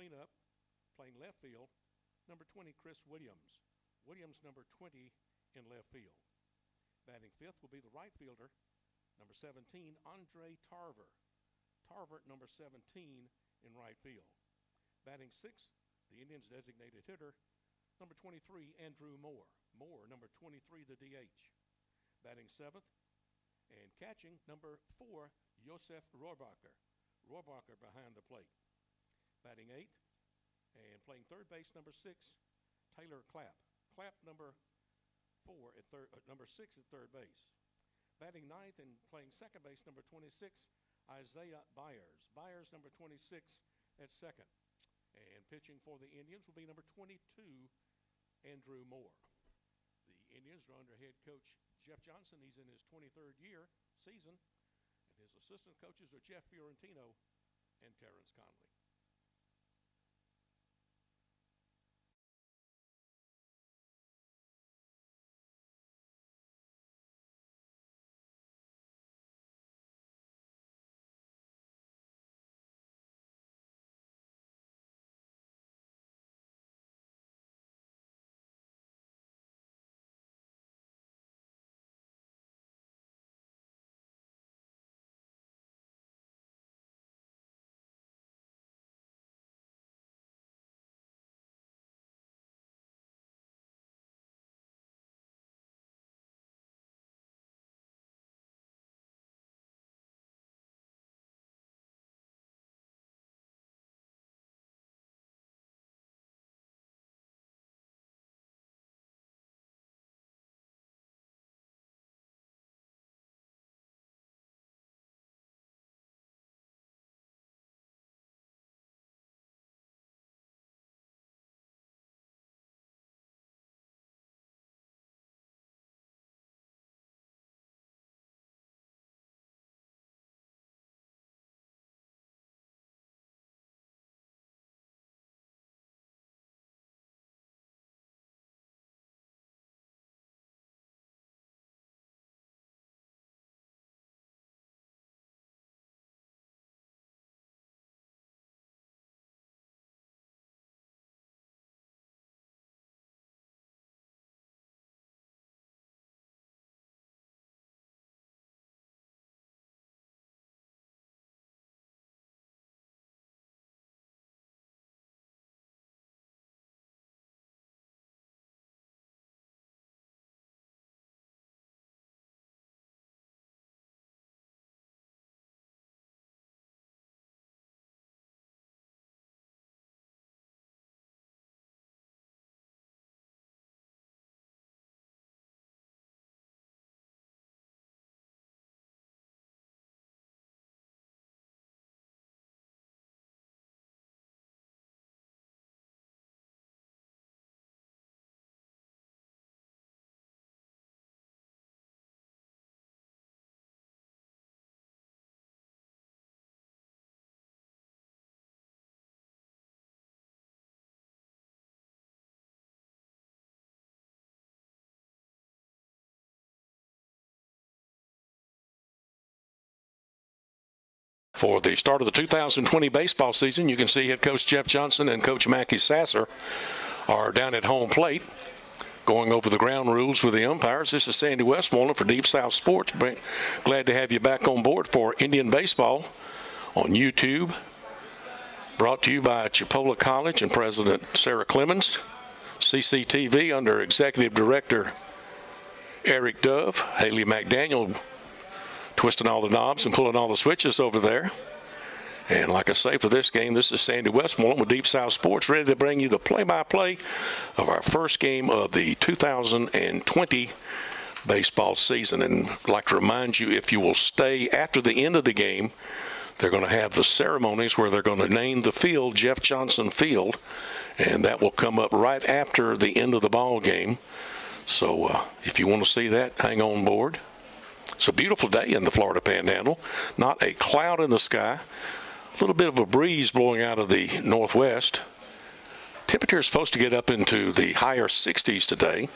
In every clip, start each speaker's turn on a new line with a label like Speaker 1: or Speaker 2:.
Speaker 1: cleanup, playing left field, number 20, Chris Williams. Williams, number 20, in left field. Batting fifth will be the right fielder, number 17, Andre Tarver. Tarver, number 17, in right field. Batting sixth, the Indians' designated hitter, number 23, Andrew Moore. Moore, number 23, the DH. Batting seventh and catching, number 4, Josef Rohrbacher. Rohrbacher behind the plate. Batting eighth and playing third base, number 6, Taylor Clapp. Clapp, number 6 at third base. Batting ninth and playing second base, number 26, Isaiah Byers. Byers, number 26, at second. And pitching for the Indians will be number 22, Andrew Moore. The Indians are under head coach Jeff Johnson. He's in his 23rd season. And his assistant coaches are Jeff Fiorentino and Terrence Conley. For the start of the 2020 baseball season, you can see head coach Jeff Johnson and coach Mackie Sasser are down at home plate going over the ground rules with the umpires. This is Sandy Westmoreland for Deep South Sports. Glad to have you back on board for Indian baseball on YouTube. Brought to you by Chipola College and President Sarah Clemens. CCTV under Executive Director Eric Dove. Haley McDaniel twisting all the knobs and pulling all the switches over there. And like I say, for this game, this is Sandy Westmoreland with Deep South Sports, ready to bring you the play-by-play of our first game of the 2020 baseball season. And I'd like to remind you, if you will stay after the end of the game, they're going to have the ceremonies where they're going to name the field Jeff Johnson Field, and that will come up right after the end of the ball game. So if you want to see that, hang on board. It's a beautiful day in the Florida Panhandle. Not a cloud in the sky. A little bit of a breeze blowing out of the northwest. Temperature is supposed to get up into the higher 60s today.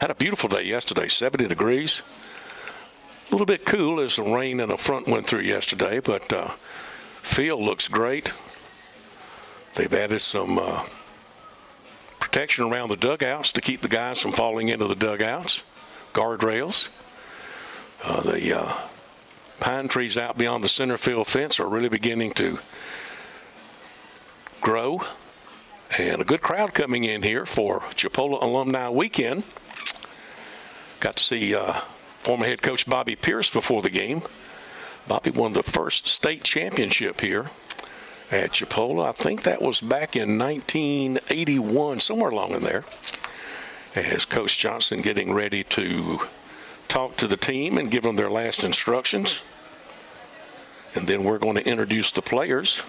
Speaker 1: Had a beautiful day yesterday, 70 degrees. A little bit cool as the rain and a front went through yesterday, but field looks great. They've added some protection around the dugouts to keep the guys from falling into the dugouts, guardrails. The pine trees out beyond the center field fence are really beginning to grow. And a good crowd coming in here for Chipola Alumni Weekend. Got to see former head coach Bobby Pierce before the game. Bobby won the first state championship here at Chipola. I think that was back in 1981, somewhere along in there. As Coach Johnson getting ready to talk to the team and give them their last instructions. And then we're going to introduce the players.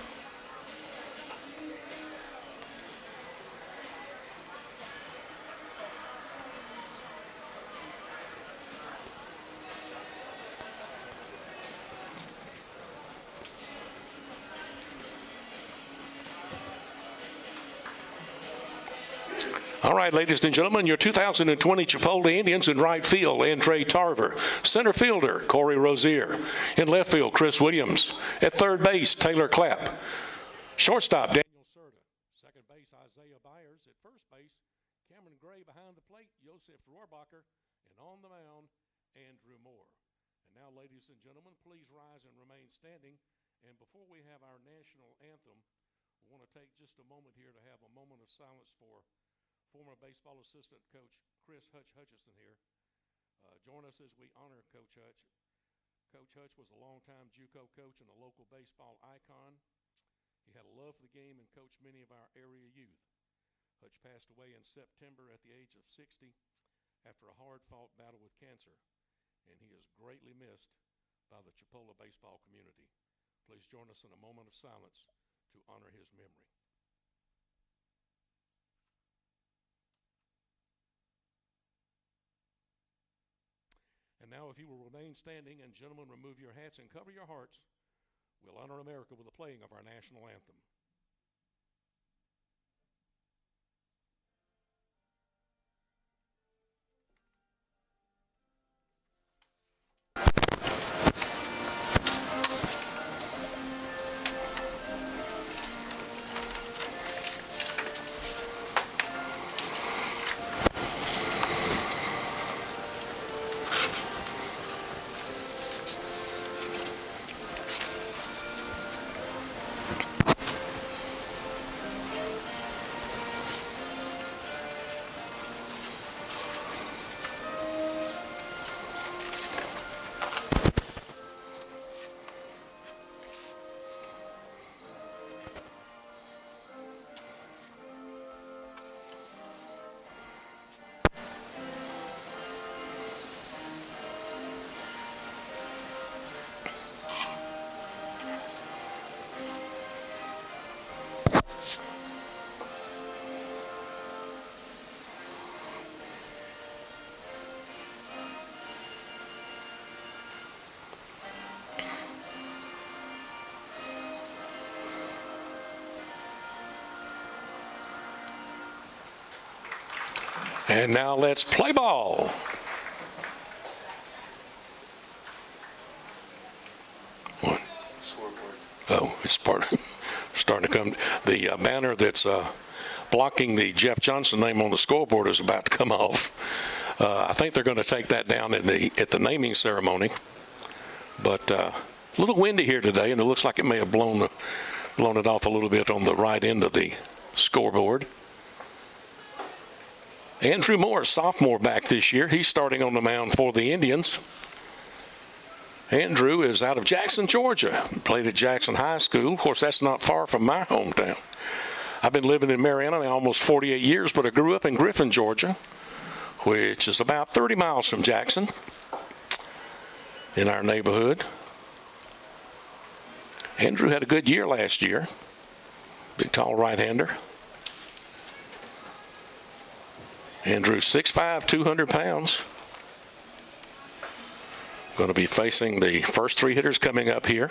Speaker 1: All right, ladies and gentlemen, your 2020 Chipola Indians in right field, Andre Tarver. Center fielder, Corey Rozier. In left field, Chris Williams. At third base, Taylor Clapp. Shortstop, Daniel Serta. Second base, Isaiah Byers. At first base, Cameron Gray. Behind the plate, Josef Rohrbacher. And on the mound, Andrew Moore. And now, ladies and gentlemen, please rise and remain standing. And before we have our national anthem, we want to take just a moment here to have a moment of silence for former baseball assistant coach Chris Hutch Hutchison here. Join us as we honor Coach Hutch. Coach Hutch was a longtime JUCO coach and a local baseball icon. He had a love for the game and coached many of our area youth. Hutch passed away in September at the age of 60 after a hard-fought battle with cancer, and he is greatly missed by the Chipola baseball community. Please join us in a moment of silence to honor his memory. And now, if you will remain standing, and gentlemen, remove your hats and cover your hearts, we'll honor America with the playing of our national anthem. And now let's play ball. What?
Speaker 2: Scoreboard.
Speaker 1: Oh, it's starting to come. The banner that's blocking the Jeff Johnson name on the scoreboard is about to come off. I think they're going to take that down at the naming ceremony. But a little windy here today, and it looks like it may have blown it off a little bit on the right end of the scoreboard. Andrew Moore, sophomore back this year. He's starting on the mound for the Indians. Andrew is out of Jackson, Georgia. Played at Jackson High School. Of course, that's not far from my hometown. I've been living in Marietta now almost 48 years, but I grew up in Griffin, Georgia, which is about 30 miles from Jackson in our neighborhood. Andrew had a good year last year. Big, tall right-hander. Andrew, 6'5", 200 pounds. Going to be facing the first three hitters coming up here.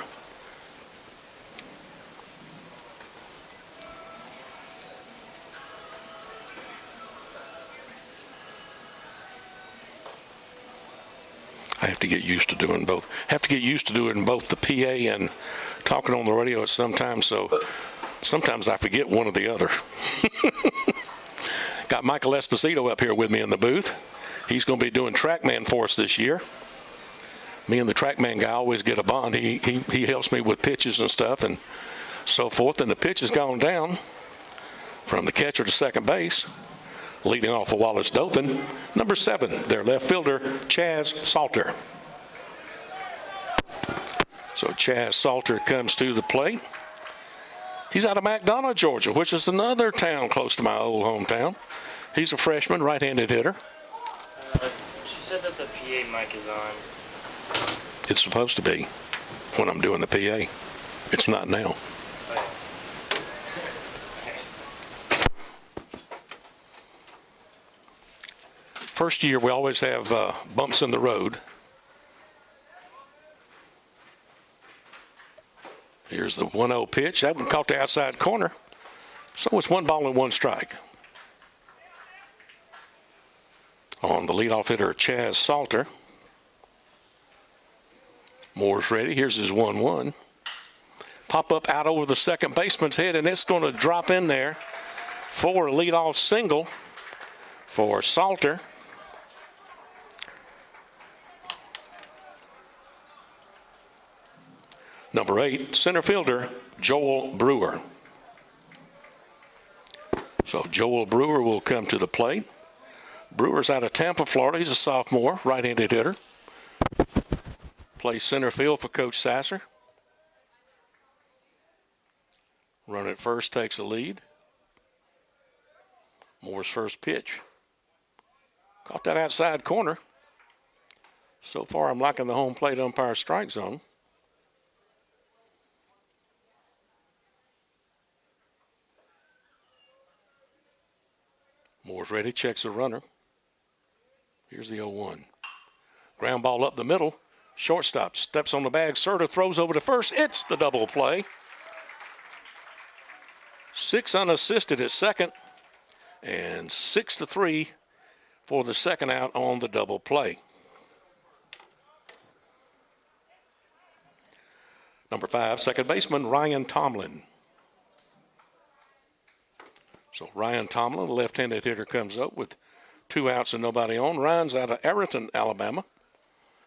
Speaker 1: I have to get used to doing both. Have to get used to doing both the PA and talking on the radio at some time. So Sometimes I forget one or the other. Got Michael Esposito up here with me in the booth. He's going to be doing TrackMan for us this year. Me and the TrackMan guy always get a bond. He helps me with pitches and stuff and so forth. And the pitch has gone down from the catcher to second base. Leading off for Wallace Dothan, number 7, their left fielder, Chaz Salter. So Chaz Salter comes to the plate. He's out of McDonough, Georgia, which is another town close to my old hometown. He's a freshman, right-handed hitter.
Speaker 2: She said that the PA mic is on.
Speaker 1: It's supposed to be when I'm doing the PA. It's not now. First year, we always have bumps in the road. Here's the 1-0 pitch. That one caught the outside corner. So it's 1 ball and 1 strike. On the leadoff hitter, Chaz Salter. Moore's ready. Here's his 1-1. Pop up out over the second baseman's head, and it's going to drop in there for a leadoff single for Salter. Number 8, center fielder, Joel Brewer. So Joel Brewer will come to the plate. Brewer's out of Tampa, Florida. He's a sophomore, right-handed hitter. Plays center field for Coach Sasser. Run at first takes a lead. Moore's first pitch. Caught that outside corner. So far, I'm liking the home plate umpire strike zone. Moore's ready, checks the runner. Here's the 0-1. Ground ball up the middle. Shortstop steps on the bag. Serta throws over to first. It's the double play. 6 unassisted at second. And 6-3 for the second out on the double play. Number 5, second baseman Ryan Tomlin. So Ryan Tomlin, the left-handed hitter, comes up with 2 outs and nobody on. Ryan's out of Arrington, Alabama.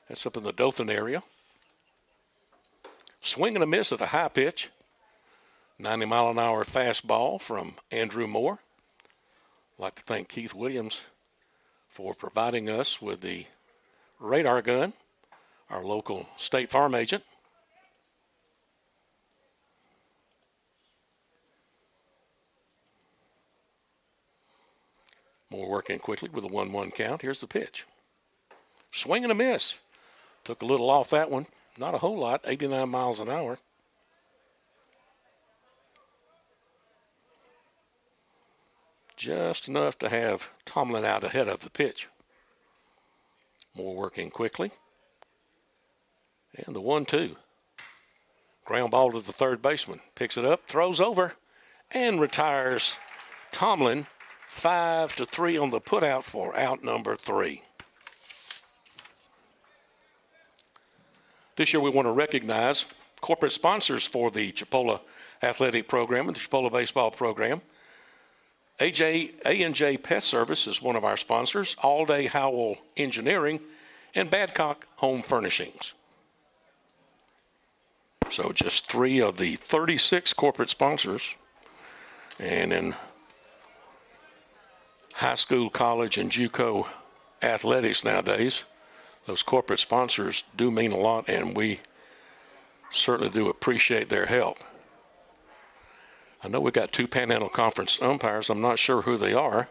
Speaker 1: That's up in the Dothan area. Swing and a miss at a high pitch. 90-mile-an-hour fastball from Andrew Moore. I'd like to thank Keith Williams for providing us with the radar gun, our local State Farm agent. Moore working quickly with a 1-1 count. Here's the pitch. Swing and a miss. Took a little off that one. Not a whole lot, 89 miles an hour. Just enough to have Tomlin out ahead of the pitch. Moore working quickly. And the 1-2. Ground ball to the third baseman. Picks it up, throws over, and retires Tomlin. 5-3 on the putout for out number 3. This year we want to recognize corporate sponsors for the Chipola athletic program and the Chipola baseball program. A&J Pet Service is one of our sponsors, All Day Howell Engineering, and Badcock Home Furnishings. So just 3 of the 36 corporate sponsors. And in high school, college, and JUCO athletics nowadays, those corporate sponsors do mean a lot, and we certainly do appreciate their help. I know we've got 2 Panhandle Conference umpires. I'm not sure who they are.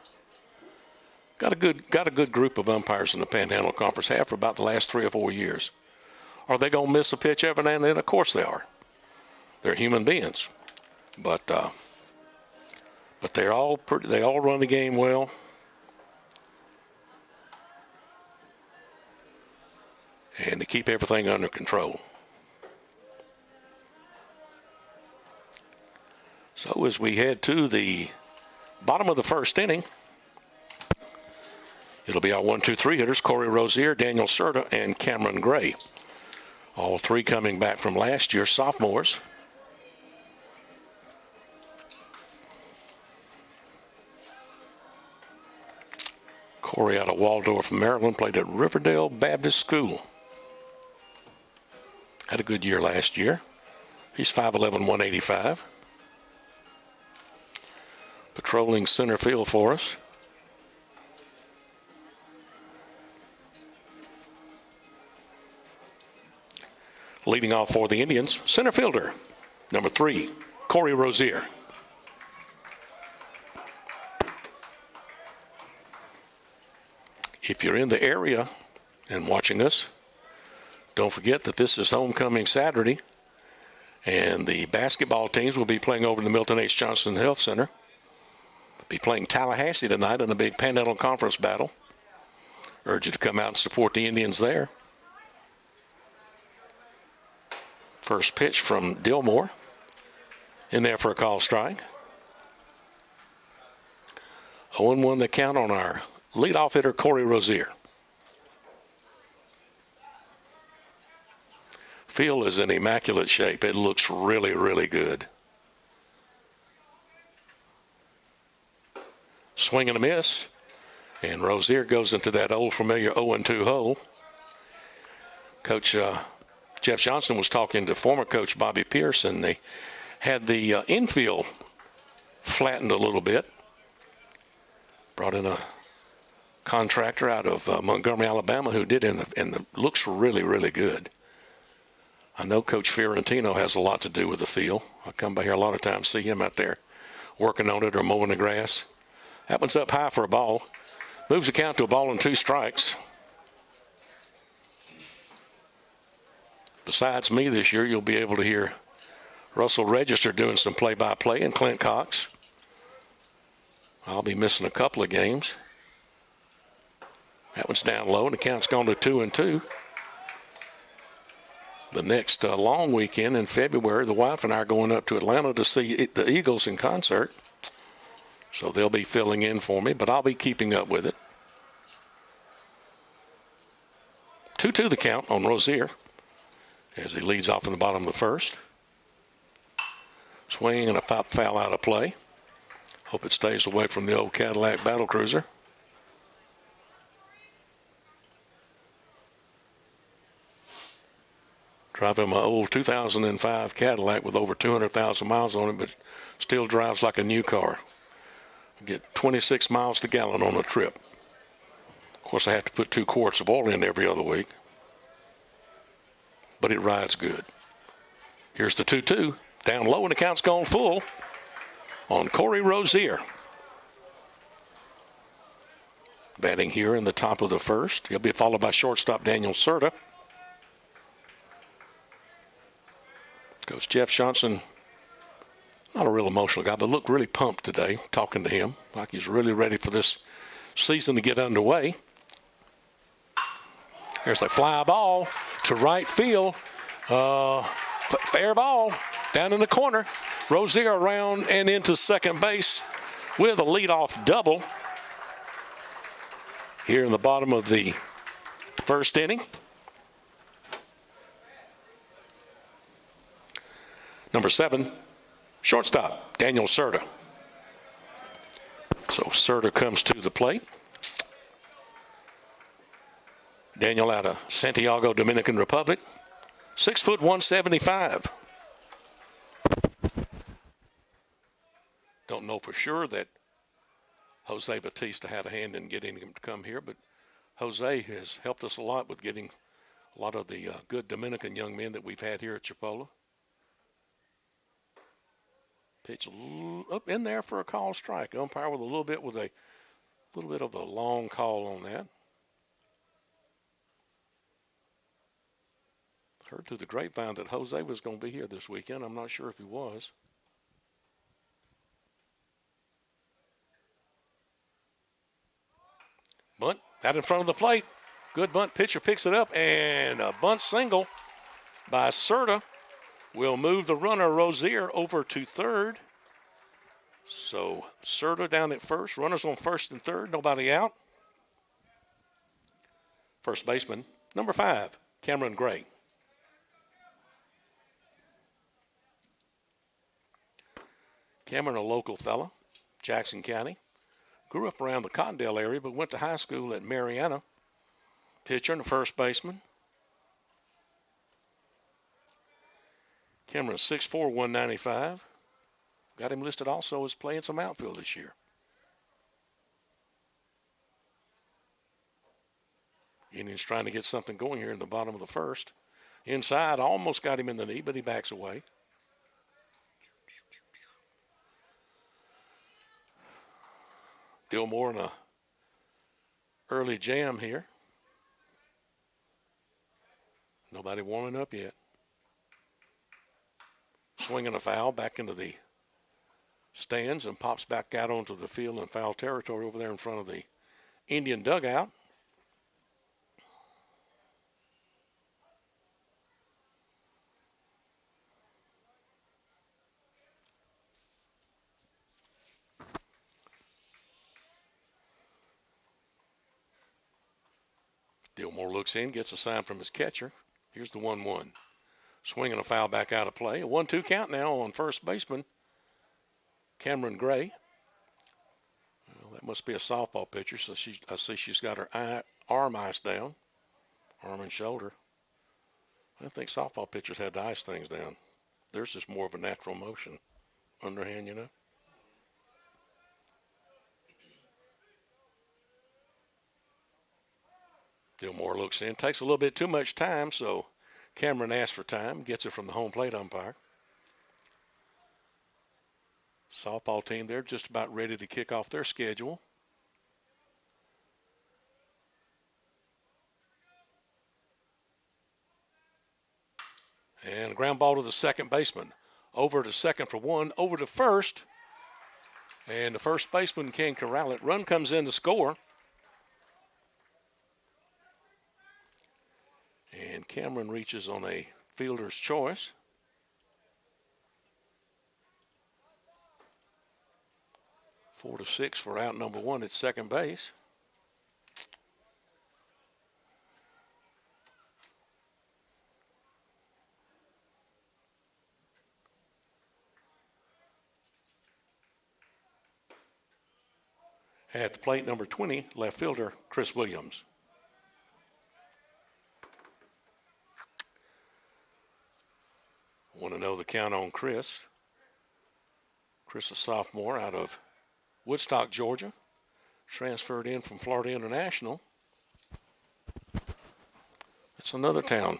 Speaker 1: Got a good group of umpires in the Panhandle Conference, have for about the last 3 or 4 years. Are they going to miss a pitch every now and then? Of course they are. They're human beings. But they all run the game well. And to keep everything under control. So as we head to the bottom of the first inning, it'll be our 1-2-3 hitters, Corey Rozier, Daniel Serta, and Cameron Gray. All 3 coming back from last year, sophomores. Corey out of Waldorf, Maryland, played at Riverdale Baptist School. Had a good year last year. He's 5'11", 185. Patrolling center field for us. Leading off for the Indians, center fielder, number 3, Corey Rozier. If you're in the area and watching us, don't forget that this is homecoming Saturday, and the basketball teams will be playing over in the Milton H. Johnson Health Center. Be playing Tallahassee tonight in a big Panhandle Conference battle. Urge you to come out and support the Indians there. First pitch from Dillmore. In there for a call strike. 0-1 the count on our leadoff hitter, Corey Rozier. Field is in immaculate shape. It looks really, really good. Swing and a miss. And Rozier goes into that old familiar 0-2 hole. Coach Jeff Johnson was talking to former coach Bobby Pierce, and they had the infield flattened a little bit. Brought in a contractor out of Montgomery, Alabama, who did and looks really, really good. I know Coach Fiorentino has a lot to do with the field. I come by here a lot of times, see him out there working on it or mowing the grass. That one's up high for a ball. Moves the count to a ball and 2 strikes. Besides me this year, you'll be able to hear Russell Register doing some play-by-play and Clint Cox. I'll be missing a couple of games. That one's down low, and the count's gone to 2-2. The next long weekend in February, the wife and I are going up to Atlanta to see the Eagles in concert. So they'll be filling in for me, but I'll be keeping up with it. 2-2 the count on Rozier as he leads off in the bottom of the first. Swing and a pop foul out of play. Hope it stays away from the old Cadillac Battle Cruiser. Driving my old 2005 Cadillac with over 200,000 miles on it, but still drives like a new car. I get 26 miles to gallon on a trip. Of course, I have to put 2 quarts of oil in every other week. But it rides good. Here's the 2-2. Down low, and the count's gone full on Corey Rozier. Batting here in the top of the first. He'll be followed by shortstop Daniel Serta. Coach Jeff Johnson, not a real emotional guy, but looked really pumped today talking to him, like he's really ready for this season to get underway. There's a fly ball to right field. Fair ball down in the corner. Rozier around and into second base with a leadoff double here in the bottom of the first inning. Number 7, shortstop, Daniel Serta. So Serta comes to the plate. Daniel out of Santiago, Dominican Republic. 6', 175. Don't know for sure that Jose Batista had a hand in getting him to come here, but Jose has helped us a lot with getting a lot of the good Dominican young men that we've had here at Chipola. Pitch up in there for a call strike. Umpire with a little bit of a long call on that. Heard through the grapevine that Jose was going to be here this weekend. I'm not sure if he was. Bunt out in front of the plate. Good bunt. Pitcher picks it up, and a bunt single by Serta will move the runner Rozier over to third. So Serta down at first. Runners on first and third. Nobody out. First baseman, number 5, Cameron Gray. Cameron, a local fella, Jackson County. Grew up around the Cottondale area, but went to high school at Mariana. Pitcher and a first baseman. Cameron 6'4", 195. Got him listed also as playing some outfield this year. Indians trying to get something going here in the bottom of the first. Inside, almost got him in the knee, but he backs away. Gilmore in a early jam here. Nobody warming up yet. Swinging a foul back into the stands and pops back out onto the field in foul territory over there in front of the Indian dugout. Gilmore looks in, gets a sign from his catcher. Here's the 1-1. Swinging a foul back out of play. A 1-2 count now on first baseman Cameron Gray. Well, that must be a softball pitcher, so I see she's got her arm ice down, arm and shoulder. I think softball pitchers had to ice things down. Theirs is more of a natural motion, underhand, you know. Gilmore looks in, takes a little bit too much time, so Cameron asks for time, gets it from the home plate umpire. Softball team, they're just about ready to kick off their schedule. And a ground ball to the second baseman. Over to second for one, over to first. And the first baseman can corral it. Run comes in to score. And Cameron reaches on a fielder's choice. Four to six for out number one at second base. At the plate, number 20, left fielder Chris Williams. Want to know the count on Chris. Chris, a sophomore out of Woodstock, Georgia. Transferred in from Florida International. That's another town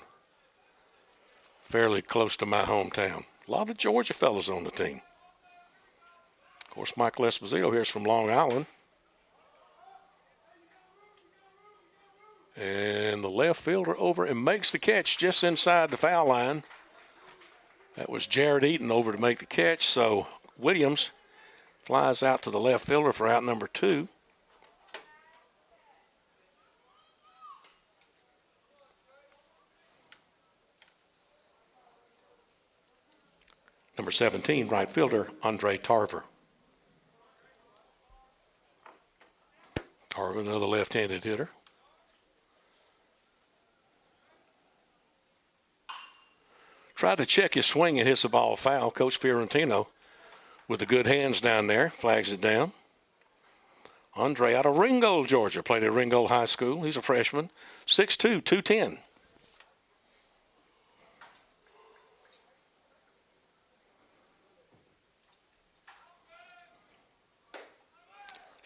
Speaker 1: fairly close to my hometown. A lot of Georgia fellas on the team. Of course, Michael Esposito here is from Long Island. And the left fielder over and makes the catch just inside the foul line. That was Jared Eaton over to make the catch. So Williams flies out to the left fielder for out number two. Number 17, right fielder Andre Tarver. Tarver, another left-handed hitter. Tried to check his swing and hits the ball foul. Coach Fiorentino with the good hands down there, flags it down. Andre out of Ringgold, Georgia, played at Ringgold High School. He's a freshman, 6'2", 210.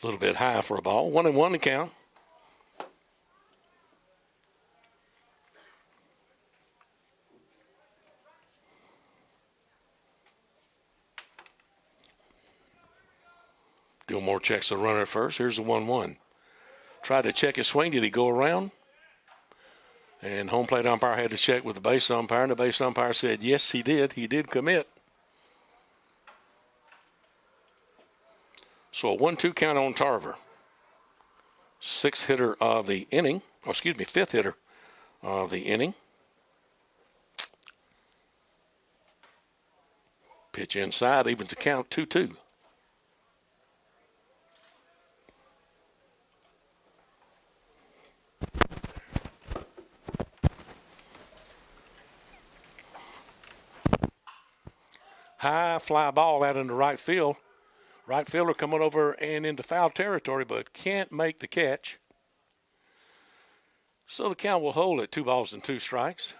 Speaker 1: A little bit high for a ball. 1-1 to count. Gilmore checks the runner at first. Here's the 1-1. Tried to check his swing. Did he go around? And home plate umpire had to check with the base umpire, and the base umpire said, yes, he did. He did commit. So a 1-2 count on Tarver. Fifth hitter of the inning. Pitch inside, even to count 2-2. High fly ball out into right field. Right fielder coming over and into foul territory, but can't make the catch. So the count will hold at 2-2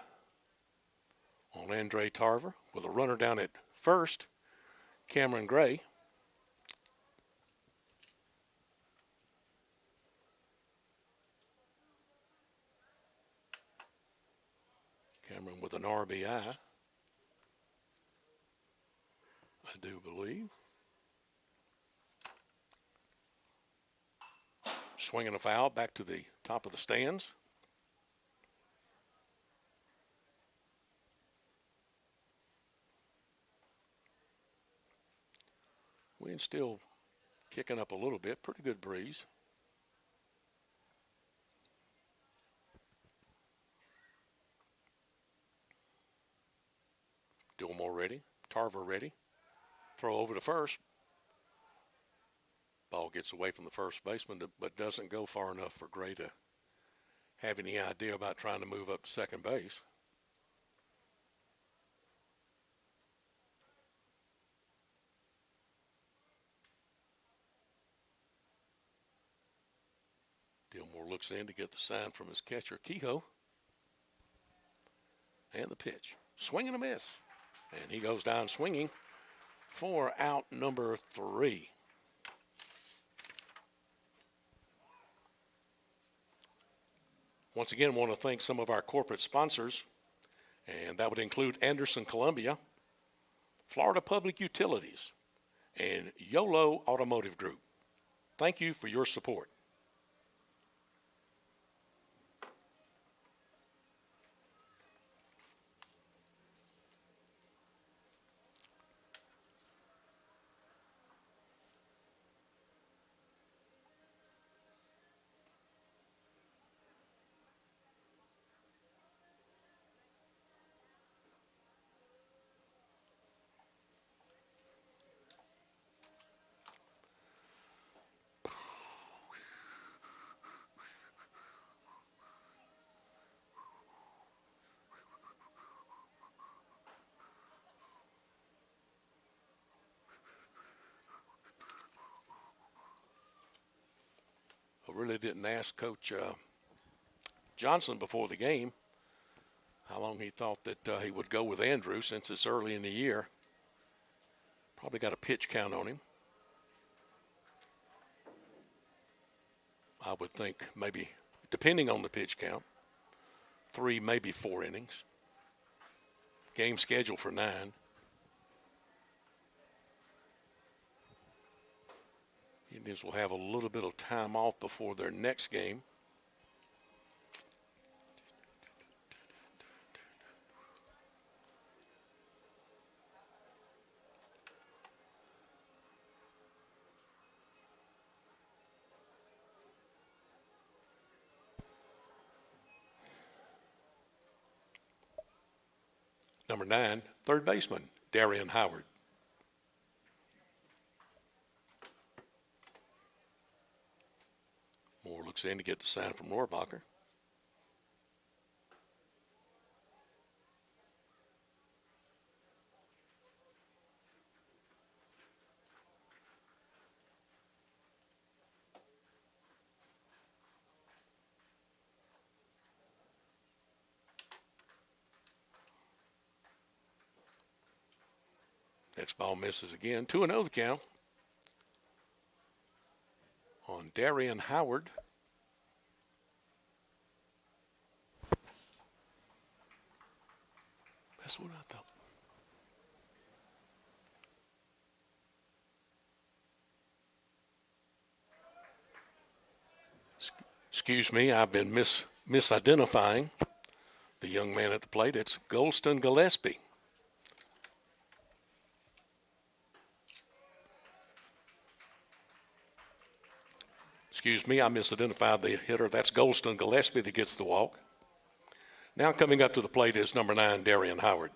Speaker 1: on Andre Tarver with a runner down at first, Cameron Gray. Cameron with an RBI, I do believe. Swinging a foul back to the top of the stands. Wind still kicking up a little bit. Pretty good breeze. Dillmore ready. Tarver ready. Throw over to first. Ball gets away from the first baseman, but doesn't go far enough for Gray to have any idea about trying to move up to second base. Dillmore looks in to get the sign from his catcher, Kehoe. And the pitch. Swing and a miss. And he goes down swinging for out number 3. Once again, want to thank some of our corporate sponsors, and that would include Anderson Columbia, Florida Public Utilities, and YOLO Automotive Group. Thank you for your support. I really didn't ask Coach Johnson before the game how long he thought that he would go with Andrew since it's early in the year. Probably got a pitch count on him. I would think maybe, depending on the pitch count, 3, maybe 4 innings. Game scheduled for 9. Indians will have a little bit of time off before their next game. Number 9, third baseman, Darian Howard. Moore looks in to get the sign from Rohrbacher. Next ball misses again. 2-0 the count on Darian Howard. That's what I thought. Excuse me, I've been misidentifying the young man at the plate. It's Golston Gillespie. Excuse me, I misidentified the hitter. That's Golston Gillespie that gets the walk. Now coming up to the plate is number 9, Darian Howard.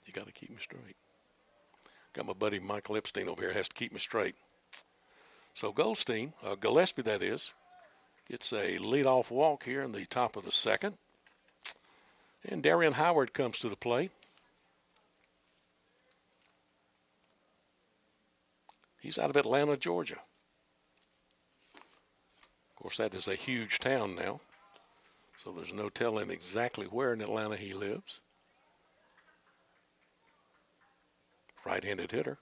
Speaker 1: You got to keep me straight. Got my buddy Michael Epstein over here, has to keep me straight. So Gillespie that is, gets a leadoff walk here in the top of the second. And Darian Howard comes to the plate. He's out of Atlanta, Georgia. Of course, that is a huge town now, so there's no telling exactly where in Atlanta he lives. Right-handed hitter.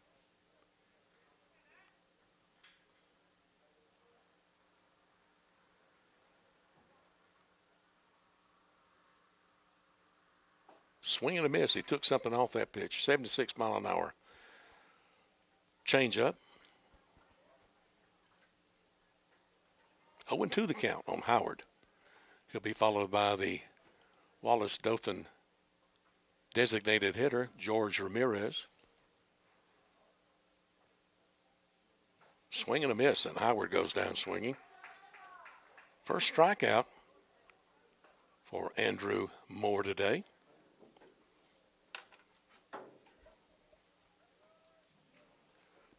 Speaker 1: Swing and a miss. He took something off that pitch. 76 mile an hour. Change up. 0-2 the count on Howard. He'll be followed by the Wallace Dothan designated hitter, George Ramirez. Swing and a miss, and Howard goes down swinging. First strikeout for Andrew Moore today.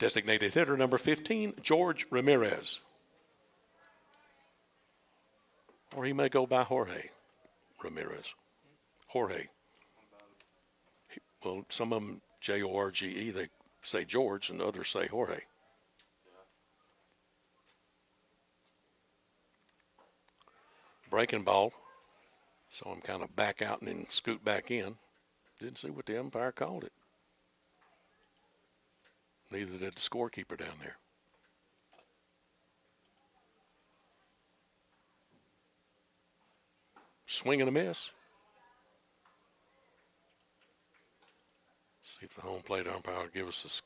Speaker 1: Designated hitter number 15, George Ramirez. Or he may go by Jorge Ramirez. Jorge. Well, some of them, Jorge, they say George, and others say Jorge. Breaking ball. So I'm kind of back out and then scoot back in. Didn't see what the umpire called it. Neither did the scorekeeper down there. Swing and a miss. See if the home plate umpire will give us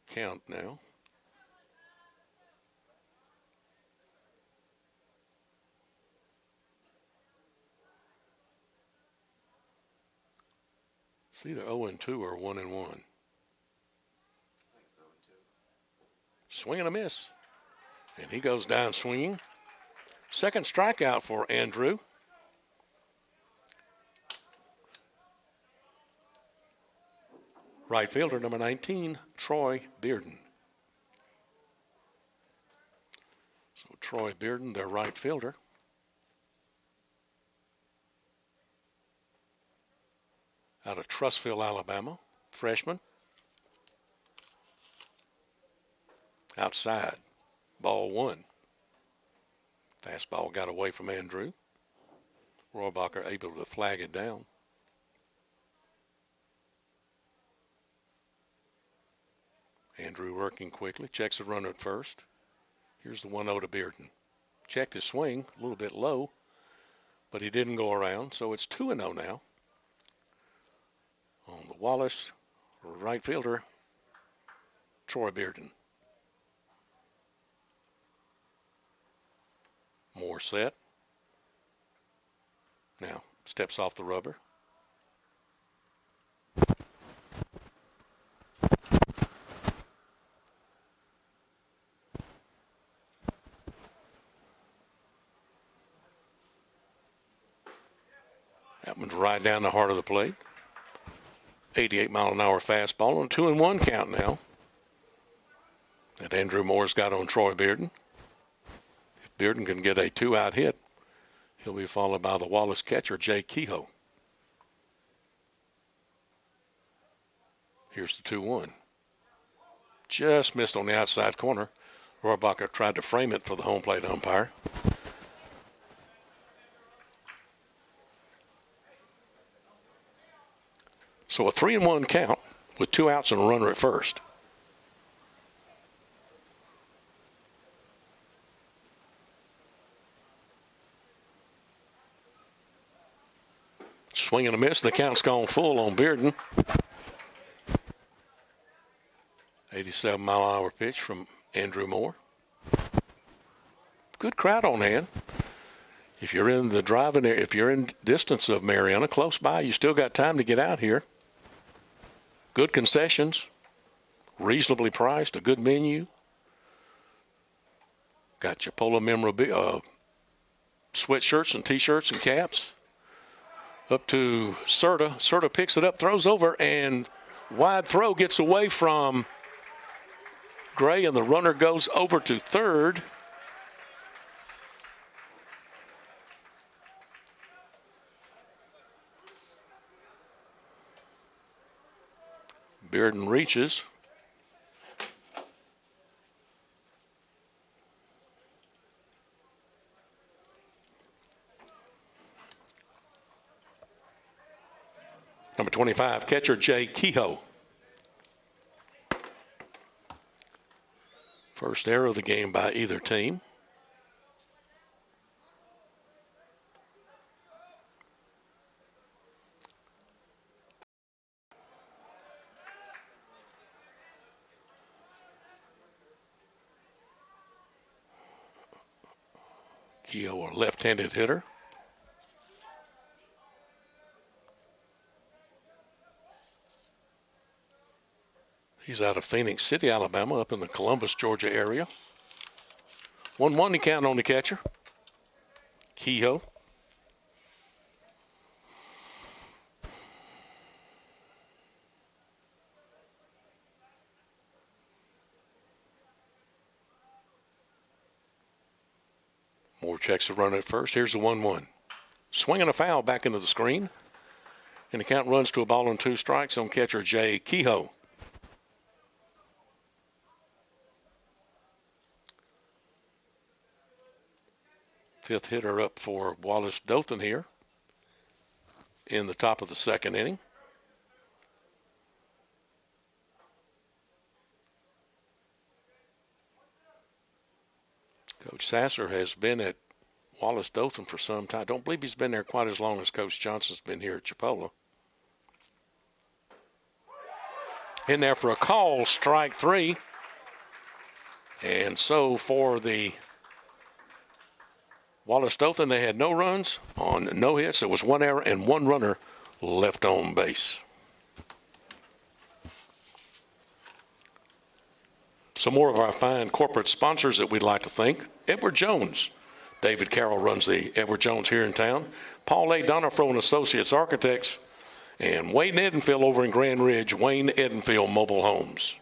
Speaker 1: a count now. It's either 0-2 or 1-1. Swing and a miss. And he goes down swinging. Second strikeout for Andrew. Right fielder, number 19, Troy Bearden. So Troy Bearden, their right fielder. Out of Trussville, Alabama. Freshman. Outside. Ball one. Fastball got away from Andrew. Rohrbacher able to flag it down. Andrew working quickly. Checks the runner at first. Here's the 1-0 to Bearden. Checked his swing. A little bit low. But he didn't go around. So it's 2-0 now. On the Wallace, right fielder, Troy Bearden. Moore set. Now steps off the rubber. That one's right down the heart of the plate. 88 mile an hour fastball on a 2-1 count now. That Andrew Moore's got on Troy Bearden. If Bearden can get a 2-out hit, he'll be followed by the Wallace catcher, Jay Kehoe. Here's the 2-1. Just missed on the outside corner. Rohrbacher tried to frame it for the home plate umpire. So a 3-1 count with 2 outs and a runner at first. Swing and a miss. The count's gone full on Bearden. 87 mile an hour pitch from Andrew Moore. Good crowd on hand. If you're in the driving area, if you're in distance of Mariana, close by, you still got time to get out here. Good concessions, reasonably priced, a good menu. Got Chipola memorabilia, sweatshirts and T-shirts and caps. Up to Serta. Serta picks it up, throws over, and wide throw gets away from Gray, and the runner goes over to third. Bearden reaches. Number 25, catcher Jay Kehoe. First error of the game by either team. Kehoe, a left-handed hitter. He's out of Phoenix City, Alabama, up in the Columbus, Georgia area. 1-1 to count on the catcher. Kehoe. Moore checks the run at first. Here's the 1-1. Swinging a foul back into the screen. And the count runs to a ball and 2 strikes on catcher Jay Kehoe. Fifth hitter up for Wallace Dothan here in the top of the second inning. Coach Sasser has been at Wallace Dothan for some time. Don't believe he's been there quite as long as Coach Johnson's been here at Chipola. In there for a call, strike 3. And so for the Wallace Dothan, they had no runs on no hits. There was 1 error and 1 runner left on base. Some more of our fine corporate sponsors that we'd like to thank. Edward Jones. David Carroll runs the Edward Jones here in town. Paul A. Donifro and Associates Architects. And Wayne Edenfield over in Grand Ridge, Wayne Edenfield Mobile Homes.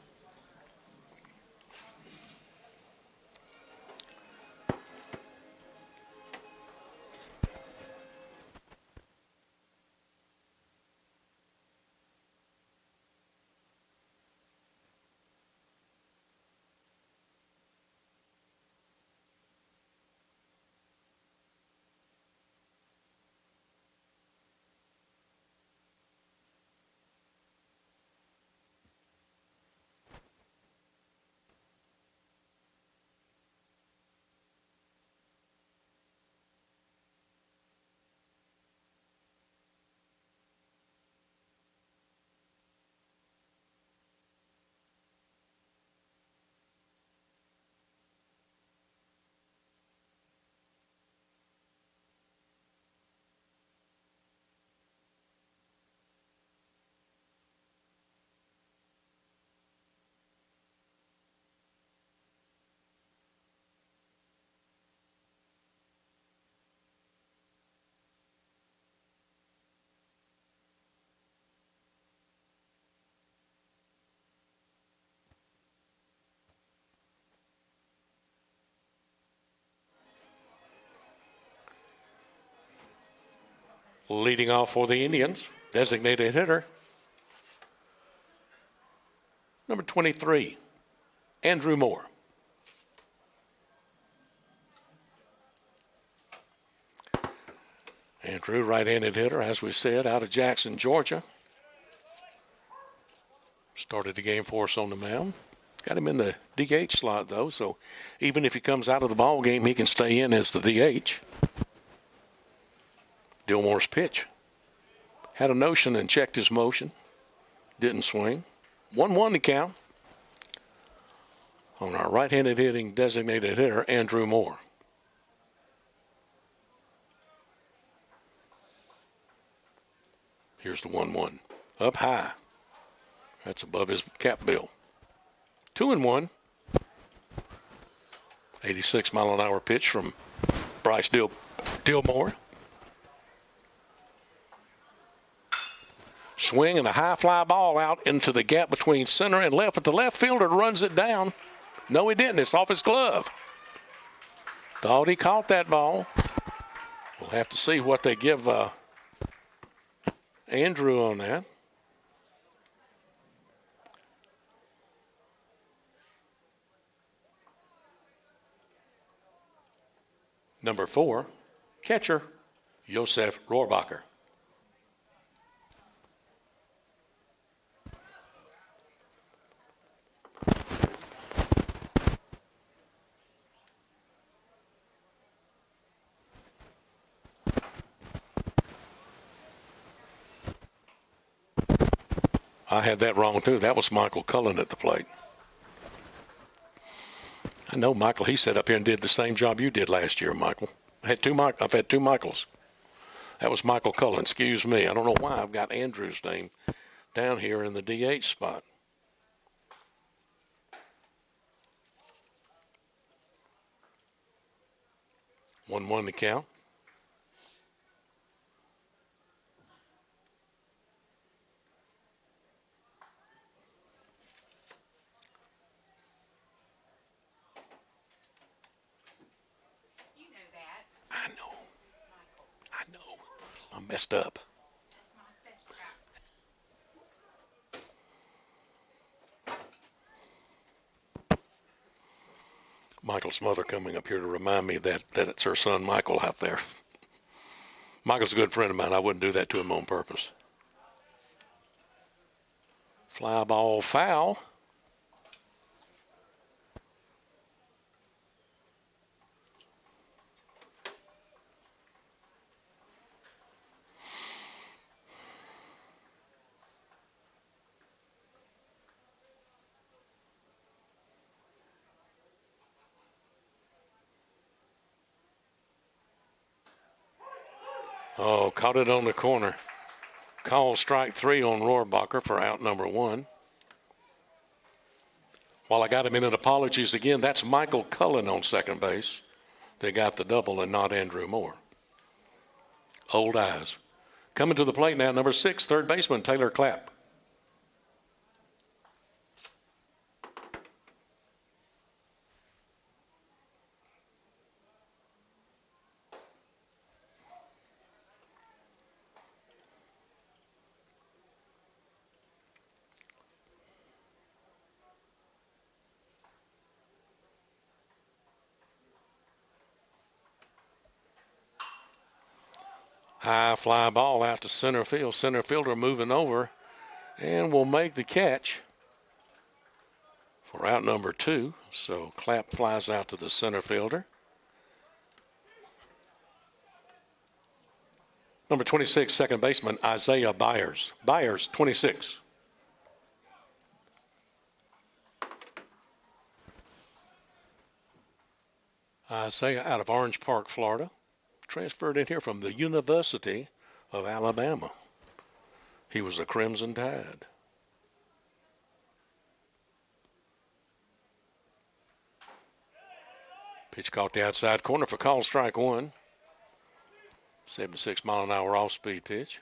Speaker 1: Leading off for the Indians, designated hitter, number 23, Andrew Moore. Andrew, right-handed hitter, as we said, out of Jackson, Georgia. Started the game for us on the mound. Got him in the DH slot, though, so even if he comes out of the ball game, he can stay in as the DH. Dillmore's pitch. Had a notion and checked his motion. Didn't swing. 1-1 to count on our right-handed hitting designated hitter, Andrew Moore. Here's the 1-1. Up high. That's above his cap bill. 2-1. 86-mile-an-hour pitch from Bryce Dillmore. Swing and a high fly ball out into the gap between center and left, but the left fielder runs it down. No, he didn't. It's off his glove. Thought he caught that ball. We'll have to see what they give Andrew on that. Number 4, catcher, Josef Rohrbacher. I had that wrong, too. That was Michael Cullen at the plate. I know Michael. He sat up here and did the same job you did last year, Michael. I've had two Michaels. That was Michael Cullen. Excuse me. I don't know why I've got Andrew's name down here in the DH spot. One to count. I know. I messed up. Michael's mother coming up here to remind me that it's her son Michael out there. Michael's a good friend of mine. I wouldn't do that to him on purpose. Fly ball foul. Oh, caught it on the corner. Call strike 3 on Rohrbacher for out number 1. While I got him in an apologies again, that's Michael Cullen on second base. They got the double and not Andrew Moore. Old eyes. Coming to the plate now, number 6, third baseman Taylor Clapp. High fly ball out to center field. Center fielder moving over and will make the catch for out number 2. So Clapp flies out to the center fielder. Number 26, second baseman Isaiah Byers. Byers, 26. Isaiah out of Orange Park, Florida. Transferred in here from the University of Alabama. He was a Crimson Tide. Pitch caught the outside corner for call strike 1. 76-mile-an-hour off-speed pitch.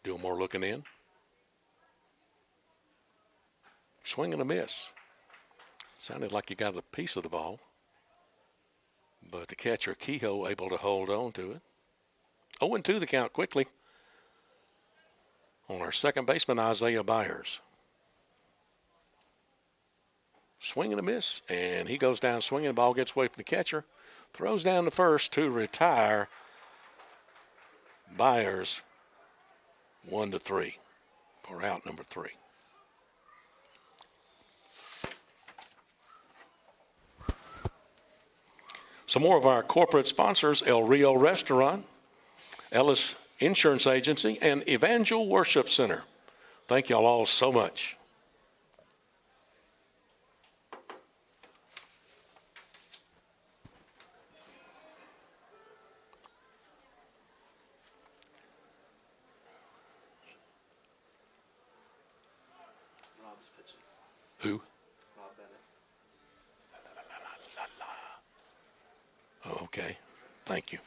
Speaker 1: Gilmore looking in. Swing and a miss. Sounded like he got a piece of the ball. But the catcher, Kehoe, able to hold on to it. 0-2 the count quickly on our second baseman, Isaiah Byers. Swing and a miss, and he goes down swinging. The ball gets away from the catcher. Throws down the first to retire Byers 1-3 for out number 3. Some more of our corporate sponsors: El Rio Restaurant, Ellis Insurance Agency, and Evangel Worship Center. Thank y'all all so much.
Speaker 3: Rob's pitching.
Speaker 1: Who?
Speaker 3: Rob Bennett.
Speaker 1: Oh, okay. Thank you.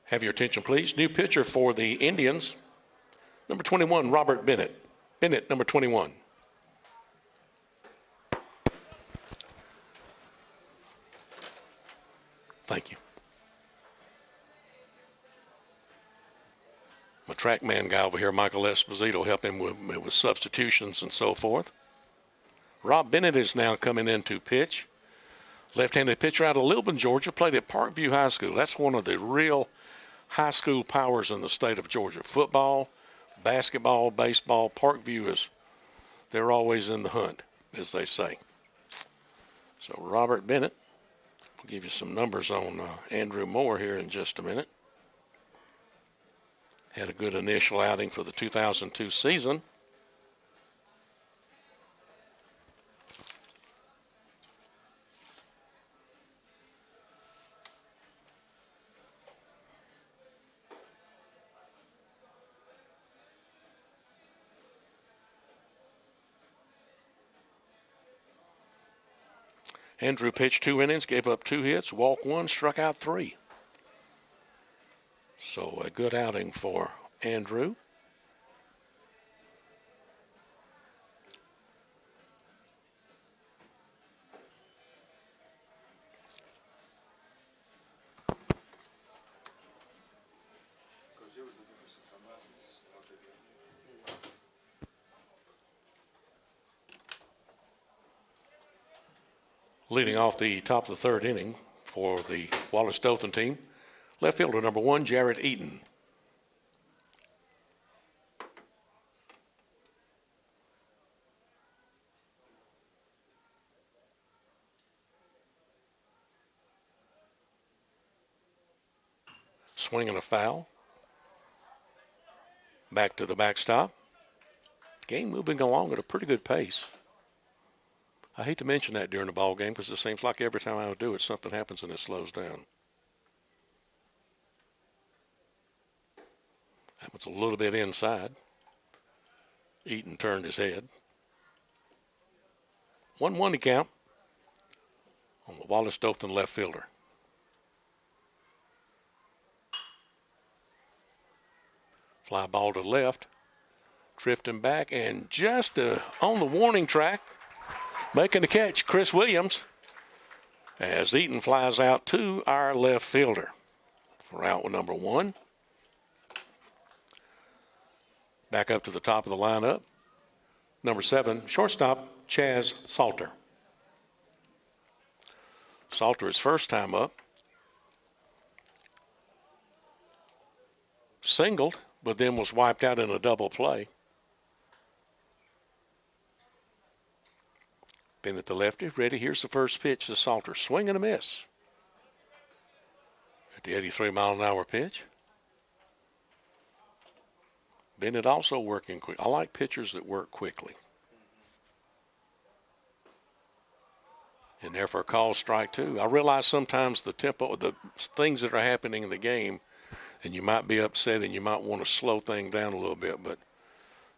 Speaker 1: Have your attention, please. New pitcher for the Indians, number 21, Robert Bennett. Bennett, number 21. Thank you. My track man guy over here, Michael Esposito, help him with substitutions and so forth. Rob Bennett is now coming in to pitch. Left-handed pitcher out of Lilburn, Georgia, played at Parkview High School. That's one of the real high school powers in the state of Georgia. Football, basketball, baseball. Parkview is they're always in the hunt, as they say. So Robert Bennett, we'll give you some numbers on Andrew Moore here in just a minute. Had a good initial outing for the 2002 season. Andrew pitched 2 innings, gave up 2 hits, walked 1, struck out 3. So a good outing for Andrew. Leading off the top of the 3rd inning for the Wallace Dothan team, left fielder number 1, Jared Eaton. Swing and a foul. Back to the backstop. Game moving along at a pretty good pace. I hate to mention that during the ball game because it seems like every time I do it, something happens and it slows down. That was a little bit inside. Eaton turned his head. 1-1 to count on the Wallace Dothan left fielder. Fly ball to the left. Drifting back and just on the warning track, making the catch, Chris Williams, as Eaton flies out to our left fielder for out number 1. Back up to the top of the lineup, number 7, shortstop, Chaz Salter. Salter is first time up. Singled, but then was wiped out in a double play. Bennett the lefty, ready. Here's the first pitch to Salter. Swing and a miss. At the 83-mile-an-hour pitch. Bennett also working quick. I like pitchers that work quickly. In there for a call strike, too. I realize sometimes the tempo, the things that are happening in the game, and you might be upset and you might want to slow things down a little bit, but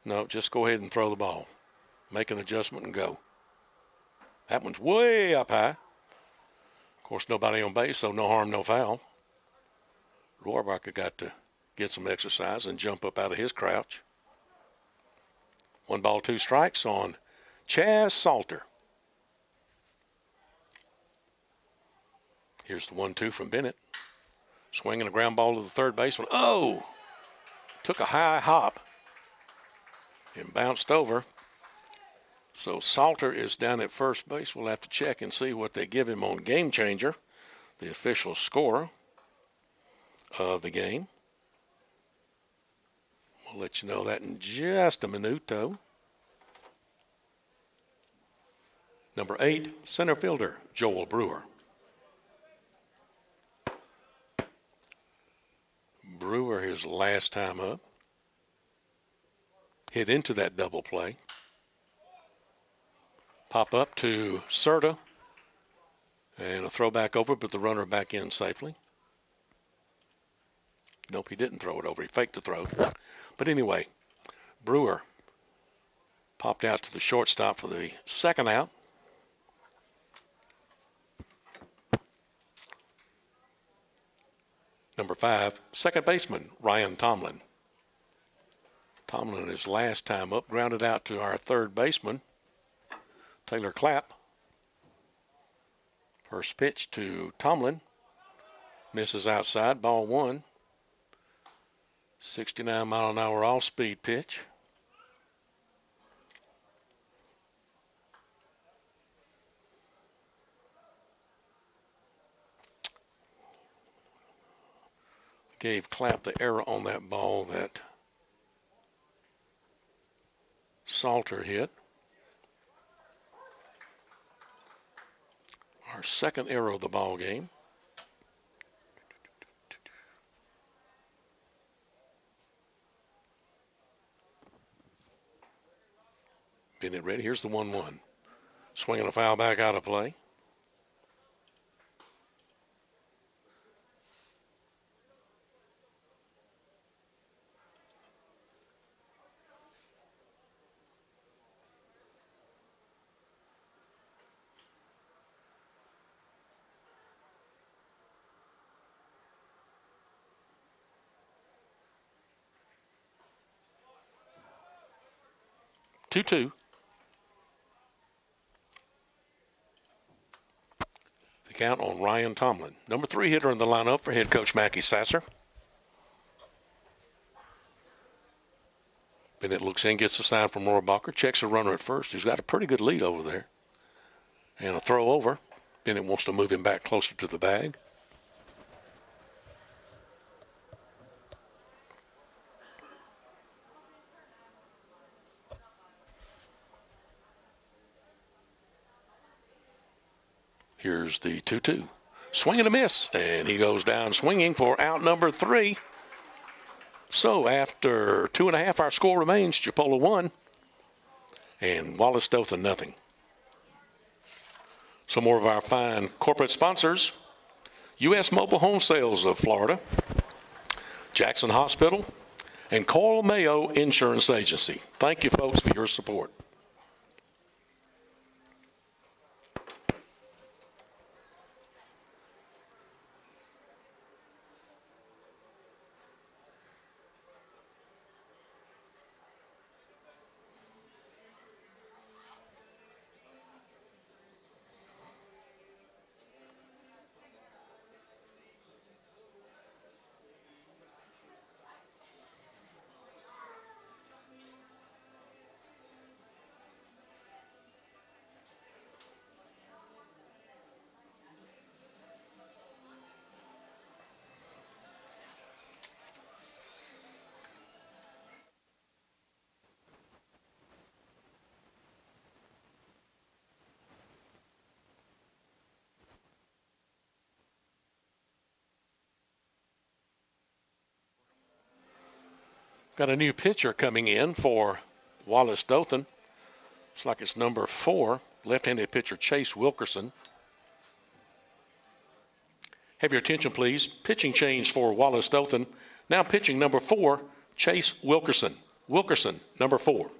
Speaker 1: no, just go ahead and throw the ball. Make an adjustment and go. That one's way up high. Of course, nobody on base, so no harm, no foul. Rohrbacher got to get some exercise and jump up out of his crouch. 1 ball, 2 strikes on Chaz Salter. Here's the 1-2 from Bennett. Swinging a ground ball to the third baseman. Oh! Took a high hop and bounced over. So Salter is down at first base. We'll have to check and see what they give him on Game Changer, the official score of the game. We'll let you know that in just a minuto. Number 8, center fielder, Joel Brewer. Brewer, his last time up, hit into that double play. Pop up to Serta, and a throw back over, but the runner back in safely. Nope, he didn't throw it over. He faked the throw. But anyway, Brewer popped out to the shortstop for the second out. Number 5, second baseman, Ryan Tomlin. Tomlin, his last time up, grounded out to our third baseman, Taylor Clapp. First pitch to Tomlin. Misses outside, ball 1. 69-mile-an-hour off-speed pitch. Gave Clapp the error on that ball that Salter hit. Our second error of the ball game. Bennett ready. Here's the 1-1. Swinging a foul back out of play. Two. The count on Ryan Tomlin. Number 3 hitter in the lineup for head coach Mackie Sasser. Bennett looks in, gets the sign from Rohrabacher, checks a runner at first. He's got a pretty good lead over there. And a throw over. Bennett wants to move him back closer to the bag. Here's the 2-2. Swing and a miss, and he goes down swinging for out number 3. So after 2.5, our score remains Chipola 1 and Wallace Dothan nothing. Some more of our fine corporate sponsors. U.S. Mobile Home Sales of Florida, Jackson Hospital, and Coral Mayo Insurance Agency. Thank you, folks, for your support. Got a new pitcher coming in for Wallace Dothan. Looks like it's number 4, left-handed pitcher Chase Wilkerson. Have your attention, please. Pitching change for Wallace Dothan. Now pitching number 4, Chase Wilkerson. Wilkerson, number 4.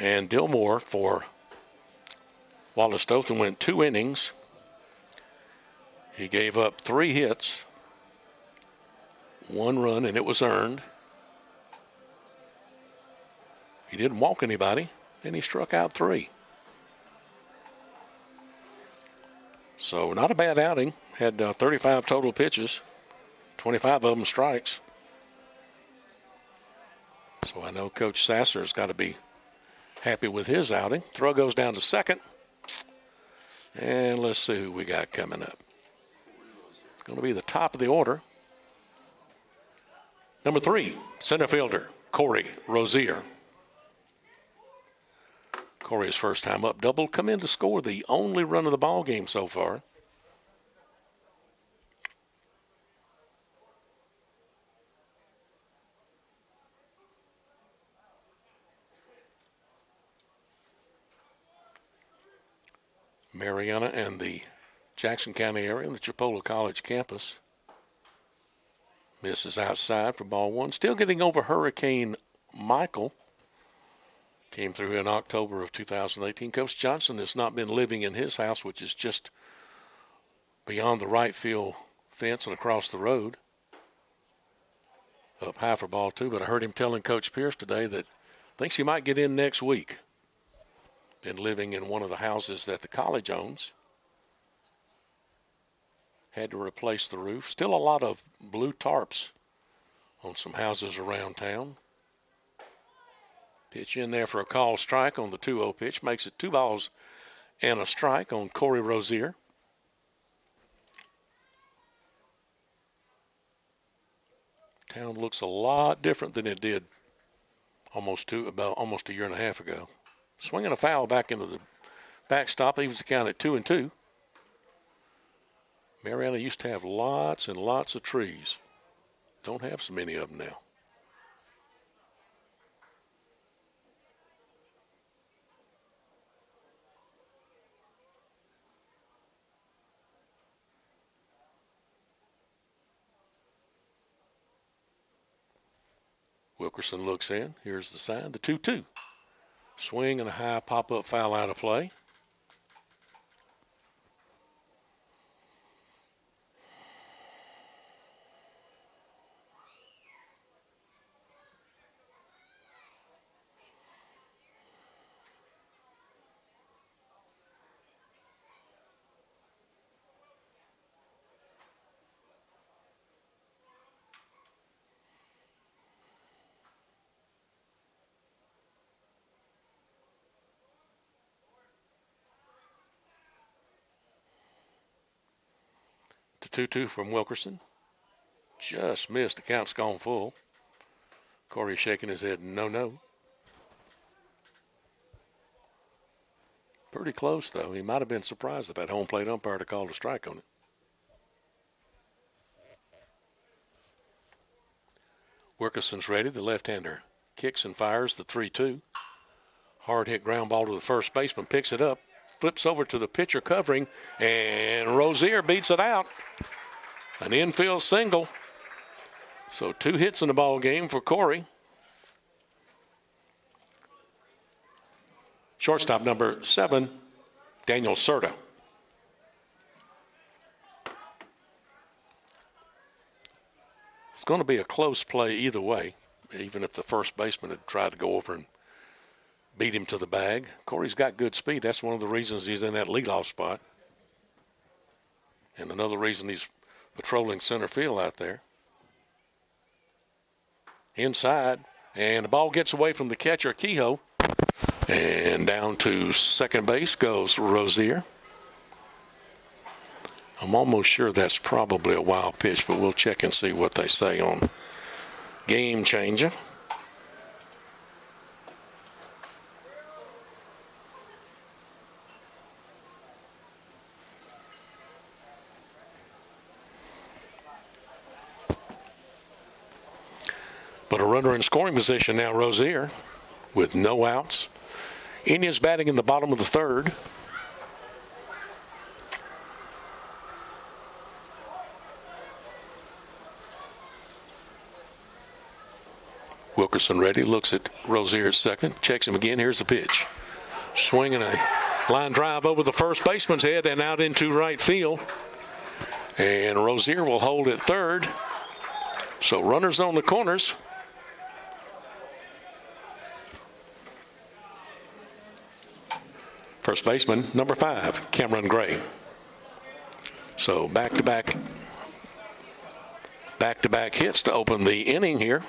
Speaker 1: And Dillmore for Wallace Dothan went 2 innings. He gave up 3 hits, 1 run, and it was earned. He didn't walk anybody, and he struck out 3. So not a bad outing. Had 35 total pitches, 25 of them strikes. So I know Coach Sasser's got to be happy with his outing. Throw goes down to second. And let's see who we got coming up. Going to be the top of the order. Number 3, center fielder, Corey Rozier. Corey's first time up, double, come in to score the only run of the ball game so far. Mariana and the Jackson County area and the Chipola College campus. Misses outside for ball 1. Still getting over Hurricane Michael. Came through in October of 2018. Coach Johnson has not been living in his house, which is just beyond the right field fence and across the road. Up high for ball 2, but I heard him telling Coach Pierce today that thinks he might get in next week. Been living in one of the houses that the college owns. Had to replace the roof. Still a lot of blue tarps on some houses around town. Pitch in there for a call strike on the 2-0 pitch. Makes it 2 balls and a strike on Corey Rozier. Town looks a lot different than it did almost a year and a half ago. Swinging a foul back into the backstop, leaves the count at 2-2. Marietta used to have lots and lots of trees. Don't have so many of them now. Wilkerson looks in. Here's the sign, the 2-2. Swing and a high pop-up foul out of play. The 2-2 from Wilkerson. Just missed. The count's gone full. Corey shaking his head, no. Pretty close, though. He might have been surprised if that home plate umpire had called a strike on it. Wilkerson's ready. The left-hander kicks and fires the 3-2. Hard hit ground ball to the first baseman. Picks it up. Flips over to the pitcher covering, and Rozier beats it out. An infield single. So 2 hits in the ball game for Corey. Shortstop number 7, Daniel Serta. It's going to be a close play either way, even if the first baseman had tried to go over and beat him to the bag. Corey's got good speed. That's one of the reasons he's in that leadoff spot. And another reason he's patrolling center field out there. Inside, and the ball gets away from the catcher, Kehoe. And down to second base goes Rozier. I'm almost sure that's probably a wild pitch, but we'll check and see what they say on Game Changer. But a runner in scoring position now, Rozier, with no outs. Indians batting in the bottom of the third. Wilkerson ready, looks at Rozier at second, checks him again. Here's the pitch. Swinging a line drive over the first baseman's head and out into right field. And Rozier will hold at third. So runners on the corners. First baseman, number 5, Cameron Gray. So back-to-back hits to open the inning here.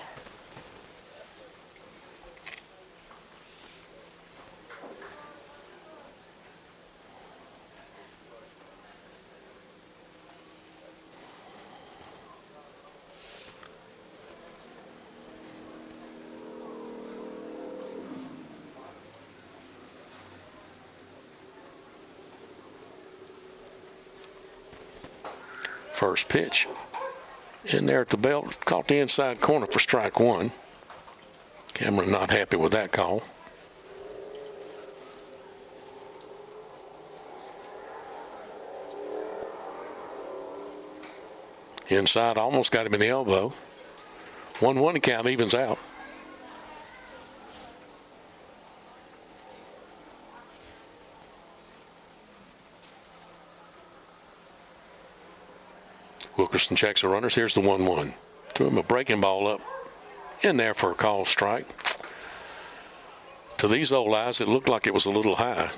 Speaker 1: First pitch in there at the belt, caught the inside corner for strike 1. Cameron not happy with that call. Inside, almost got him in the elbow. 1-1 count, evens out. Wilkerson checks the runners. Here's the 1-1. Threw him a breaking ball up in there for a call strike. To these old eyes, it looked like it was a little high.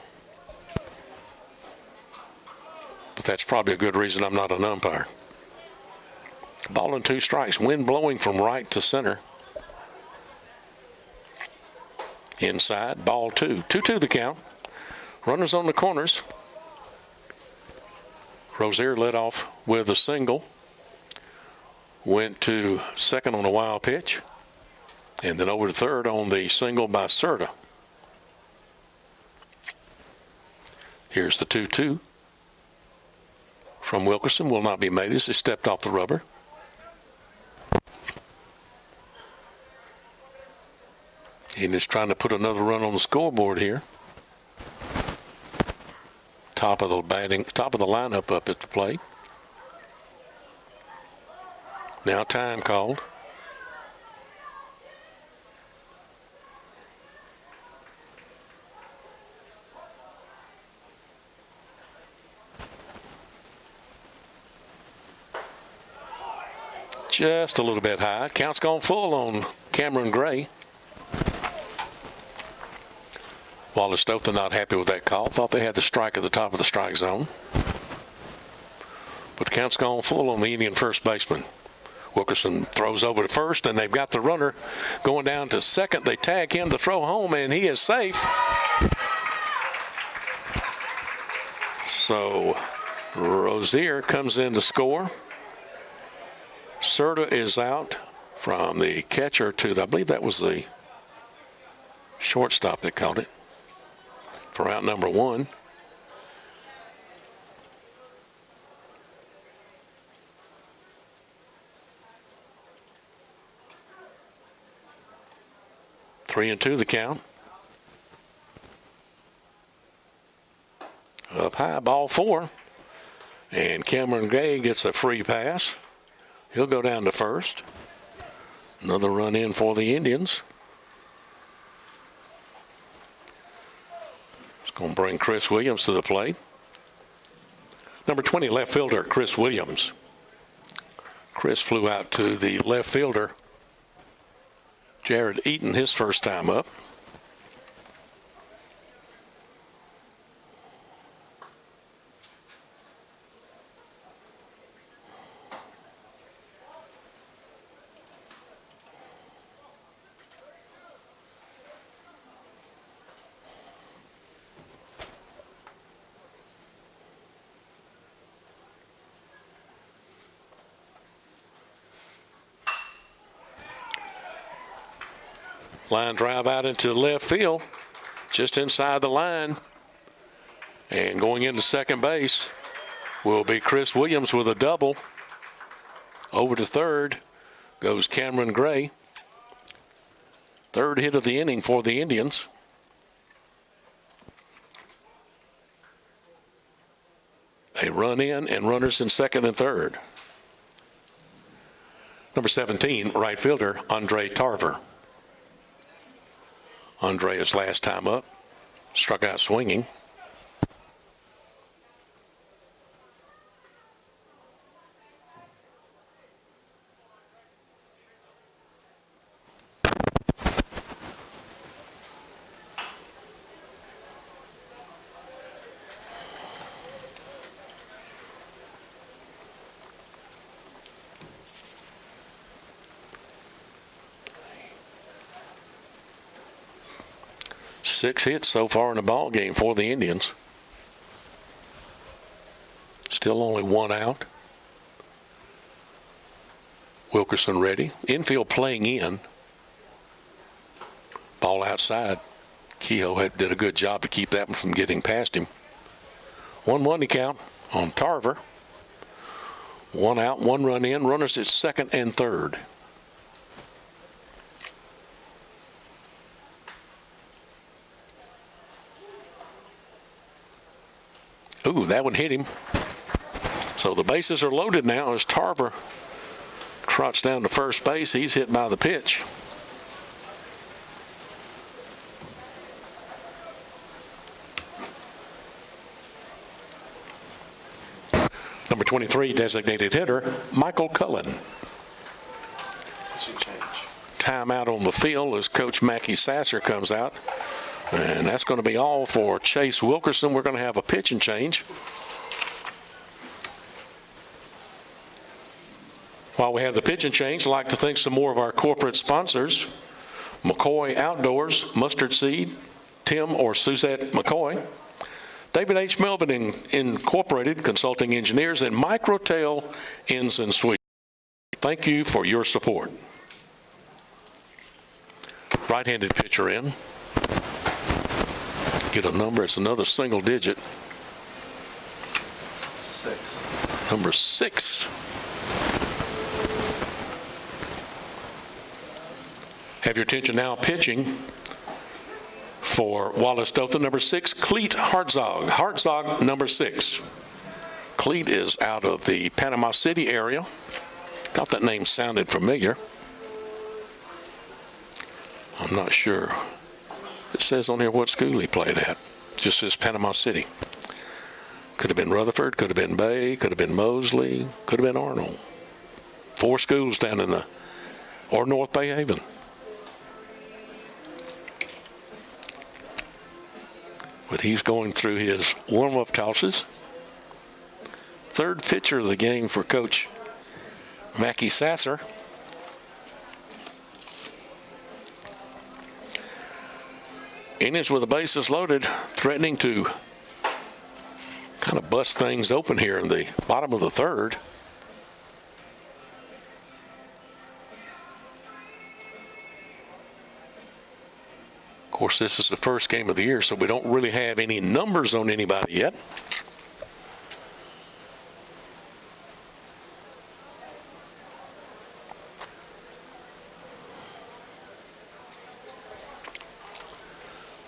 Speaker 1: But that's probably a good reason I'm not an umpire. Ball and 2 strikes. Wind blowing from right to center. Inside, ball 2. 2-2 the count. Runners on the corners. Rozier led off with a single. Went to second on a wild pitch. And then over to third on the single by Serta. Here's the 2-2 from Wilkerson. Will not be made as he stepped off the rubber. He is trying to put another run on the scoreboard here. Top of the lineup up at the plate. Now time called. Just a little bit high. Count's gone full on Cameron Gray. Wallace Dothan not happy with that call. Thought they had the strike at the top of the strike zone. But the count's gone full on the Indian first baseman. Wilkerson throws over to first, and they've got the runner going down to second. They tag him to throw home, and he is safe. So Rozier comes in to score. Serta is out from the catcher to I believe that was the shortstop that caught it for out number 1. Three and 2 the count. Up high, ball 4. And Cameron Gray gets a free pass. He'll go down to first. Another run in for the Indians. It's going to bring Chris Williams to the plate. Number 20, left fielder, Chris Williams. Chris flew out to the left fielder, Jared Eaton, his first time up. Line drive out into left field, just inside the line. And going into second base will be Chris Williams with a double. Over to third goes Cameron Gray. Third hit of the inning for the Indians. A run in and runners in second and third. Number 17, right fielder, Andre Tarver. Andre, his last time up, struck out swinging. Six hits so far in the ball game for the Indians. Still only one out. Wilkerson ready. Infield playing in. Ball outside. Kehoe did a good job to keep that one from getting past him. 1-1 to count on Tarver. One out, one run in. Runners at second and third. Ooh, that one hit him. So the bases are loaded now as Tarver trots down to first base. He's hit by the pitch. Number 23, designated hitter, Michael Cullen. Timeout on the field as Coach Mackie Sasser comes out. And that's going to be all for Chase Wilkerson. We're going to have a pitch and change. While we have the pitching change, I'd like to thank some more of our corporate sponsors. McCoy Outdoors, Mustard Seed, Tim or Suzette McCoy, David H. Melvin Incorporated, Consulting Engineers, and Microtail Inns and Suites. Thank you for your support. Right-handed pitcher in. Get a number, it's another single digit.
Speaker 3: 6.
Speaker 1: Number 6. Have your attention now pitching for Wallace Dothan, number 6, Cleet Hartzog. Hartzog, number 6. Cleet is out of the Panama City area. Thought that name sounded familiar. I'm not sure. It says on here what school he played at. Just says Panama City. Could have been Rutherford, could have been Bay, could have been Mosley, could have been Arnold. 4 schools down in or North Bay Haven. But he's going through his warm-up tosses. 3rd pitcher of the game for Coach Mackie Sasser. Innings with the bases loaded, threatening to kind of bust things open here in the bottom of the 3rd. Of course, this is the first game of the year, so we don't really have any numbers on anybody yet.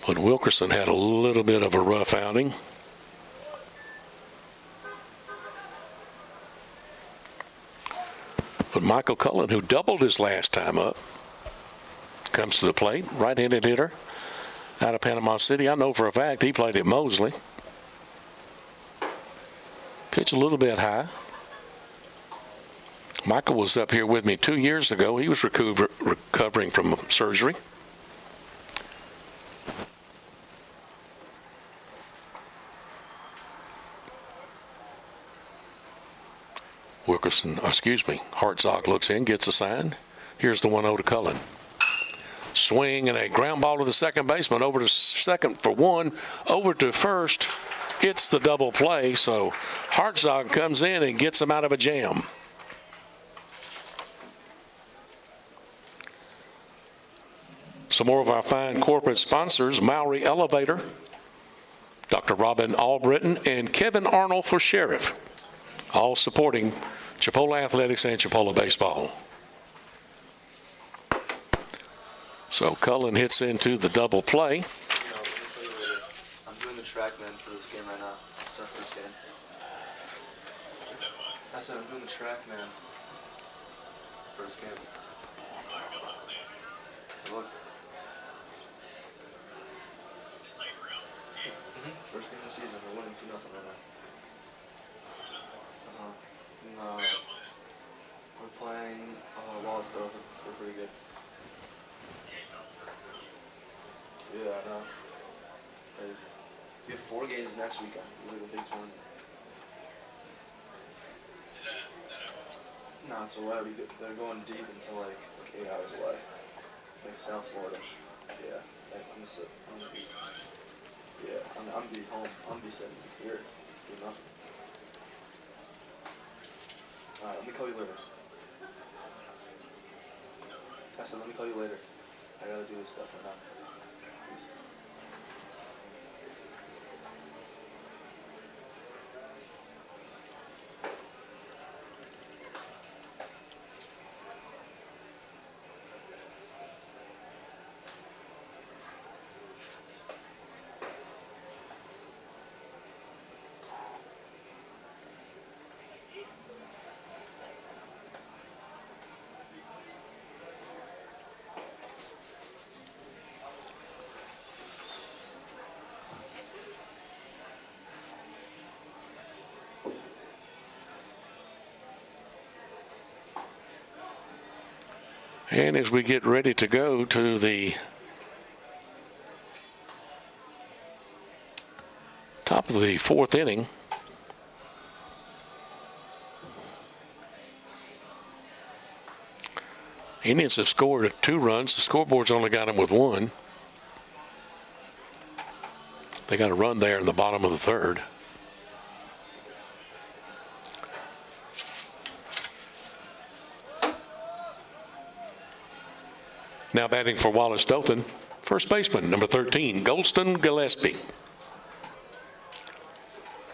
Speaker 1: But Wilkerson had a little bit of a rough outing. But Michael Cullen, who doubled his last time up, comes to the plate. Right-handed hitter out of Panama City. I know for a fact he played at Mosley. Pitch a little bit high. Michael was up here with me 2 years ago. He was recovering from surgery. Hartzog looks in, gets a sign. Here's the 1-0 to Cullen. Swing and a ground ball to the second baseman. Over to second for 1. Over to first. It's the double play, so Hartzog comes in and gets him out of a jam. Some more of our fine corporate sponsors: Maury Elevator, Dr. Robin Albritton, and Kevin Arnold for Sheriff, all supporting Chipola Athletics and Chipola Baseball. So Cullen hits into the double play.
Speaker 3: I'm doing the TrackMan for this game right now. It's our first game. I said I'm doing the TrackMan. First game. Hey, look. First game of the season. We're winning 2-0 right now. No. We're playing Wallace Dothan. They're pretty good. Yeah, I know. Crazy. We have 4 games next weekend. It's like a big tournament. Is that No, it's away. They're going deep until like 8 hours away. Like South Florida. Yeah. Like, I'm gonna be home. I'm gonna be sitting here. Do nothing. Alright, let me call you later. I said, let me call you later. I gotta do this stuff right now. Peace.
Speaker 1: And as we get ready to go to the top of the 4th inning, Indians have scored 2 runs. The scoreboard's only got them with 1. They got a run there in the bottom of the 3rd. Now batting for Wallace Dothan, first baseman, number 13, Golston Gillespie.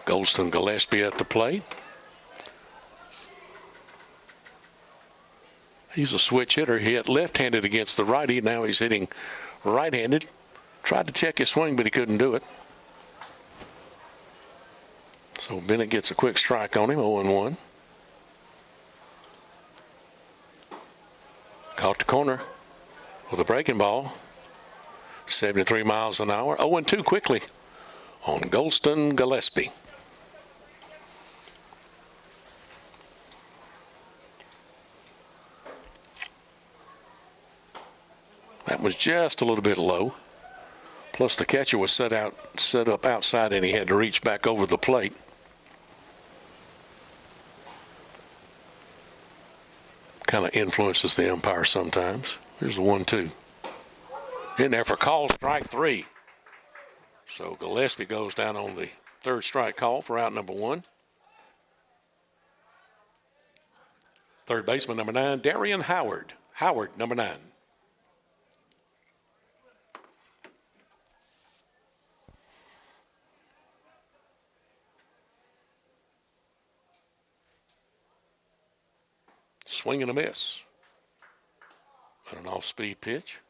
Speaker 1: Golston Gillespie at the plate. He's a switch hitter. He hit left-handed against the righty. Now he's hitting right-handed. Tried to check his swing, but he couldn't do it. So Bennett gets a quick strike on him, 0-1. Caught the corner with a breaking ball. 73 miles an hour. 0-2 quickly on Golston Gillespie. That was just a little bit low. Plus the catcher was set up outside, and he had to reach back over the plate. Kind of influences the umpire sometimes. Here's the 1-2. In there for call, strike 3. So Gillespie goes down on the 3rd strike call for out number 1. Third baseman, number 9, Darian Howard. Howard, number 9. Swing and a miss. And an off-speed pitch.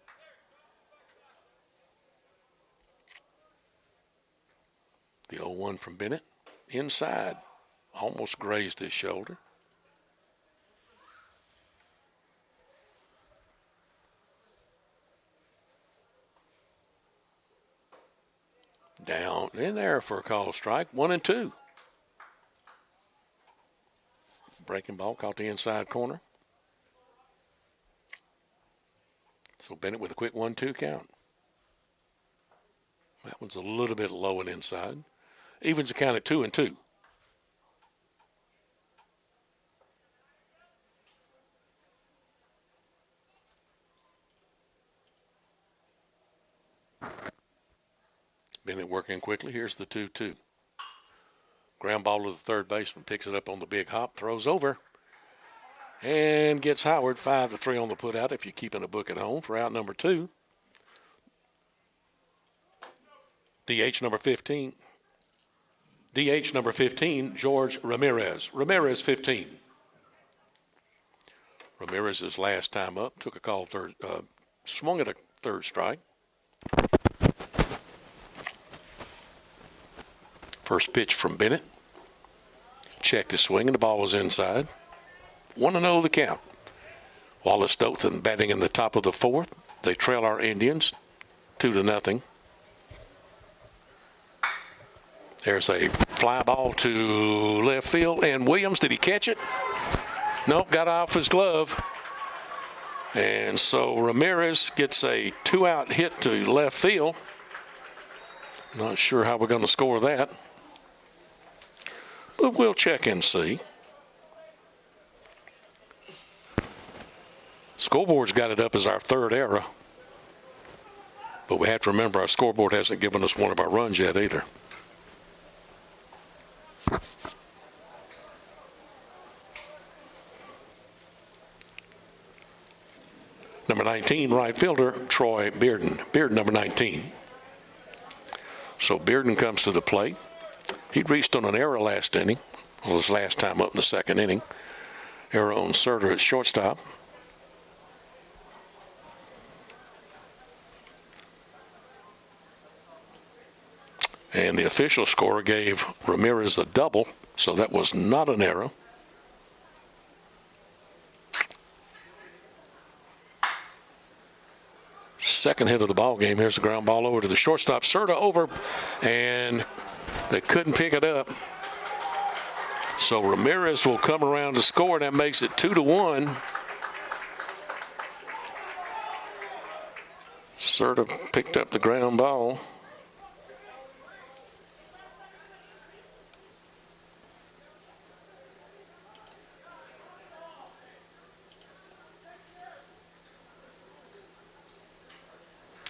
Speaker 1: The 0-1 from Bennett. Inside. Almost grazed his shoulder. Down in there for a call strike. 1-2. Breaking ball caught the inside corner. So Bennett with a quick 1-2 count. That one's a little bit low and inside. Evens the count at 2-2. Bennett working quickly. Here's the 2-2. Ground ball to the third baseman. Picks it up on the big hop. Throws over. And gets Howard 5-3 on the putout if you're keeping a book at home for out number 2. DH number 15. DH number 15, George Ramirez. Ramirez 15. Ramirez's last time up. Took a call third. Swung at a 3rd strike. First pitch from Bennett. Checked his swing, and the ball was inside. 1-0 the count. Wallace Dothan batting in the top of the 4th. They trail our Indians 2-0. There's a fly ball to left field, and Williams, did he catch it? Nope, got off his glove. And so Ramirez gets a 2-out hit to left field. Not sure how we're going to score that, but we'll check and see. Scoreboard's got it up as our 3rd error, but we have to remember our scoreboard hasn't given us one of our runs yet either. Number 19, right fielder, Troy Bearden. Bearden, number 19. So Bearden comes to the plate. He reached on an error last inning. Well, his last time up in the 2nd inning. Error on Serter at shortstop. And the official scorer gave Ramirez a double, so that was not an error. Second hit of the ball game. Here's the ground ball over to the shortstop. Serta over, and they couldn't pick it up. So Ramirez will come around to score. That makes it 2-1. Serta picked up the ground ball.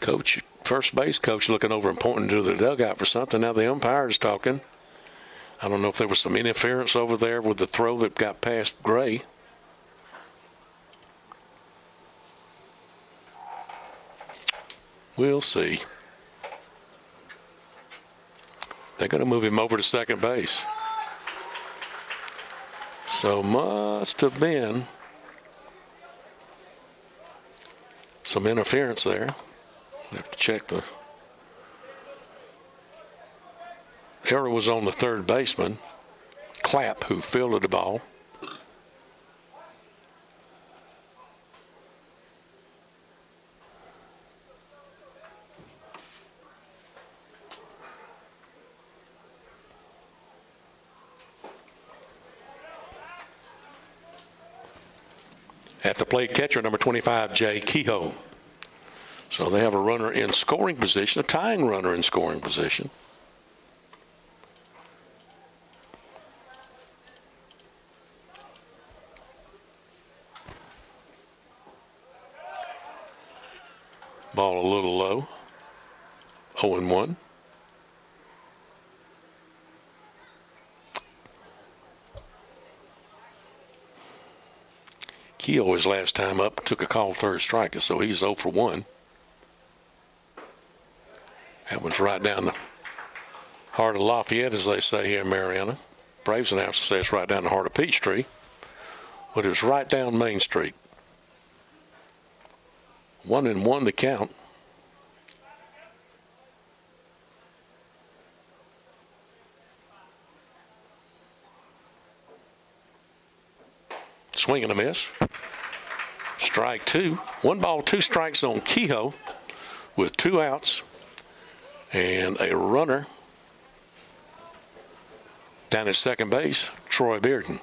Speaker 1: Coach, first base coach looking over and pointing to the dugout for something. Now the umpire's talking. I don't know if there was some interference over there with the throw that got past Gray. We'll see. They're going to move him over to second base. So must have been some interference there. I have to check the error was on the third baseman, Clapp, who fielded the ball. At the plate, catcher number 25, Jay Kehoe. So they have a runner in scoring position, a tying runner in scoring position. Ball a little low. 0-1. Kehoe, his last time up, took a call third strike, so he's 0 for 1. That one's right down the heart of Lafayette, as they say here in Mariana. Braves announcer says it's right down the heart of Peachtree, but it was right down Main Street. 1-1 the count. Swing and a miss. Strike two. 1 ball, 2 strikes on Kehoe with 2 outs and a runner down at second base, Troy Bearden.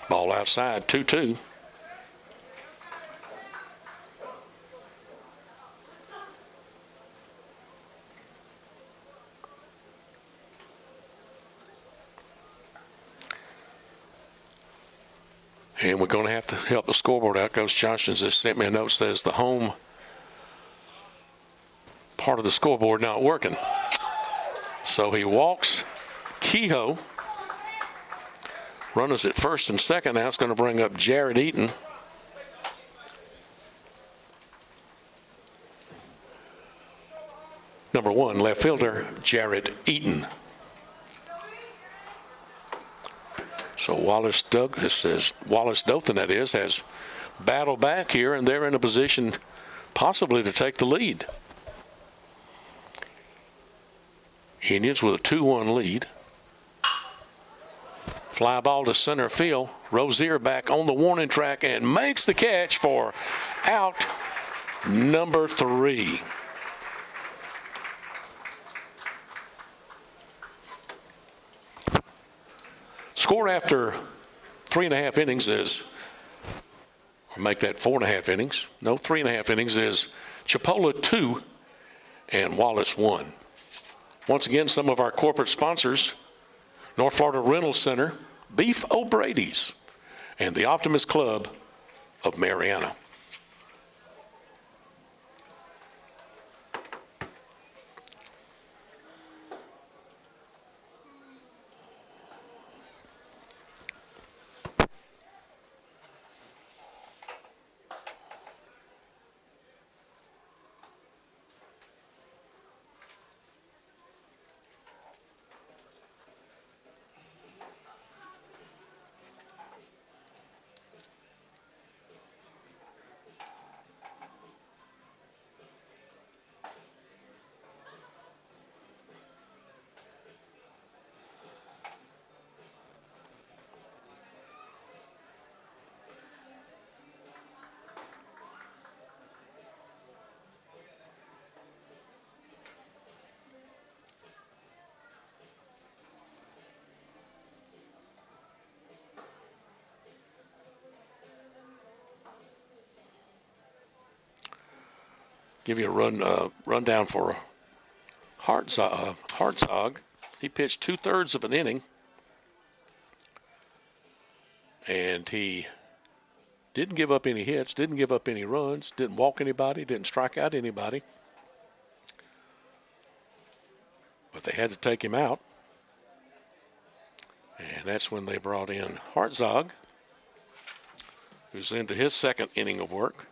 Speaker 1: Ball outside, 2-2. And we're going to have to help the scoreboard out. Coach Johnston just sent me a note, says the home part of the scoreboard not working. So he walks Kehoe. Runners at first and second. Now it's going to bring up Jared Eaton. Number 1, left fielder, Jared Eaton. So Wallace Dothan, that is, has battled back here, and they're in a position possibly to take the lead. Indians with a 2-1 lead. Fly ball to center field. Rozier back on the warning track and makes the catch for out number 3. Score after 3.5 innings is, or make that 4.5 innings. No, 3.5 innings is Chipola 2 and Wallace 1. Once again, some of our corporate sponsors: North Florida Rental Center, Beef O'Brady's, and the Optimist Club of Mariana. Give you a rundown for Hartzog. He pitched 2/3 of an inning. And he didn't give up any hits, didn't give up any runs, didn't walk anybody, didn't strike out anybody. But they had to take him out. And that's when they brought in Hartzog, who's into his second inning of work.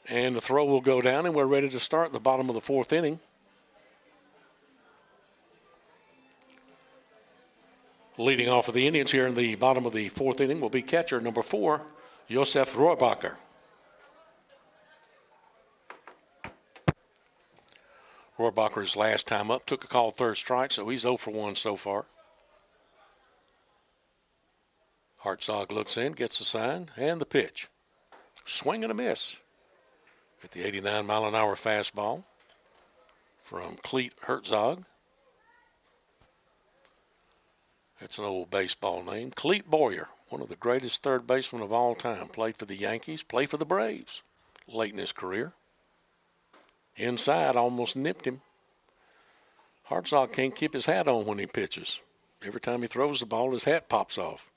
Speaker 1: And the throw will go down, and we're ready to start the bottom of the fourth inning. Leading off of the Indians here in the bottom of the fourth inning will be catcher number 4, Josef Rohrbacher. Rohrbacher's last time up took a call third strike, so he's 0 for 1 so far. Hartzog looks in, gets the sign, and the pitch. Swing and a miss at the 89-mile-an-hour fastball from Cleet Herzog. That's an old baseball name. Cleet Boyer, one of the greatest third basemen of all time. Played for the Yankees, played for the Braves late in his career. Inside, almost nipped him. Hartzog can't keep his hat on when he pitches. Every time he throws the ball, his hat pops off.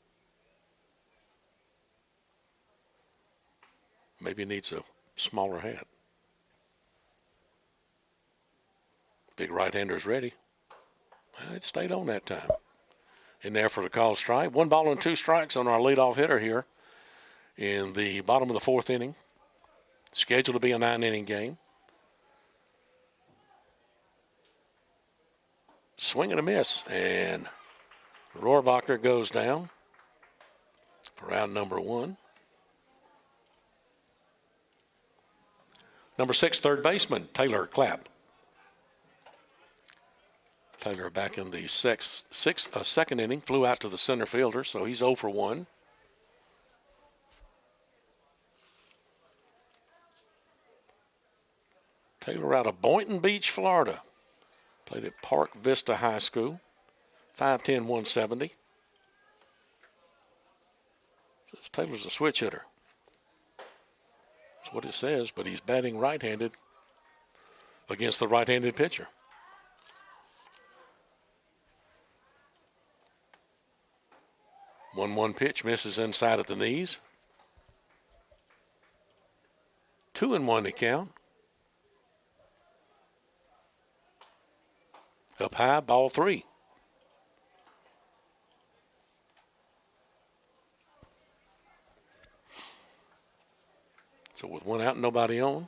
Speaker 1: Maybe he needs a smaller hat. Big right-hander's ready. It stayed on that time. In there for the call strike. 1 ball and 2 strikes on our leadoff hitter here in the bottom of the fourth inning. Scheduled to be a 9-inning game. Swing and a miss, and Rohrbacher goes down for round number 1. Number 6, third baseman, Taylor Clapp. Taylor back in the second inning, flew out to the center fielder, so he's 0 for 1. Taylor out of Boynton Beach, Florida. Played at Park Vista High School. 5'10", 170. Says Taylor's a switch hitter. That's what it says, but he's batting right-handed against the right-handed pitcher. One pitch, misses inside at the knees. 2-1 to count. Up high, ball 3. So with 1 out and nobody on,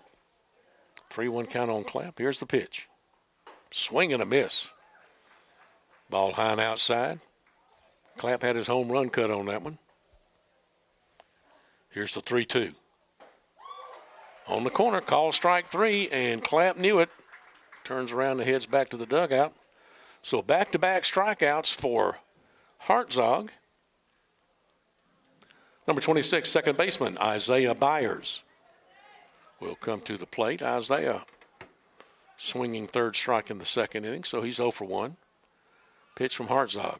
Speaker 1: 3-1 count on Clapp. Here's the pitch. Swing and a miss. Ball high and outside. Clapp had his home run cut on that one. Here's the 3-2. On the corner, call strike 3, and Clapp knew it. Turns around and heads back to the dugout. So back-to-back strikeouts for Hartzog. Number 26, second baseman, Isaiah Byers, will come to the plate. Isaiah swinging third strike in the second inning, so he's 0 for 1. Pitch from Hartzog.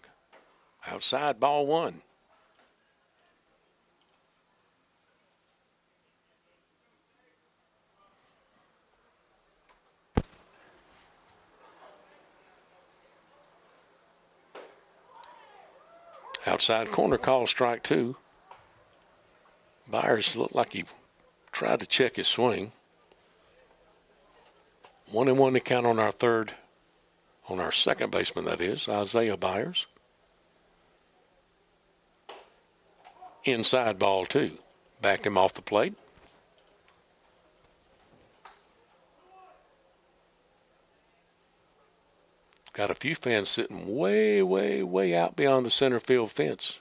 Speaker 1: Outside, ball 1. Outside corner, call strike 2. Byers looked like he tried to check his swing. 1-1 to count on our second baseman, that is, Isaiah Byers. Inside, ball 2. Backed him off the plate. Got a few fans sitting way, way, way out beyond the center field fence.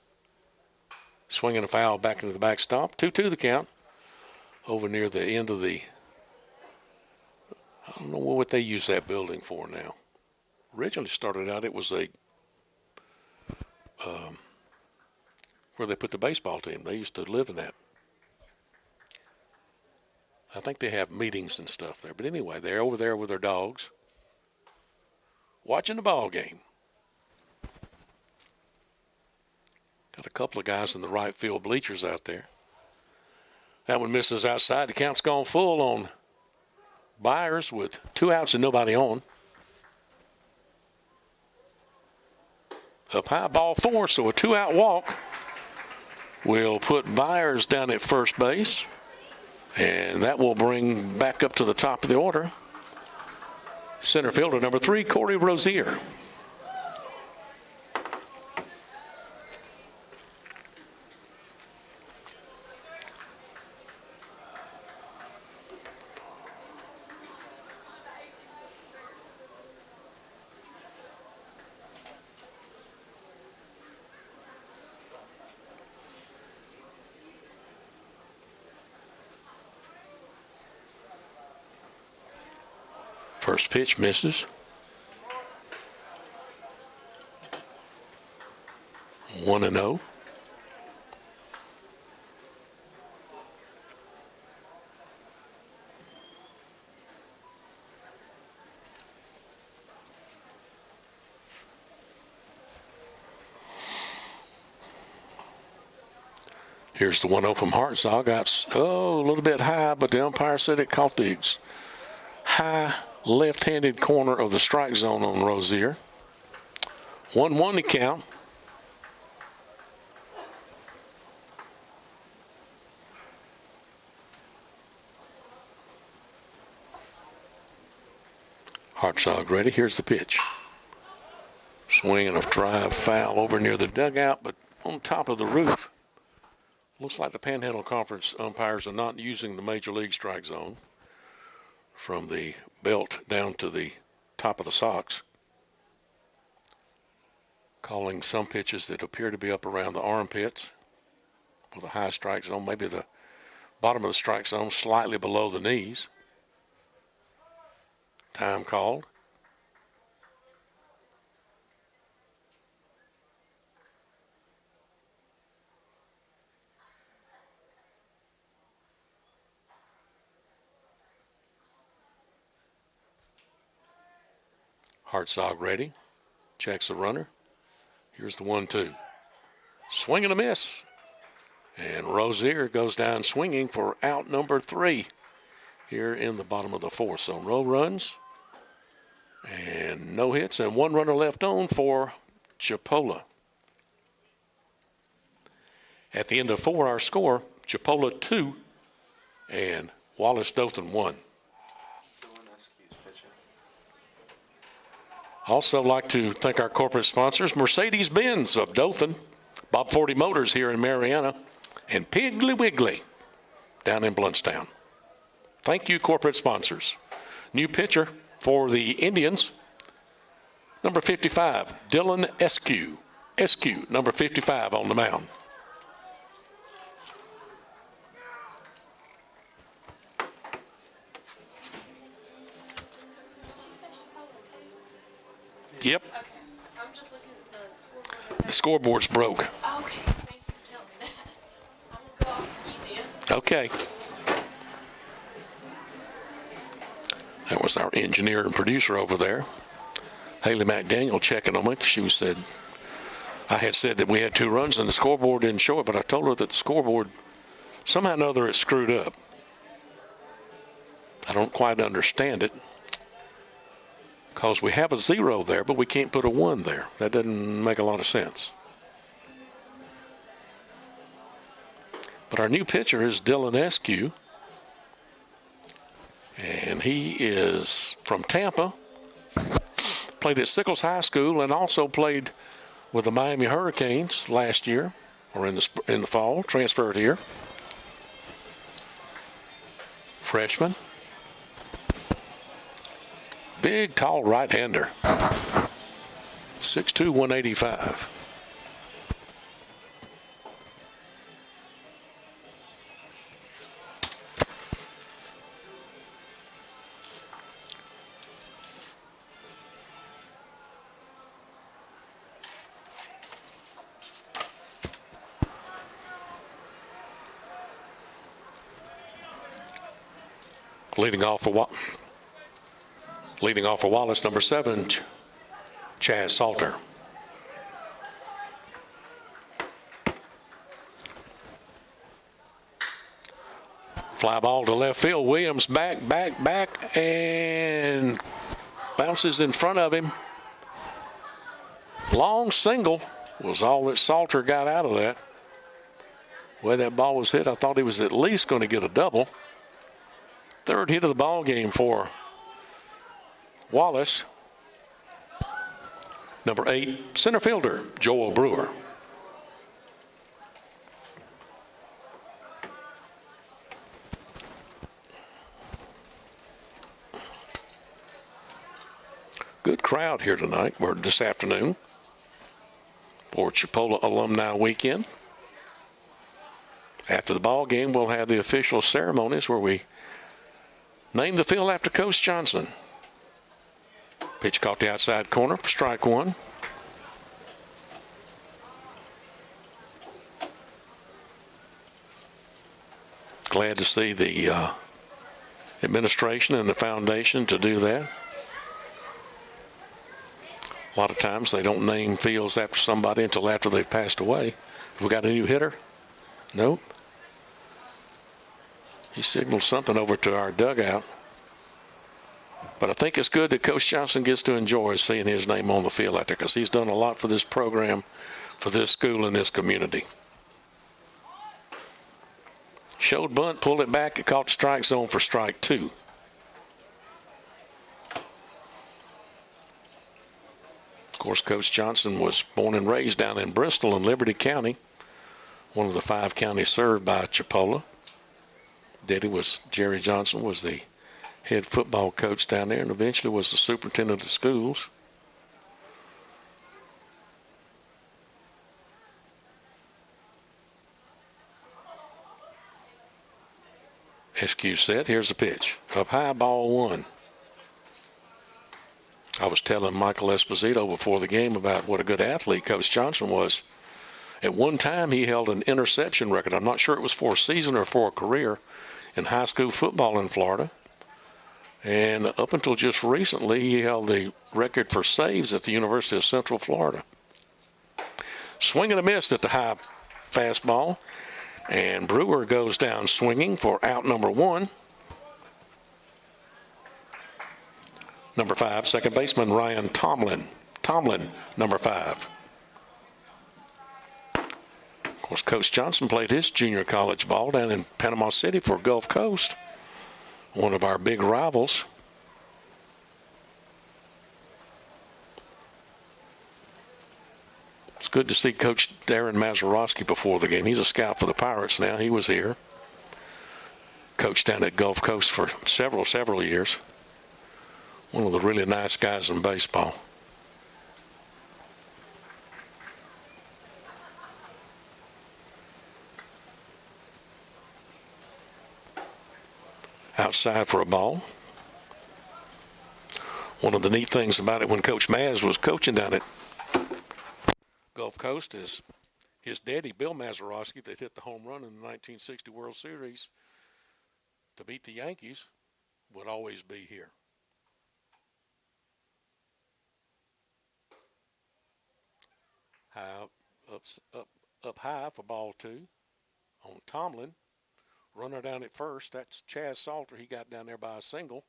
Speaker 1: Swinging a foul back into the backstop. 2-2 the count. Over near the end of the, I don't know what they use that building for now. Originally started out, it was a, where they put the baseball team. They used to live in that. I think they have meetings and stuff there. But anyway, they're over there with their dogs, watching the ball game. Got a couple of guys in the right field bleachers out there. That one misses outside. The count's gone full on Byers with 2 outs and nobody on. Up high, ball 4, so a 2-out walk will put Byers down at first base. And that will bring back up to the top of the order center fielder number 3, Corey Rozier. First pitch misses. 1-0. Here's the 1-0 from Hartzog. Got a little bit high, but the umpire said it caught the high left-handed corner of the strike zone on Rozier. 1-1 to count. Hartzog ready. Here's the pitch. Swing and a drive foul over near the dugout, but on top of the roof. Looks like the Panhandle Conference umpires are not using the Major League strike zone from the belt down to the top of the socks. Calling some pitches that appear to be up around the armpits with a high strike zone, maybe the bottom of the strike zone slightly below the knees. Time called. Hartzog ready. Checks the runner. Here's the 1-2. Swing and a miss. And Rozier goes down swinging for out number 3 here in the bottom of the 4th. So no runs and no hits and 1 runner left on for Chipola. At the end of 4, our score, Chipola 2 and Wallace Dothan 1. Also like to thank our corporate sponsors, Mercedes-Benz of Dothan, Bob 40 Motors here in Mariana, and Piggly Wiggly down in Bluntstown. Thank you, corporate sponsors. New pitcher for the Indians, number 55, Dylan Eskew. Eskew, number 55 on the mound. Yep.
Speaker 4: Okay. I'm just looking at the scoreboard.
Speaker 1: The scoreboard's broke.
Speaker 4: Oh, okay. Thank you for telling me that. I'm going to go off easy.
Speaker 1: Okay. That was our engineer and producer over there. Haley McDaniel checking on me. She said, I had said that we had 2 runs and the scoreboard didn't show it, but I told her that the scoreboard, somehow or another, it's screwed up. I don't quite understand it. Because we have a 0 there, but we can't put a 1 there. That doesn't make a lot of sense. But our new pitcher is Dylan Eskew. And he is from Tampa. Played at Sickles High School and also played with the Miami Hurricanes last year, or in the fall, transferred here. Freshman. Big, tall right-hander. 6'2", 185. Leading off for Wallace, number 7, Chaz Salter. Fly ball to left field. Williams back, and bounces in front of him. Long single was all that Salter got out of that. The way that ball was hit, I thought he was at least going to get a double. Third hit of the ball game for Wallace. Number 8, center fielder, Joel Brewer. Good crowd here tonight, or this afternoon, for Chipola Alumni Weekend. After the ball game, we'll have the official ceremonies where we name the field after Coach Johnson. Pitch caught the outside corner for strike one. Glad to see the administration and the foundation to do that. A lot of times they don't name fields after somebody until after they've passed away. Have we got a new hitter? Nope. He signaled something over to our dugout. But I think it's good that Coach Johnson gets to enjoy seeing his name on the field out there because he's done a lot for this program, for this school, and this community. Showed bunt, pulled it back, it caught the strike zone for strike two. Of course, Coach Johnson was born and raised down in Bristol in Liberty County, one of the 5 counties served by Chipola. Jerry Johnson was the head football coach down there and eventually was the superintendent of schools. SQ set. Here's the pitch. Up high, ball 1. I was telling Michael Esposito before the game about what a good athlete Coach Johnson was. At one time, he held an interception record. I'm not sure it was for a season or for a career in high school football in Florida. And up until just recently, he held the record for saves at the University of Central Florida. Swing and a miss at the high fastball. And Brewer goes down swinging for out number 1. Number 5, second baseman Ryan Tomlin. Tomlin, number 5. Of course, Coach Johnson played his junior college ball down in Panama City for Gulf Coast, one of our big rivals. It's good to see Coach Darren Mazeroski before the game. He's a scout for the Pirates now. He was here. Coached down at Gulf Coast for several years. One of the really nice guys in baseball. Outside for a ball. One of the neat things about it when Coach Maz was coaching down at Gulf Coast is his daddy, Bill Mazeroski, that hit the home run in the 1960 World Series to beat the Yankees, would always be here. High, up high for ball 2 on Tomlin. Runner down at first. That's Chaz Salter. He got down there by a single.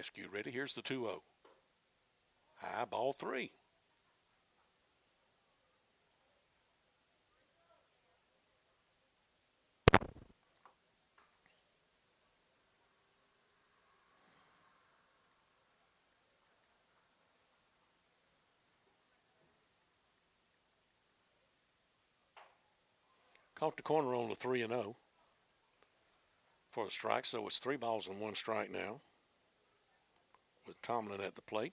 Speaker 1: SQ ready. Here's the 2-0. High, ball 3. Caught the corner on the 3-0 for a strike, so it's 3 balls and 1 strike now with Tomlin at the plate.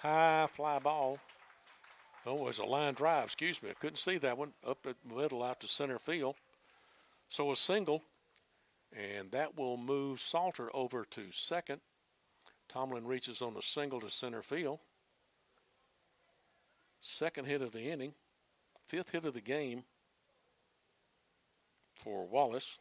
Speaker 1: High fly ball. Oh, it was a line drive. Excuse me. I couldn't see that one. Up the middle out to center field. So a single. And that will move Salter over to second. Tomlin reaches on a single to center field. Second hit of the inning. fifth hit of the game for Wallace.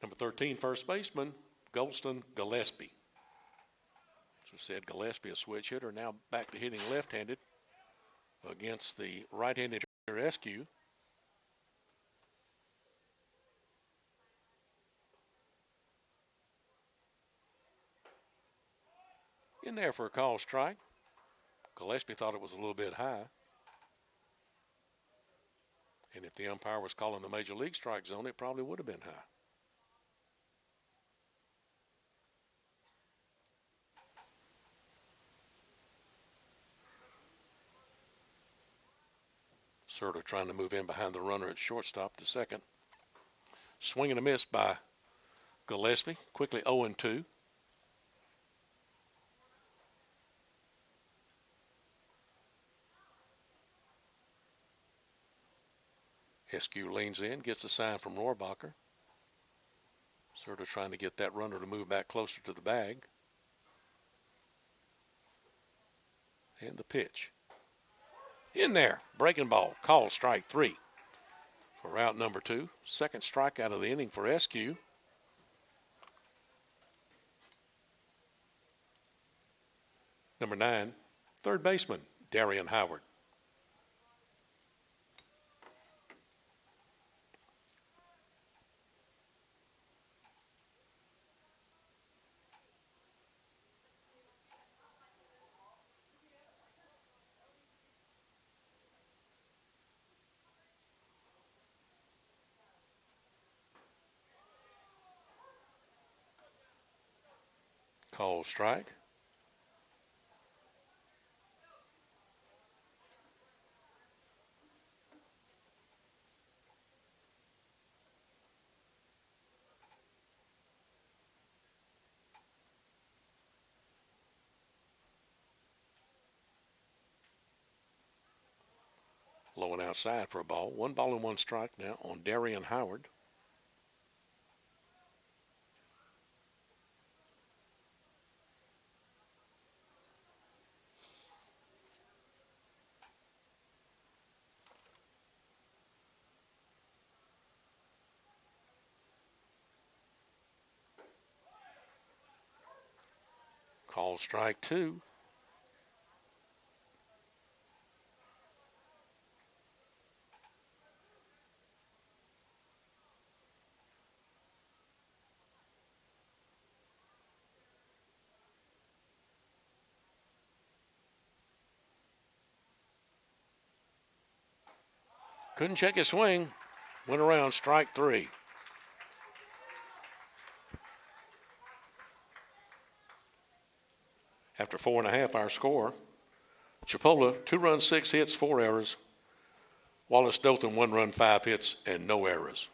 Speaker 1: Number 13, first baseman, Golston Gillespie. As we said, Gillespie, a switch hitter, now back to hitting left-handed against the right-handed Eskew. In there for a call strike. Gillespie thought it was a little bit high. And if the umpire was calling the major league strike zone, it probably would have been high. Serta trying to move in behind the runner at shortstop to second. Swing and a miss by Gillespie. Quickly 0-2. Eskew leans in, gets a sign from Rohrbacher. Serta trying to get that runner to move back closer to the bag. And the pitch. In there, breaking ball, call strike 3 for out number 2. Second strikeout of the inning for Eskew. Number 9, third baseman, Darian Howard. Call strike. Low and outside for a ball. 1 ball and 1 strike now on Darian Howard. Call strike 2. Couldn't check his swing. Went around, strike 3. After 4.5, our score. Chipola, 2 runs, 6 hits, 4 errors. Wallace Dothan, 1 run, 5 hits, and no errors.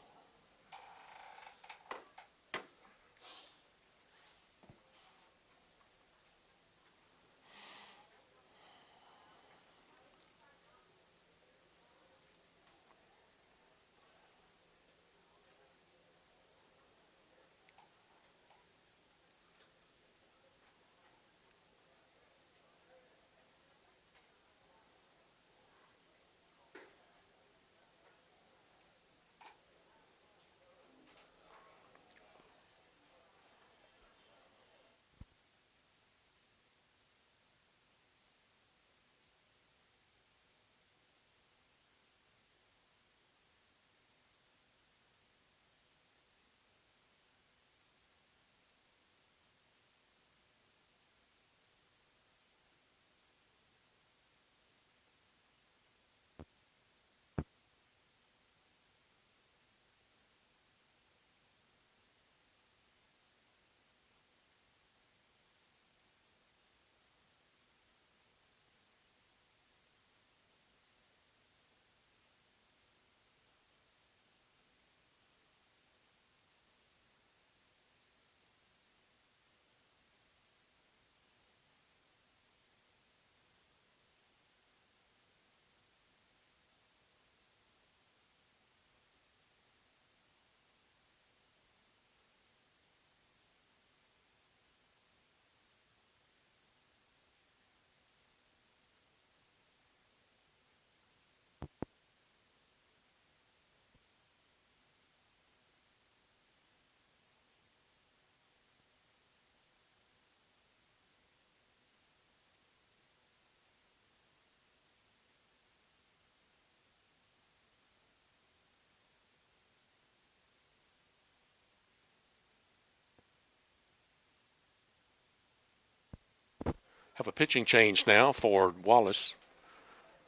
Speaker 1: Have a pitching change now for Wallace.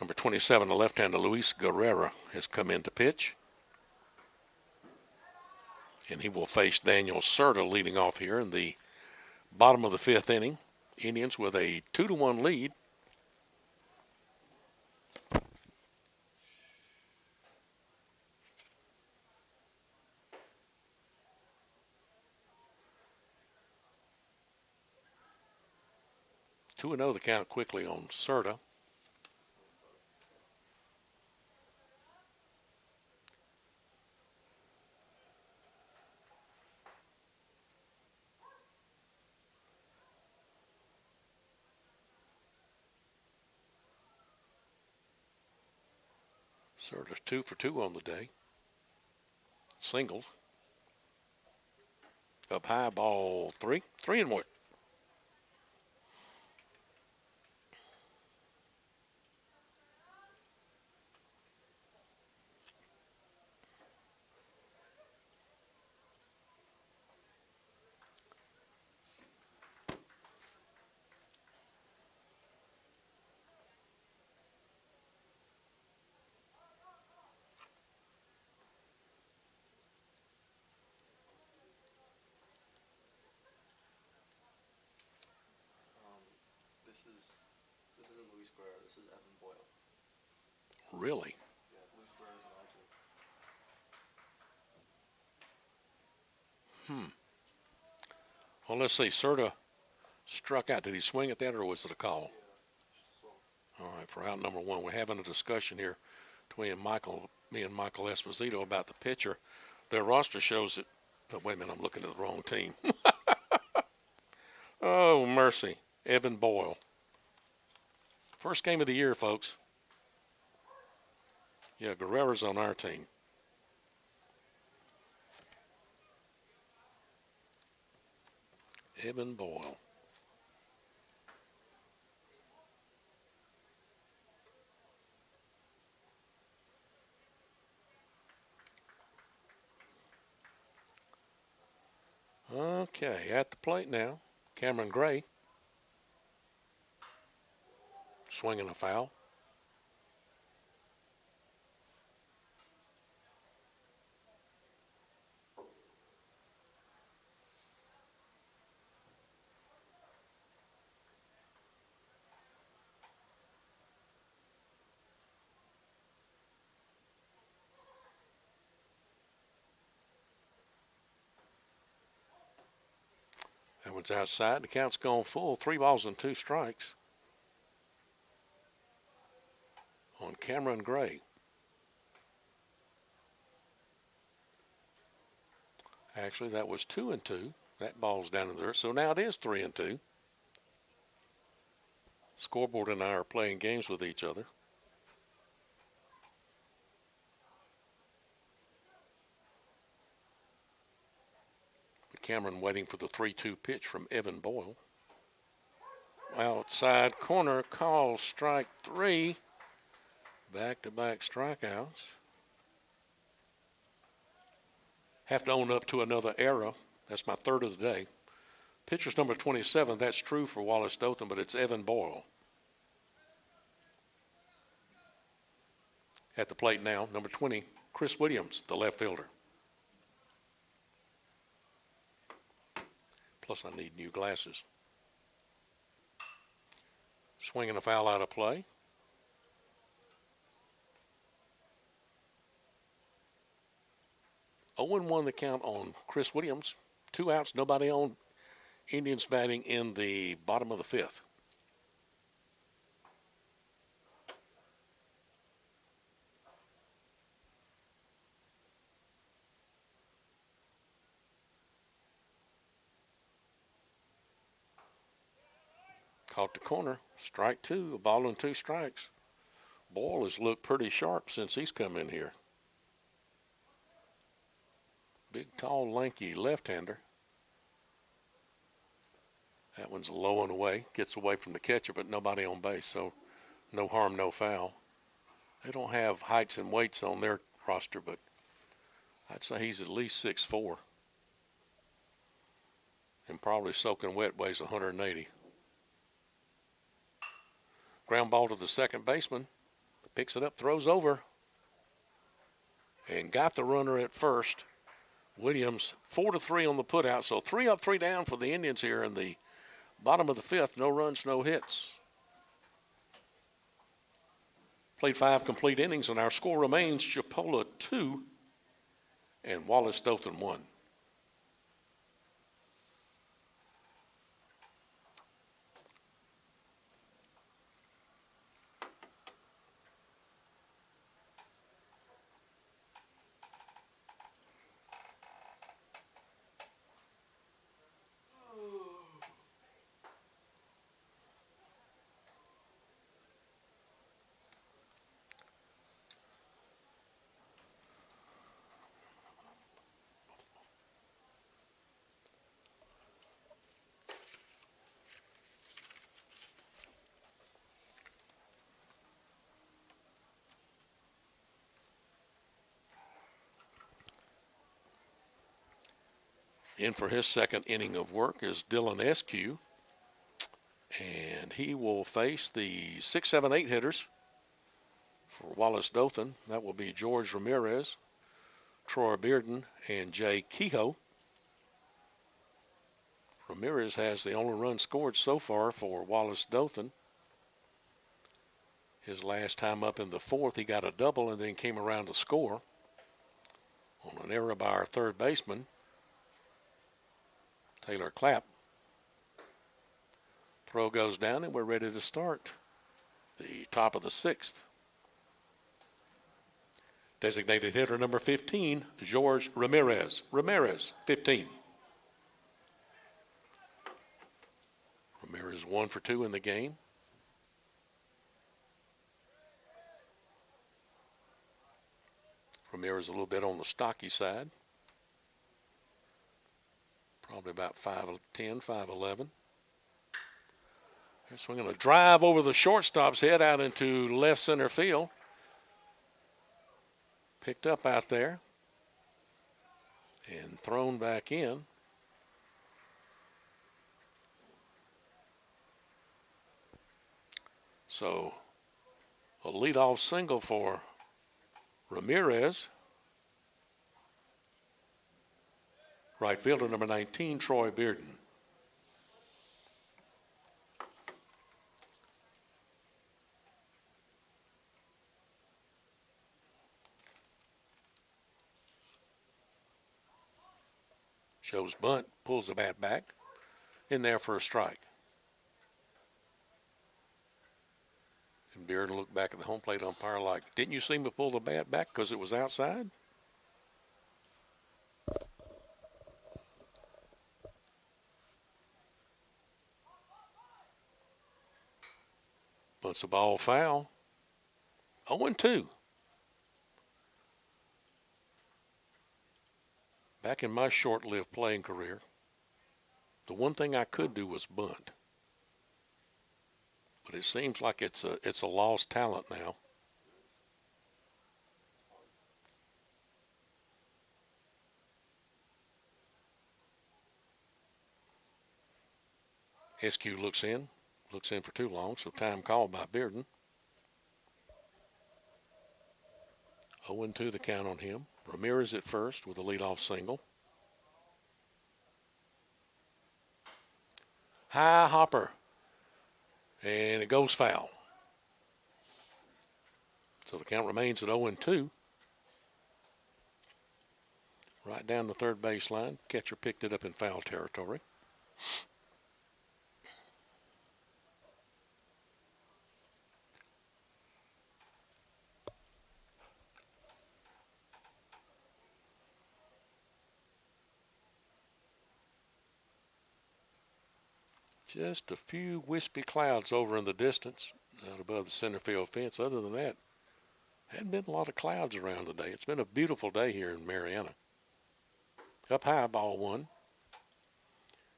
Speaker 1: Number 27, the left-hander Luis Guerrera has come in to pitch. And he will face Daniel Serta leading off here in the bottom of the fifth inning. Indians with a 2-1 lead. Two and 0 the count quickly on Serta. Serta's 2 for 2 on the day. Singles. Up high, ball 3. 3-1.
Speaker 3: This isn't Luis Guerrero. This is Evan Boyle.
Speaker 1: Really?
Speaker 3: Yeah, Luis Guerrero's on our team.
Speaker 1: Well, let's see. Serta struck out. Did he swing at that, or was it a call? All right, for out number 1, we're having a discussion here between me and Michael Esposito about the pitcher. Their roster shows that. Oh, wait a minute, I'm looking at the wrong team. Oh, mercy. Evan Boyle. First game of the year, folks. Yeah, Guerrera's on our team. Evan Boyle. Okay, at the plate now, Cameron Gray. Swinging a foul. That one's outside. The count's gone full. 3 balls and 2 strikes on Cameron Gray. Actually, that was 2 and 2. That ball's down in there. So now it is 3 and 2. Scoreboard and I are playing games with each other. But Cameron waiting for the 3-2 pitch from Evan Boyle. Outside corner, call strike 3. Back-to-back strikeouts. Have to own up to another error. That's my third of the day. Pitcher's number 27, that's true for Wallace Dothan, but it's Evan Boyle. At the plate now, number 20, Chris Williams, the left fielder. Plus I need new glasses. Swinging a foul out of play. 0-1 the count on Chris Williams. 2 outs, nobody on. Indians batting in the bottom of the 5th. Caught the corner. Strike 2, a ball and 2 strikes. Boyle has looked pretty sharp since he's come in here. Big, tall, lanky left-hander. That one's low and away. Gets away from the catcher, but nobody on base, so no harm, no foul. They don't have heights and weights on their roster, but I'd say he's at least 6'4". And probably soaking wet weighs 180. Ground ball to the second baseman. Picks it up, throws over, and got the runner at first. Williams 4-3 on the putout, so 3 up, 3 down for the Indians here in the bottom of the fifth. No runs, no hits. Played 5 complete innings, and our score remains Chipola 2 and Wallace Dothan 1. In for his second inning of work is Dylan Eskew, and he will face the 6, 7, 8 hitters for Wallace Dothan. That will be George Ramirez, Troy Bearden, and Jay Kehoe. Ramirez has the only run scored so far for Wallace Dothan. His last time up in the fourth, he got a double and then came around to score on an error by our third baseman, Taylor Clapp. Throw goes down, and we're ready to start the top of the sixth. Designated hitter number 15, George Ramirez. Ramirez, 15. Ramirez 1 for 2 in the game. Ramirez a little bit on the stocky side. Probably about 5'10", 5'11". So we're going to drive over the shortstop's head out into left center field. Picked up out there and thrown back in. So a leadoff single for Ramirez. Right fielder number 19, Troy Bearden. Shows bunt, pulls the bat back, in there for a strike. And Bearden looked back at the home plate umpire like, didn't you see me pull the bat back because it was outside? Bunts the ball foul. 0-2. Back in my short-lived playing career, the one thing I could do was bunt. But it seems like it's a lost talent now. SQ looks in for too long, so time called by Bearden. 0-2 the count on him. Ramirez at first with a leadoff single. High hopper. And it goes foul. So the count remains at 0-2. Right down the third baseline. Catcher picked it up in foul territory. Just a few wispy clouds over in the distance out above the center field fence. Other than that, hadn't been a lot of clouds around today. It's been a beautiful day here in Marietta. Up high, ball one.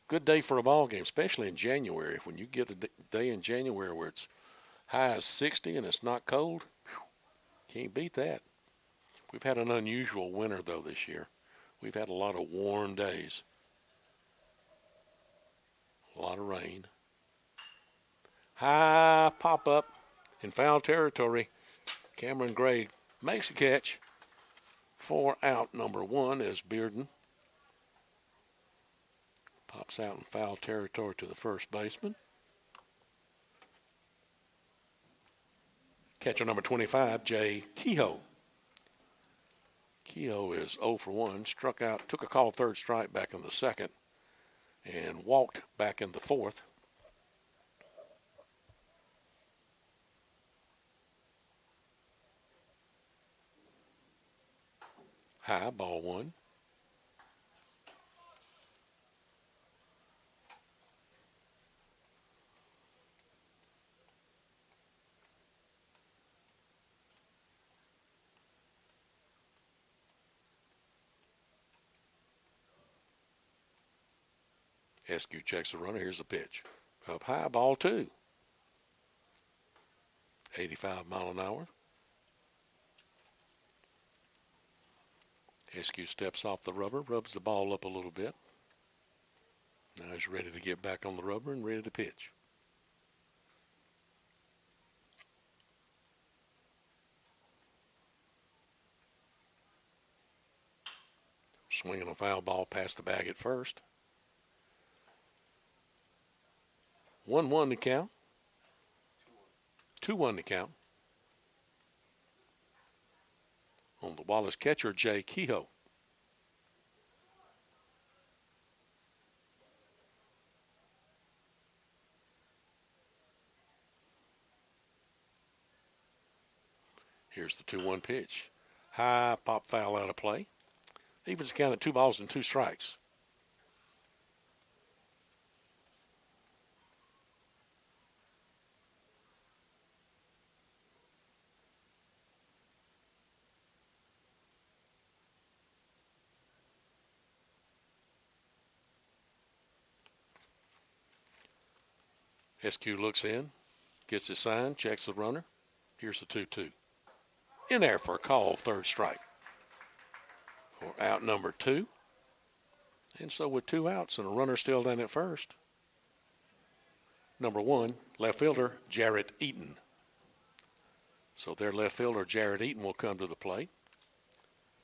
Speaker 1: Good day for a ball game, especially in January. When you get a day in January where it's high as 60 and it's not cold, can't beat that. We've had an unusual winter, though, this year. We've had a lot of warm days. A lot of rain. High pop up In foul territory, Cameron Gray makes a catch for out number 1 as Bearden pops out in foul territory to the first baseman. Catcher number 25, Jay Kehoe. Kehoe is 0 for 1, struck out, took a called third strike back in the second, and walked back in the fourth. High, ball 1. SQ checks the runner. Here's the pitch. Up high, ball 2. 85 mile an hour. SQ steps off the rubber, rubs the ball up a little bit. Now he's ready to get back on the rubber and ready to pitch. Swinging a foul ball past the bag at first. 1-1 to count. 2-1 to count. On the Wallace catcher, Jay Kehoe. Here's the 2-1 pitch. High, pop foul out of play. Evens count at 2 balls and 2 strikes. SQ looks in, gets his sign, checks the runner. Here's the 2-2. In there for a call, third strike. For out number 2. And so with 2 outs and a runner still down at first, number 1, left fielder Jarrett Eaton. So their left fielder Jarrett Eaton will come to the plate.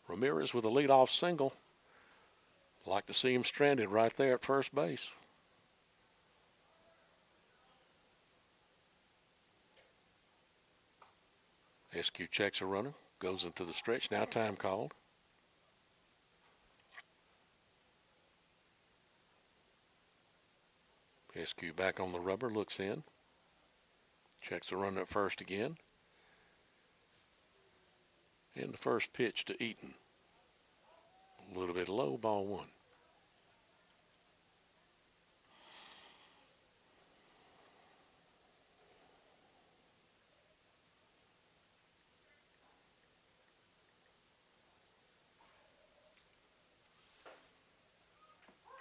Speaker 1: Ramirez with a leadoff single. Like to see him stranded right there at first base. SQ checks a runner, goes into the stretch. Now time called. SQ back on the rubber, looks in. Checks the runner at first again. And the first pitch to Eaton. A little bit low, ball 1.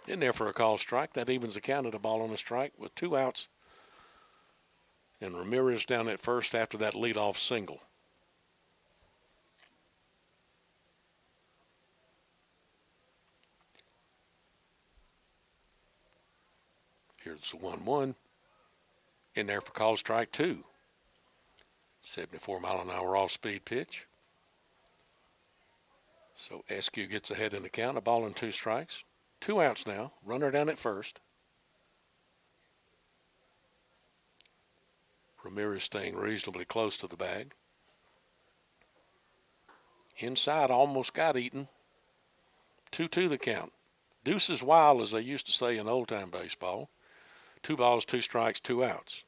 Speaker 1: In there for a call strike. That evens the count at a ball on a strike with 2 outs. And Ramirez down at first after that leadoff single. Here's the 1-1. In there for call strike 2. 74 mile an hour off speed pitch. So SQ gets ahead in the count. A ball and 2 strikes. 2 outs now. Runner down at first. Ramirez staying reasonably close to the bag. Inside, almost got Eaton. 2-2 the count. Deuces wild, as they used to say in old-time baseball. 2 balls, 2 strikes, 2 outs.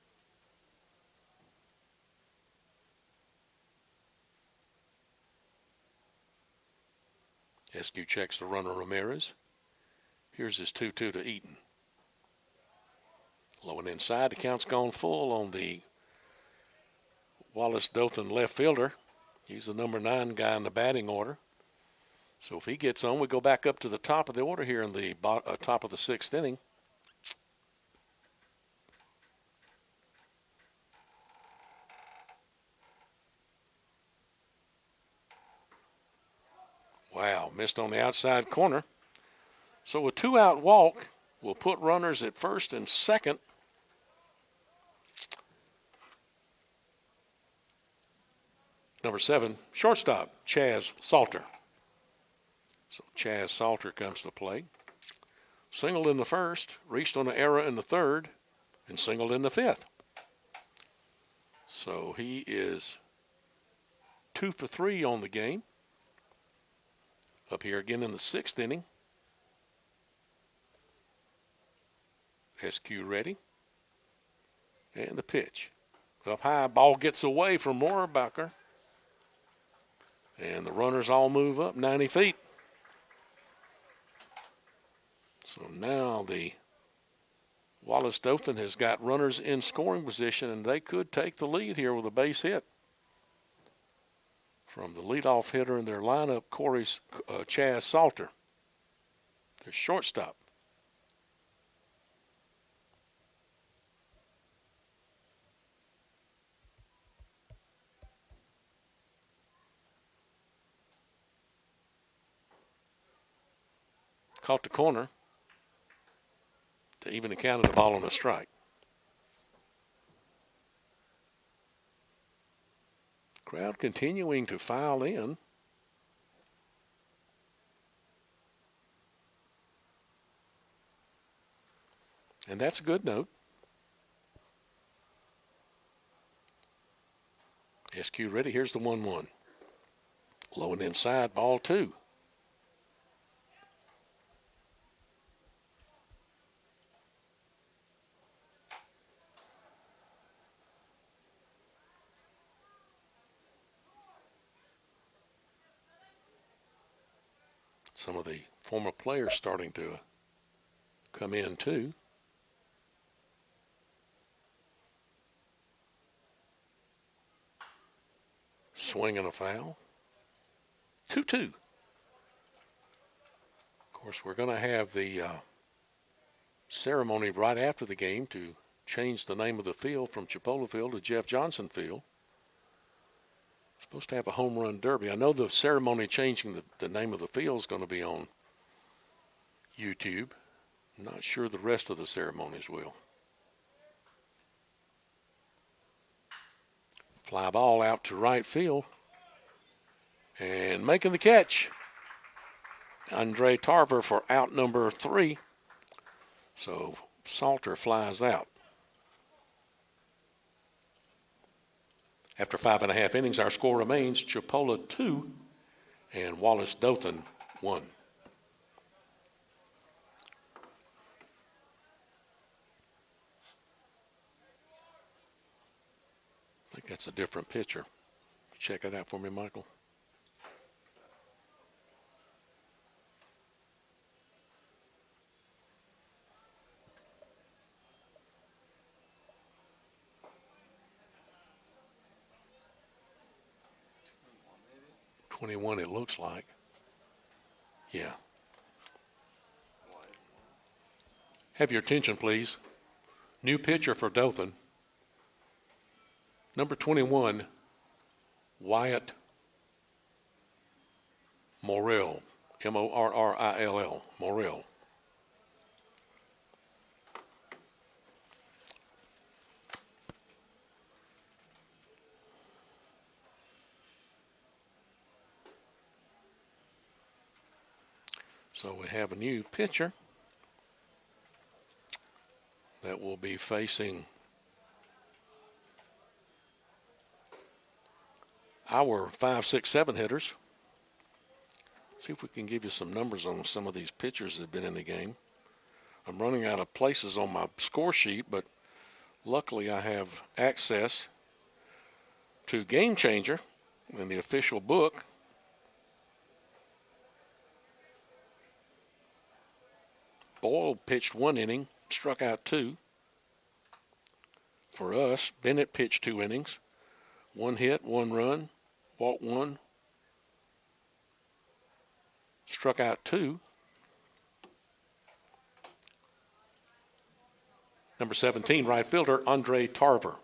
Speaker 1: SQ checks the runner Ramirez. Here's his 2-2 to Eaton. Low and inside, the count's gone full on the Wallace Dothan left fielder. He's the number 9 guy in the batting order. So if he gets on, we go back up to the top of the order here in the top of the 6th inning. Wow, missed on the outside corner. So a 2-out walk will put runners at first and second. Number 7, shortstop, Chaz Salter. So Chaz Salter comes to play. Singled in the first, reached on an error in the third, and singled in the fifth. So he is 2 for 3 on the game. Up here again in the 6th inning. SQ ready. And the pitch. Up high, ball gets away from Moorbacher. And the runners all move up 90 feet. So now the Wallace Dothan has got runners in scoring position, and they could take the lead here with a base hit from the leadoff hitter in their lineup, Chaz Salter, their shortstop. Caught the corner to even the count of the ball on a strike. Crowd continuing to file in. And that's a good note. SQ ready. Here's the 1-1. Low and inside, ball 2. Some of the former players starting to come in too. Swing and a foul. 2-2. Of course, we're going to have the ceremony right after the game to change the name of the field from Chipola Field to Jeff Johnson Field. Supposed to have a home run derby. I know the ceremony changing the name of the field is going to be on YouTube. I'm not sure the rest of the ceremonies will. Fly ball out to right field. And making the catch, Andre Tarver for out number 3. So Salter flies out. After 5.5 innings, our score remains Chipola 2 and Wallace Dothan 1. I think that's a different pitcher. Check it out for me, Michael.
Speaker 3: maybe?
Speaker 1: 21, it looks like. Yeah. Have your attention, please. New pitcher for Dothan. Number 21, Wyatt Morrill. Morrill. Morrill. So we have a new pitcher that will be facing our 5, 6, 7 hitters. See if we can give you some numbers on some of these pitchers that have been in the game. I'm running out of places on my score sheet, but luckily I have access to Game Changer in the official book. Boyle pitched 1 inning, struck out 2. For us, Bennett pitched 2 innings, 1 hit, 1 run, walked 1, struck out 2. Number 17, right fielder, Andre Tarver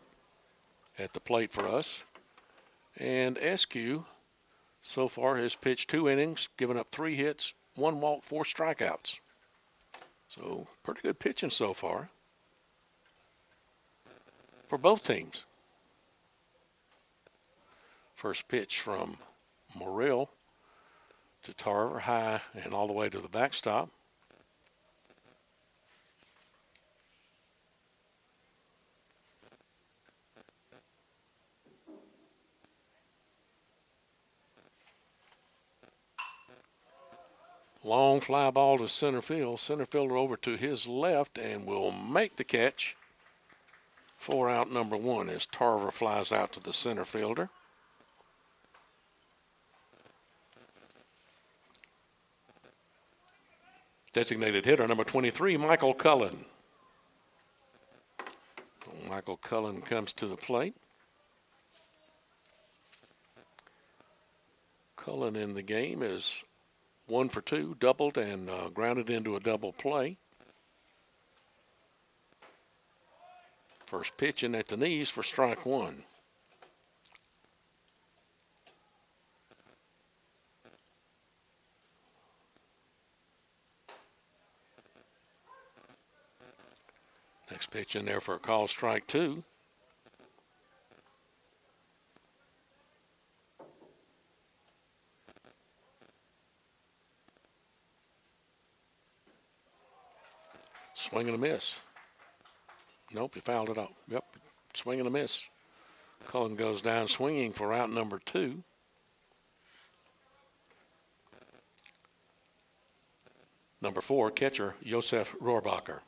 Speaker 1: at the plate for us. And SQ so far has pitched 2 innings, given up 3 hits, 1 walk, 4 strikeouts. So pretty good pitching so far for both teams. First pitch from Morrill to Tarver, high and all the way to the backstop. Long fly ball to center field. Center fielder over to his left and will make the catch for out number one as Tarver flies out to the center fielder. Designated hitter number 23, Michael Cullen. Michael Cullen comes to the plate. Cullen in the game is 1 for 2, doubled and grounded into a double play. First pitch in at the knees for strike one. Next pitch in there for a call, strike two. Swing and a miss. Nope, he fouled it up. Yep, swing and a miss. Cullen goes down swinging for out number two. Number 4, catcher Josef Rohrbacher.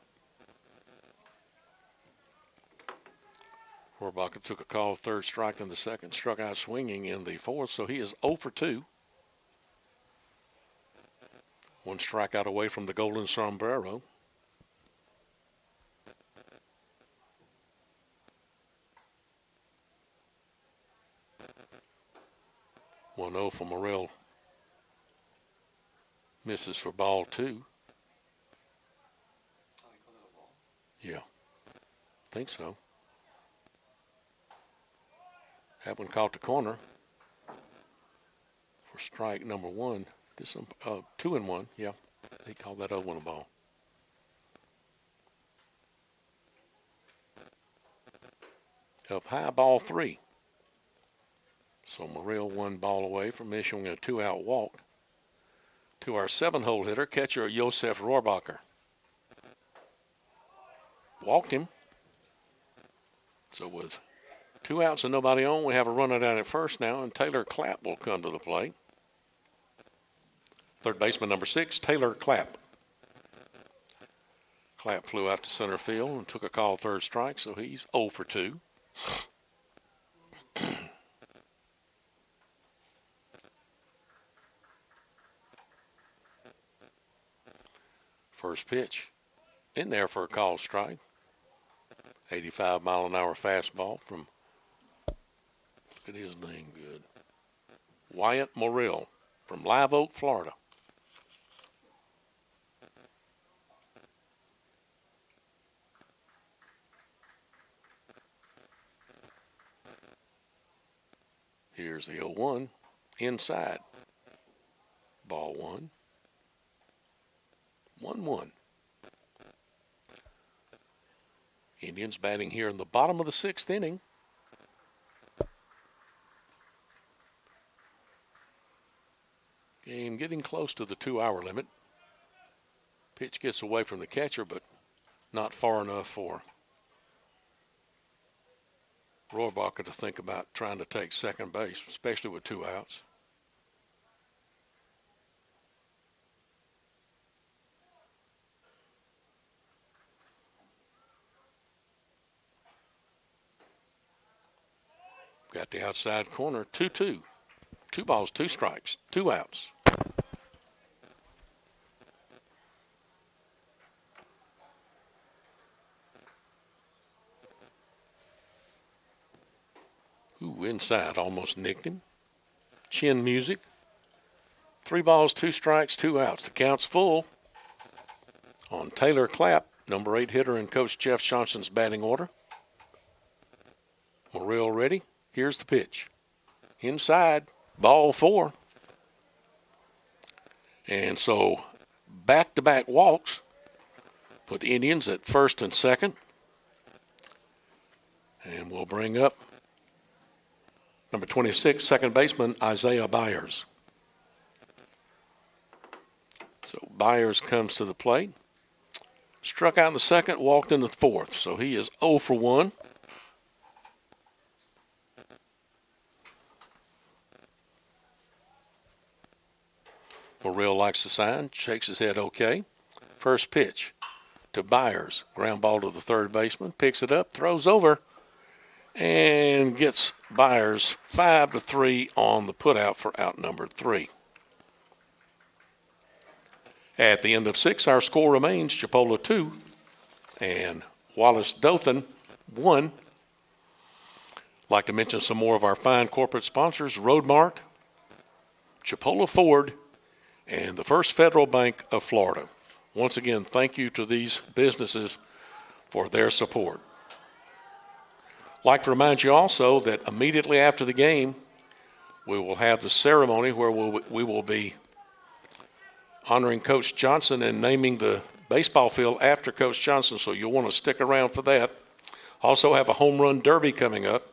Speaker 1: Rohrbacher took a call, third strike in the second, struck out swinging in the fourth, so he is 0 for 2. One strikeout away from the golden sombrero. One 0 for Morrill. Misses for ball two. Yeah, think so. That one caught the corner for strike number one. This 2-1. Yeah, they called that 0-1 a ball. Up high, ball three. So Morrill 1 ball away from issuing a 2-out walk to our 7-hole hitter, catcher Josef Rohrbacher. Walked him. So with 2 outs and nobody on, we have a runner down at first now, and Taylor Clapp will come to the plate. Third baseman number 6, Taylor Clapp. Clapp flew out to center field and took a call, third strike, so he's 0 for 2. First pitch in there for a call strike. 85-mile-an-hour fastball from, look at his name good, Wyatt Morrill from Live Oak, Florida. Here's the 0-1 inside. Ball one. 1-1. Indians batting here in the bottom of the 6th inning. Game getting close to the 2-hour limit. Pitch gets away from the catcher, but not far enough for Rohrbacher to think about trying to take second base, especially with 2 outs. Got the outside corner, 2-2. 2 balls, 2 strikes, 2 outs. Ooh, inside, almost nicked him. Chin music. 3 balls, 2 strikes, 2 outs. The count's full on Taylor Clapp, number 8 hitter in Coach Jeff Johnson's batting order. Morrill ready. Here's the pitch. Inside, ball 4. And so back-to-back walks put Indians at first and second. And we'll bring up Number 26, second baseman Isaiah Byers. So Byers comes to the plate. Struck out in the second, walked in the fourth. So he is 0 for 1. Morrell likes the sign, shakes his head okay. First pitch to Byers. Ground ball to the third baseman. Picks it up, throws over, and gets Byers 5-3 on the putout for out number 3. At the end of 6, our score remains Chipola 2 and Wallace Dothan 1. Like to mention some more of our fine corporate sponsors: Roadmart, Chipola Ford, and the First Federal Bank of Florida. Once again, thank you to these businesses for their support. Like to remind you also that immediately after the game, we will have the ceremony where we will be honoring Coach Johnson and naming the baseball field after Coach Johnson, so you'll want to stick around for that. Also have a home run derby coming up.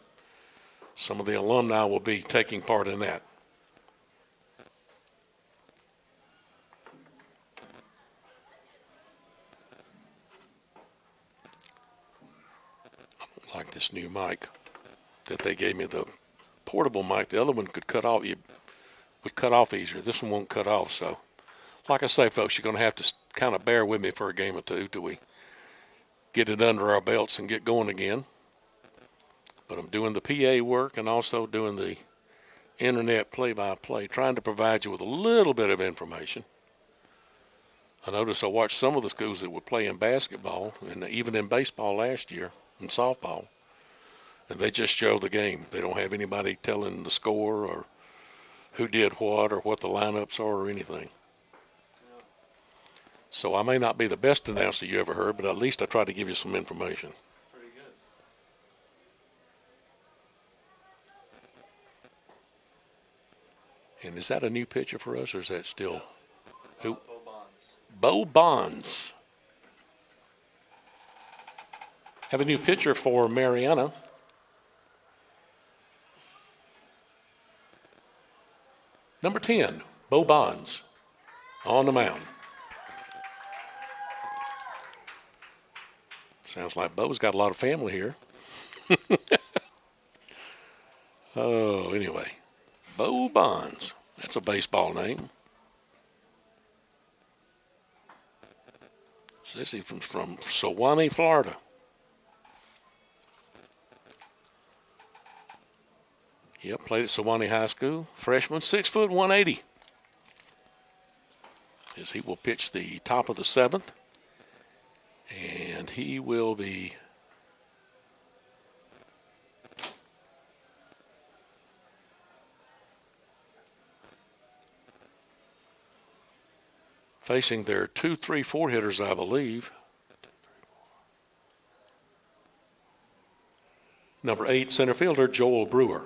Speaker 1: Some of the alumni will be taking part in that. I don't like this new mic that they gave me, the portable mic. The other one could cut off. Would cut off easier. This one won't cut off, so. Like I say, folks, you're going to have to kind of bear with me for a game or two till we get it under our belts and get going again. But I'm doing the PA work and also doing the internet play-by-play, trying to provide you with a little bit of information. I noticed I watched some of the schools that were playing basketball and even in baseball last year and softball, and they just show the game. They don't have anybody telling the score or who did what or what the lineups are or anything. So I may not be the best announcer you ever heard, but at least I try to give you some information.
Speaker 3: Pretty good.
Speaker 1: And is that a new pitcher for us, or is that still who?
Speaker 3: Bo Bonds.
Speaker 1: Bo Bonds. Have a new pitcher for Mariana. Number 10, Bo Bonds, on the mound. Sounds like Bo's got a lot of family here. Oh, anyway. Bo Bonds. That's a baseball name. Sissy from Sewanee, Florida. Yep, played at Sewanee High School. Freshman, 6 foot 180. As he will pitch the top of the 7th. And he will be facing their 2, 3, 4 hitters, I believe. Number 8, center fielder Joel Brewer.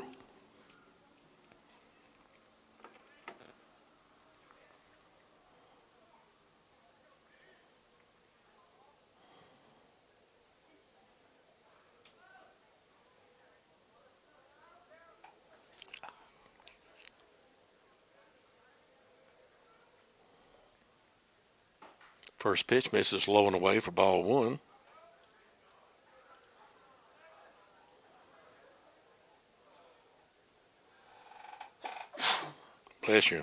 Speaker 1: First pitch misses low and away for ball 1. Bless you.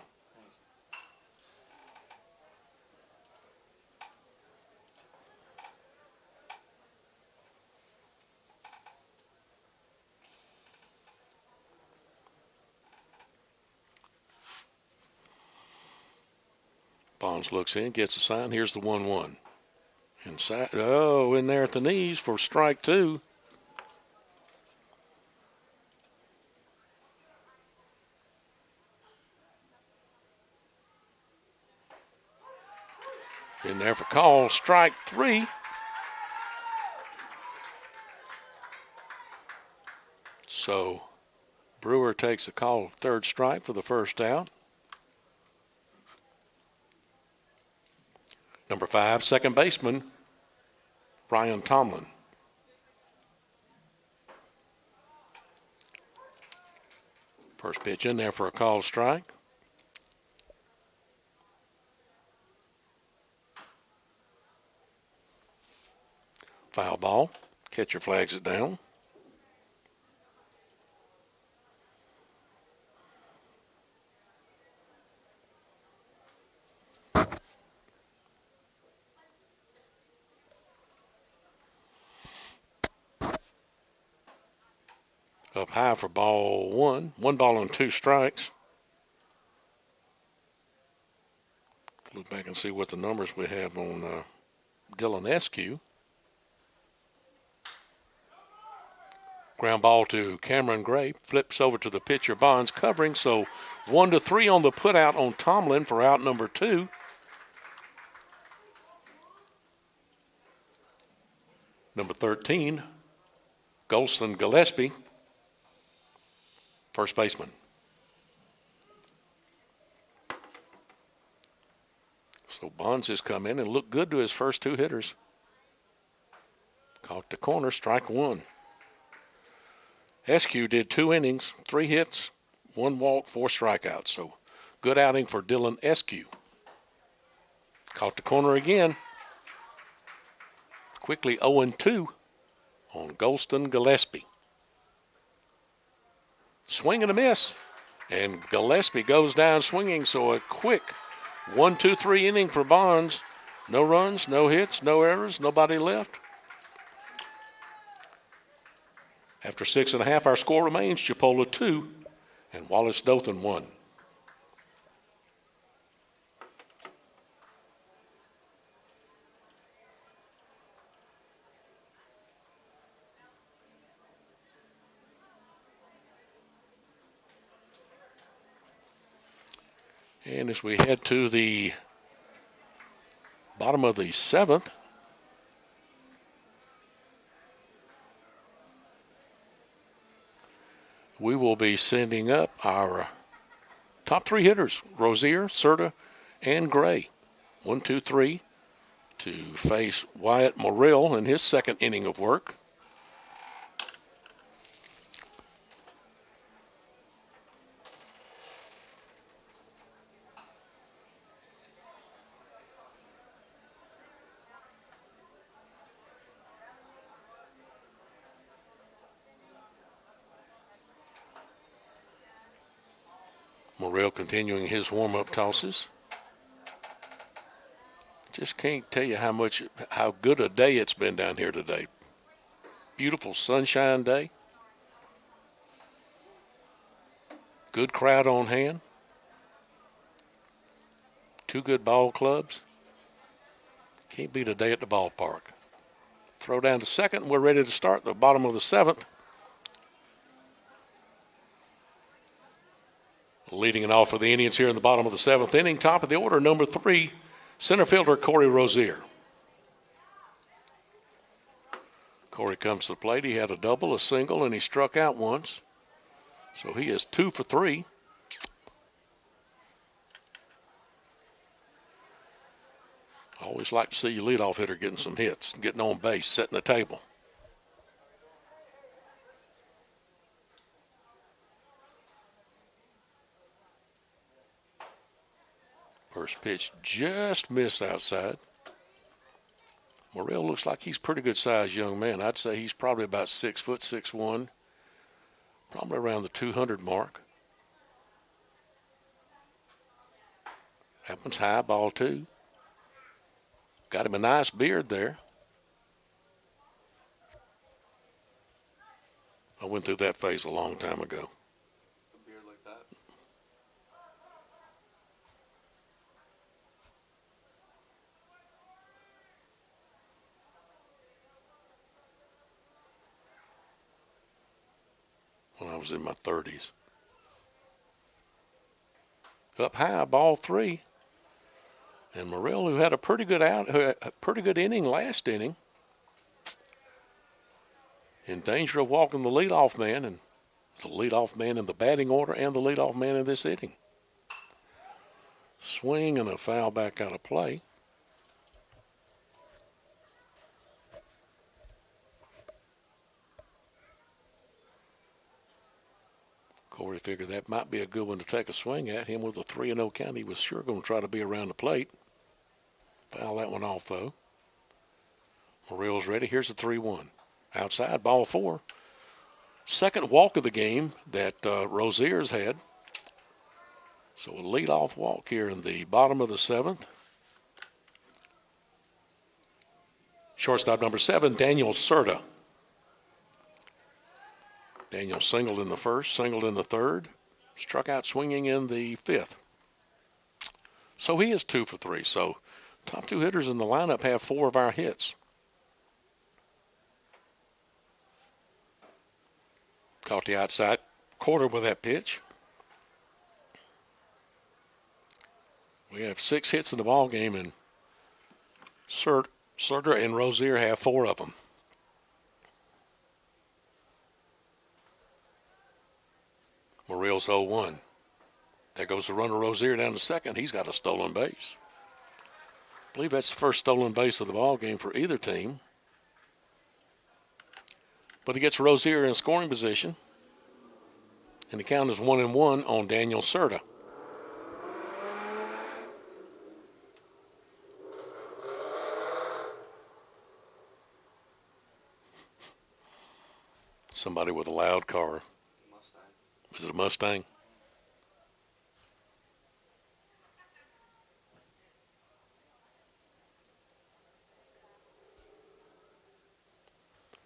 Speaker 1: Bonds looks in, gets a sign. Here's the 1-1. Inside, in there at the knees for strike 2. In there for call, strike 3. So Brewer takes a call, third strike for the first out. Number 5, second baseman, Ryan Tomlin. First pitch in there for a called strike. Foul ball. Catcher flags it down. Up high for ball one. 1 ball and 2 strikes. Look back and see what the numbers we have on Dylan Eskew. Ground ball to Cameron Gray. Flips over to the pitcher Bonds covering. So 1-3 on the put out on Tomlin for out number 2. Number 13, Golston Gillespie, first baseman. So Bonds has come in and looked good to his first 2 hitters. Caught the corner, strike 1. Eskew did 2 innings, 3 hits, 1 walk, 4 strikeouts. So good outing for Dylan Eskew. Caught the corner again. Quickly 0-2 on Golston Gillespie. Swing and a miss. And Gillespie goes down swinging, so a quick 1-2-3 inning for Bonds. No runs, no hits, no errors, nobody left. After 6.5, our score remains Chipola 2 and Wallace Dothan 1. And as we head to the bottom of the 7th, we will be sending up our top 3 hitters, Rozier, Serta, and Gray. 1, 2, 3 to face Wyatt Morrill in his second inning of work. Morrell continuing his warm-up tosses. Just can't tell you how good a day it's been down here today. Beautiful sunshine day. Good crowd on hand. 2 good ball clubs. Can't beat a day at the ballpark. Throw down to second. We're ready to start the bottom of the 7th. Leading it off for the Indians here in the bottom of the 7th inning. Top of the order, number 3, center fielder Corey Rozier. Corey comes to the plate. He had a double, a single, and he struck out once. So he is 2 for 3. Always like to see your leadoff hitter getting some hits, getting on base, setting the table. First pitch just missed outside. Morrell looks like he's a pretty good sized young man. I'd say he's probably about 6 foot, 6'1", probably around the 200 mark. That one's high, ball 2. Got him a nice beard there. I went through that phase a long time ago.
Speaker 3: A beard like that.
Speaker 1: When I was in my 30s. Up high, ball 3. And Morrell, who had a pretty good inning last inning, in danger of walking the leadoff man, and the leadoff man in the batting order and the leadoff man in this inning. Swing and a foul back out of play. Corey figured that might be a good one to take a swing at. Him with a 3-0 count, he was sure going to try to be around the plate. Foul that one off, though. Morrill's ready. Here's the 3-1. Outside, ball 4. Second walk of the game that Rozier's had. So a leadoff walk here in the bottom of the 7th. Shortstop number 7, Daniel Serta. Daniel singled in the first, singled in the third, struck out swinging in the 5th. So he is 2 for 3. So top 2 hitters in the lineup have 4 of our hits. Caught the outside corner with that pitch. We have 6 hits in the ball game, and Serta and Rozier have 4 of them. Morrill's 0-1. There goes the runner Rozier down to second. He's got a stolen base. I believe that's the first stolen base of the ball game for either team. But he gets Rozier in scoring position. And the count is 1-1 on Daniel Serta. Somebody with a loud car.
Speaker 3: Mustang.
Speaker 1: Is it a Mustang?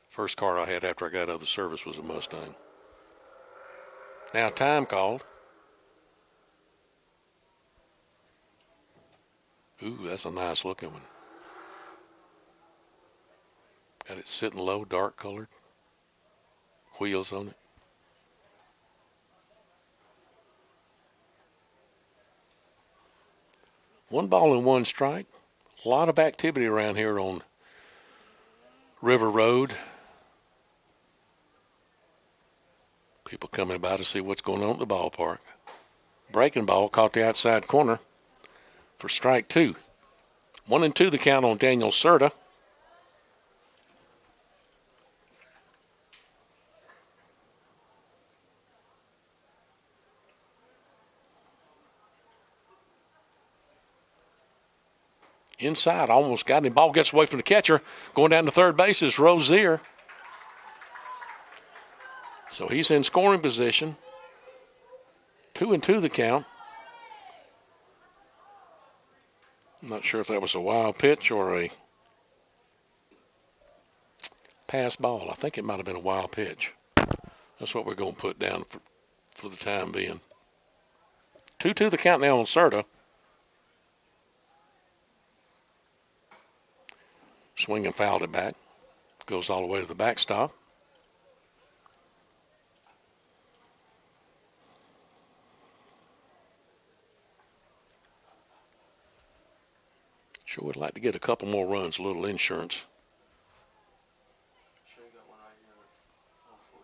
Speaker 1: First car I had after I got out of the service was a Mustang. Now time called. Ooh, that's a nice looking one. Got it sitting low, dark colored. Wheels on it. One ball and one strike. A lot of activity around here on River Road. People coming by to see what's going on at the ballpark. Breaking ball caught the outside corner for strike 2. 1-2 the count on Daniel Serta. Inside, almost got him. Ball gets away from the catcher. Going down to third base is Rozier. So he's in scoring position. 2-2 the count. I'm not sure if that was a wild pitch or a pass ball. I think it might have been a wild pitch. That's what we're going to put down for the time being. 2-2 the count now on Serta. Swing and fouled it back. Goes all the way to the backstop. Sure would like to get a couple more runs, a little insurance.
Speaker 3: Sure, you got one right here. Hopefully.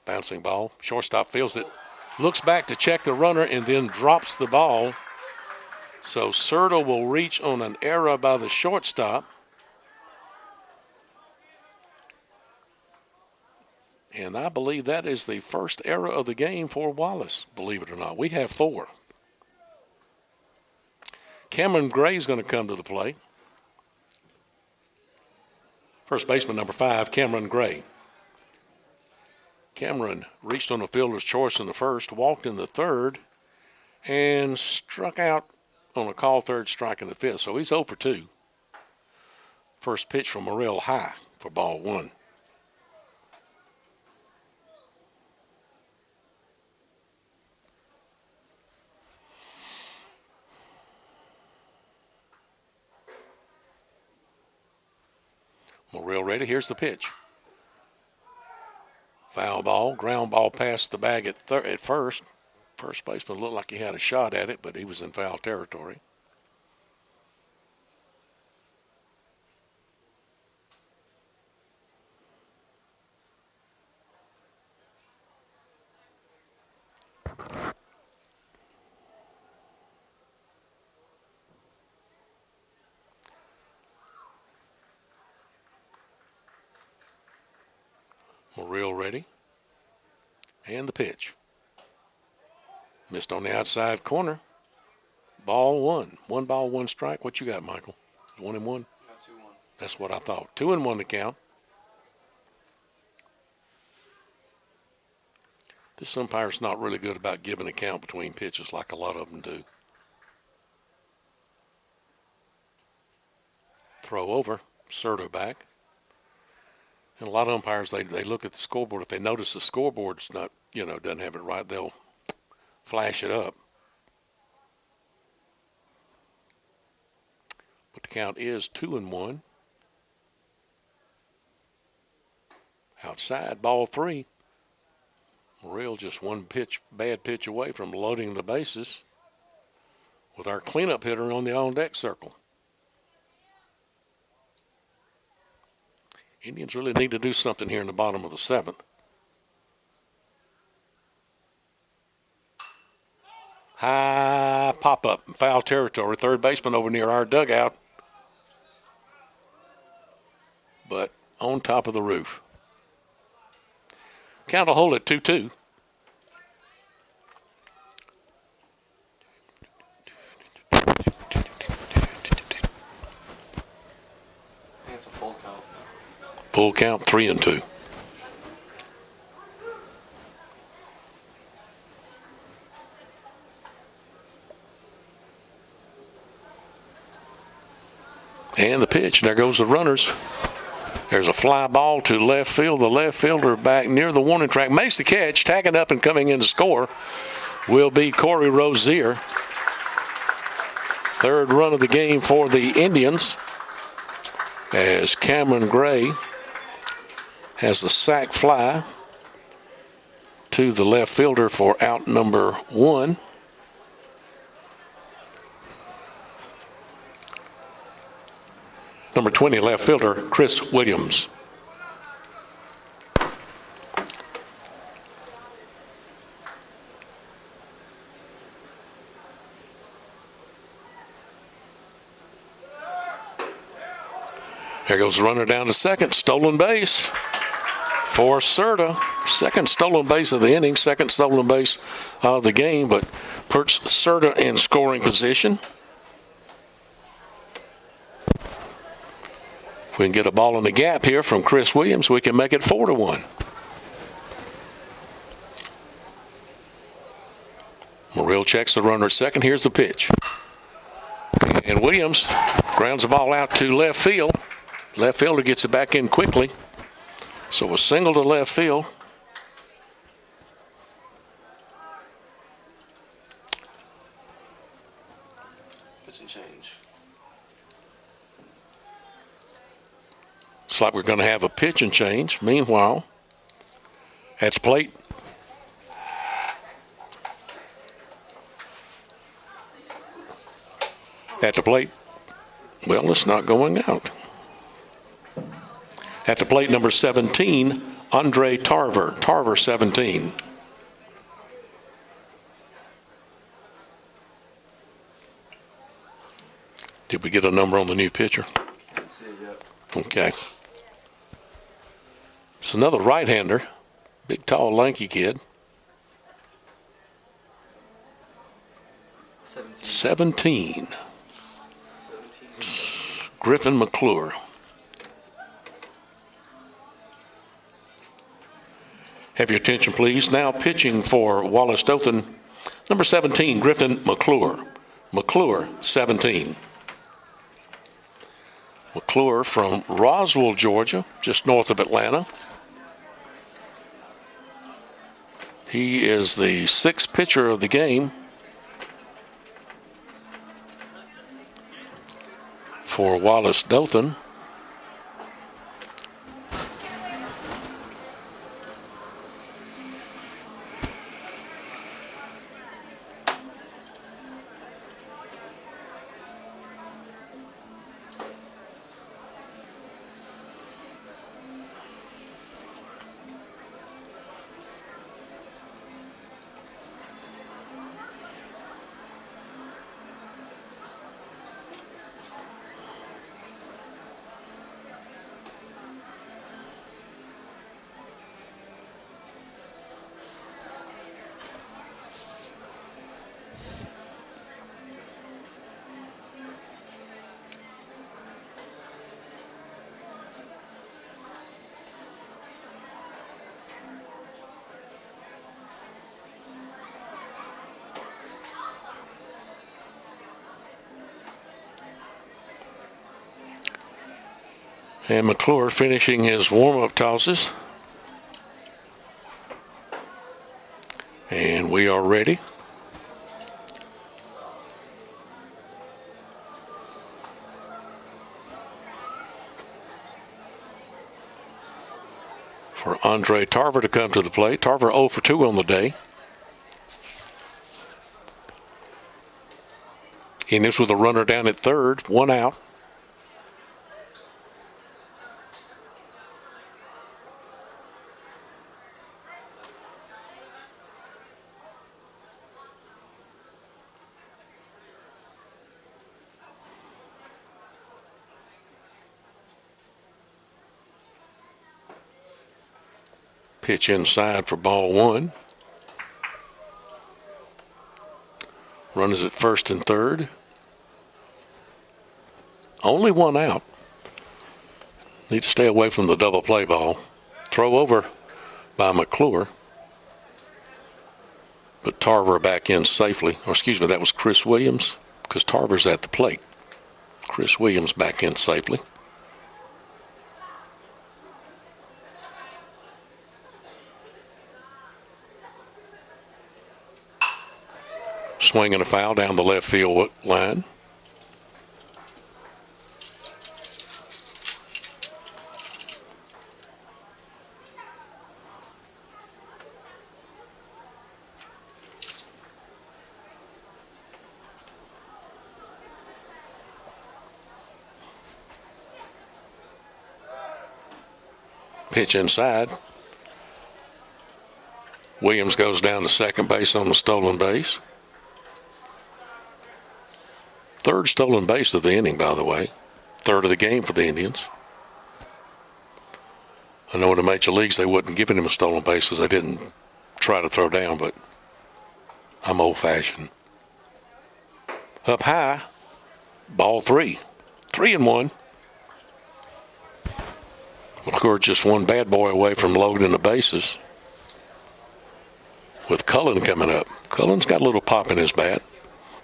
Speaker 1: Bouncing ball. Shortstop feels it. Looks back to check the runner and then drops the ball. So Serta will reach on an error by the shortstop. And I believe that is the first error of the game for Wallace, believe it or not. We have 4. Cameron Gray is going to come to the plate. First baseman number 5, Cameron Gray. Cameron reached on a fielder's choice in the first, walked in the third, and struck out on a call third strike in the 5th. So he's 0 for 2. First pitch from Morrill high for ball 1. Morrill ready. Here's the pitch. Foul ball. Ground ball past the bag at first. First baseman looked like he had a shot at it, but he was in foul territory. Morrill ready. And the pitch. Missed on the outside corner. Ball one. 1 ball, 1 strike. What you got, Michael? 1-1?
Speaker 3: Got 2-1.
Speaker 1: That's what I thought. 2-1 to count. This umpire's not really good about giving a count between pitches like a lot of them do. Throw over. Serta back. And a lot of umpires, they look at the scoreboard. If they notice the scoreboard's not, doesn't have it right, they'll flash it up. But the count is 2-1. Outside, ball 3. Morrill just one bad pitch away from loading the bases with our cleanup hitter on the on-deck circle. Indians really need to do something here in the bottom of the 7th. High pop-up, foul territory. Third baseman over near our dugout. But on top of the roof. Count will hold at 2-2.
Speaker 3: It's a full count.
Speaker 1: Full count, 3-2. And the pitch. There goes the runners. There's a fly ball to left field. The left fielder back near the warning track makes the catch. Tagging up and coming in to score will be Corey Rozier. Third run of the game for the Indians as Cameron Gray has a sac fly to the left fielder for out number 1. Number 20, left fielder, Chris Williams. There goes the runner down to second. Stolen base for Serta. Second stolen base of the inning, second stolen base of the game, but puts Serta in scoring position. If we can get a ball in the gap here from Chris Williams, we can make it 4-1. Morrill checks the runner at second. Here's the pitch. And Williams grounds the ball out to left field. Left fielder gets it back in quickly. So a single to left field.
Speaker 3: Pitch and change.
Speaker 1: Looks like we're going to have a pitch and change. Meanwhile, at the plate, well, it's not going out. At the plate, number 17, Andre Tarver. Tarver, 17. Did we get a number on the new pitcher?
Speaker 3: Can't see it yet.
Speaker 1: Okay. It's another right-hander. Big, tall, lanky kid. 17. Griffin McClure. Have your attention, please. Now pitching for Wallace Dothan, number 17, Griffin McClure. McClure, 17. McClure from Roswell, Georgia, just north of Atlanta. He is the 6th pitcher of the game for Wallace Dothan. And McClure finishing his warm-up tosses. And we are ready. For Andre Tarver to come to the plate. Tarver 0 for 2 on the day. And this with a runner down at third, 1 out. Pitch inside for ball 1. Runners at first and third. Only 1 out. Need to stay away from the double play ball. Throw over by McClure. But Tarver back in safely. Or excuse me, that was Chris Williams because Tarver's at the plate. Chris Williams back in safely. Swing and a foul down the left field line. Pitch inside. Williams goes down to second base on the stolen base. Third stolen base of the inning, by the way. Third of the game for the Indians. I know in the major leagues they wasn't giving him a stolen base because they didn't try to throw down, but I'm old-fashioned. Up high, ball 3. 3-1. McClure just one bad boy away from loading the bases. With Cullen coming up. Cullen's got a little pop in his bat.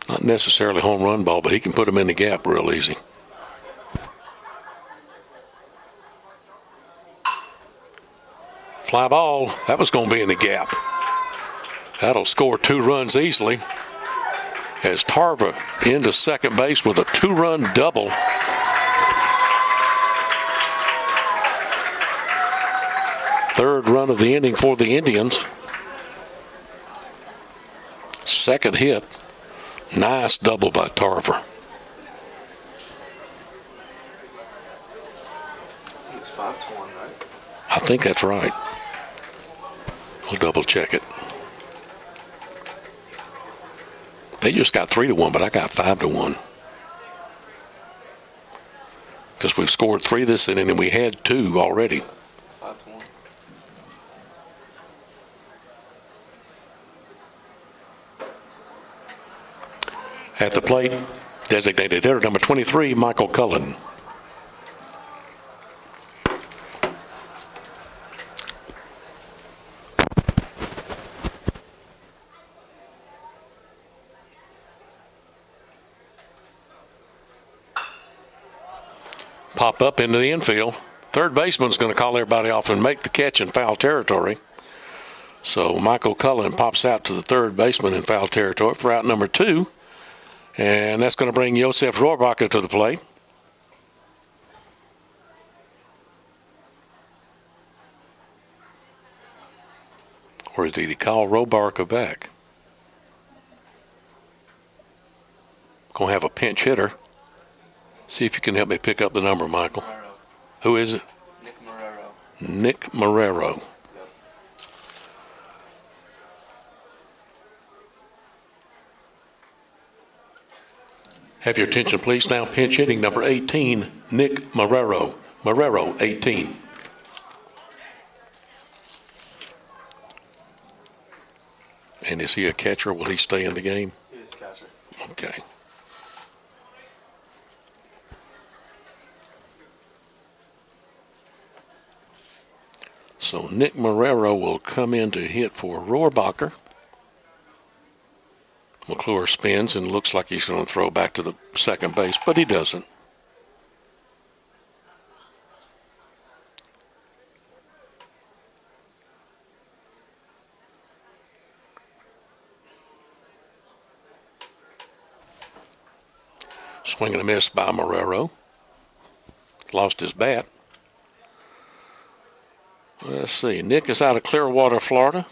Speaker 1: Not necessarily home run ball, but he can put them in the gap real easy. Fly ball. That was going to be in the gap. That'll score 2 runs easily. As Tarver into second base with a 2-run double. Third run of the inning for the Indians. Second hit. Nice double by Tarver.
Speaker 3: It's 5-1, right?
Speaker 1: I think that's right. We'll double check it. They just got 3-1, but I got 5-1. Because we've scored 3 this inning and we had 2 already.
Speaker 3: 5-1.
Speaker 1: At the plate, designated hitter number 23, Michael Cullen. Pop up into the infield. Third baseman's going to call everybody off and make the catch in foul territory. So Michael Cullen pops out to the third baseman in foul territory for out number 2. And that's going to bring Josef Rohrbacher to the plate. Or did he call Rohrbacher back? Going to have a pinch hitter. See if you can help me pick up the number, Michael.
Speaker 3: Marrero.
Speaker 1: Who is it?
Speaker 3: Nick Marrero.
Speaker 1: Nick Marrero.
Speaker 3: Yep.
Speaker 1: Have your attention, please. Now pinch hitting number 18, Nick Marrero. Marrero, 18. And is he a catcher? Will he stay in the game?
Speaker 3: He is a catcher.
Speaker 1: Okay. So Nick Marrero will come in to hit for Rohrbacher. McClure spins and looks like he's going to throw back to the second base, but he doesn't. Swing and a miss by Marrero. Lost his bat. Let's see. Nick is out of Clearwater, Florida.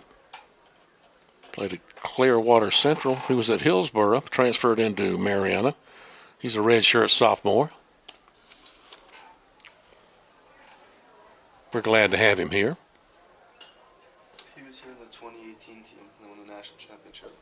Speaker 1: Played at Clearwater Central. He was at Hillsborough, transferred into Mariana. He's a redshirt sophomore. We're glad to have him here.
Speaker 3: He was here in the 2018 team that won the national championship.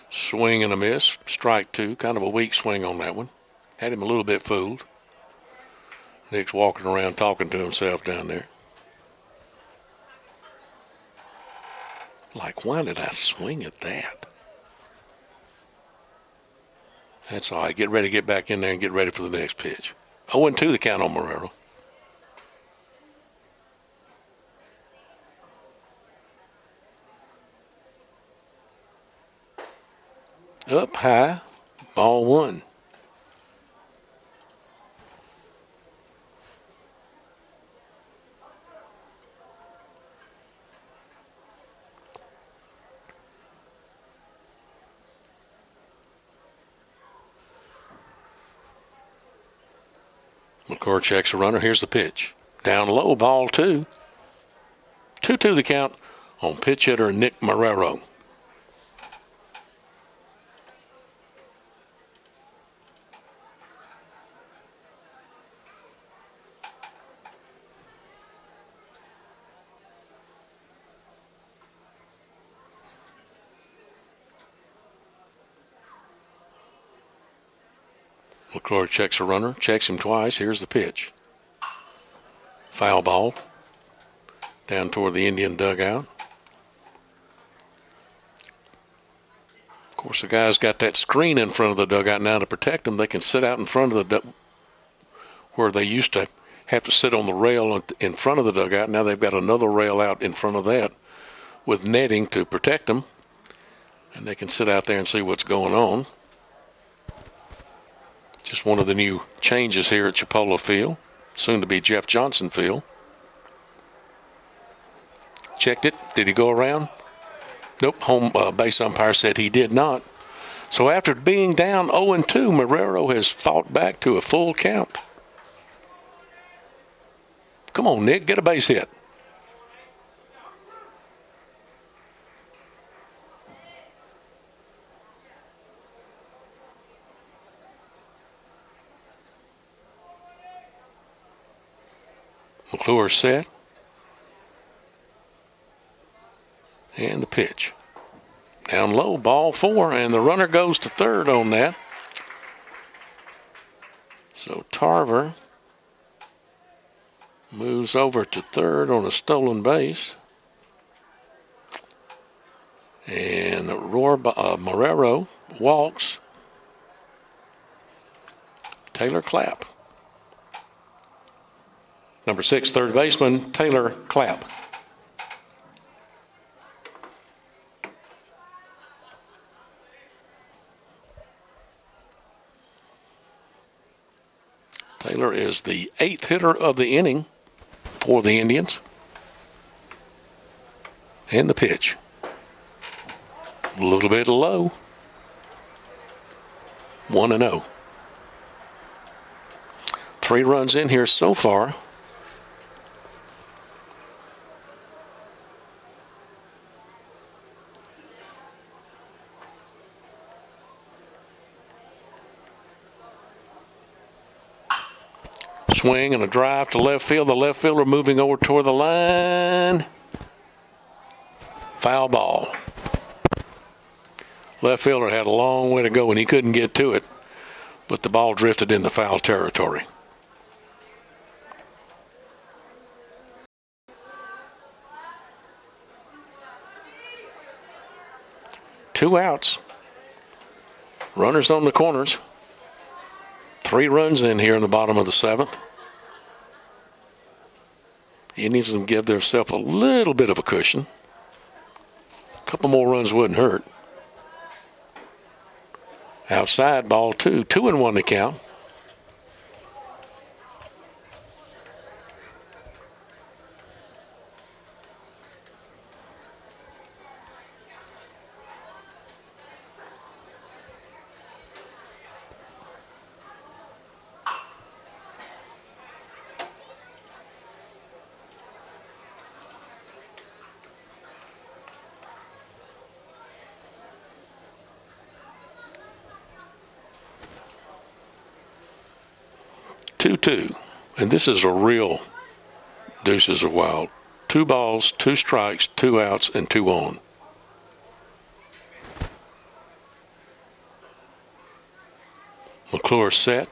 Speaker 1: Swing and a miss. Strike two. Kind of a weak swing on that one. Had him a little bit fooled. Nick's walking around talking to himself down there. Like, why did I swing at that? That's all right. Get ready to get back in there and get ready for the next pitch. 0-2 the count on Marrero. Up high, ball one. McClure checks a runner. Here's the pitch. Down low, ball two. 2-2 the count on pitch hitter Nick Marrero. McClure checks a runner, checks him twice. Here's the pitch. Foul ball. Down toward the Indian dugout. Of course, the guys got that screen in front of the dugout now to protect them. They can sit out in front of the where they used to have to sit on the rail in front of the dugout. Now they've got another rail out in front of that with netting to protect them. And they can sit out there and see what's going on. Just one of the new changes here at Chipola Field, soon to be Jeff Johnson Field. Checked it. Did he go around? Nope. Home base umpire said he did not. So after being down 0-2, Marrero has fought back to a full count. Come on, Nick, get a base hit. McClure set. And the pitch. Down low, ball four, and the runner goes to third on that. So Tarver moves over to third on a stolen base. And Marrero walks. Taylor Clapp. Number 6, third baseman, Taylor Clapp. Taylor is the 8th hitter of the inning for the Indians. And the pitch. A little bit low. 1-0. 3 runs in here so far. Swing and a drive to left field. The left fielder moving over toward the line. Foul ball. Left fielder had a long way to go and he couldn't get to it, but the ball drifted into foul territory. Two outs. Runners on the corners. 3 runs in here in the bottom of the 7th. Indians will give themselves a little bit of a cushion. A couple more runs wouldn't hurt. Outside, ball 2. 2-1 to count. Two, and this is a real deuces are wild. 2 balls, 2 strikes, 2 outs, and 2 on. McClure set.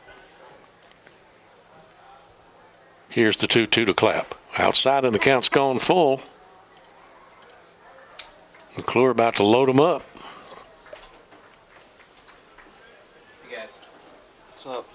Speaker 1: Here's the 2-2 to Clapp. Outside, and the count's gone full. McClure about to load him up.
Speaker 3: Hey guys. What's up?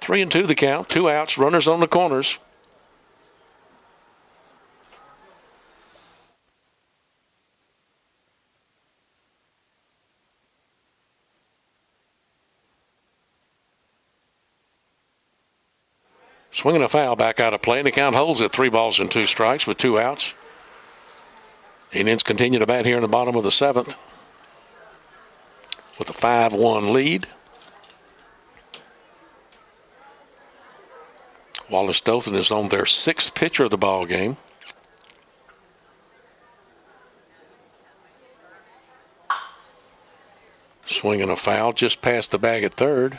Speaker 1: 3-2 the count. 2 outs. Runners on the corners. Swinging a foul back out of play, and the count holds at 3 balls and 2 strikes with 2 outs. Indians continue to bat here in the bottom of the 7th with a 5-1 lead. Wallace Dothan is on their 6th pitcher of the ball game. Swinging a foul just past the bag at third.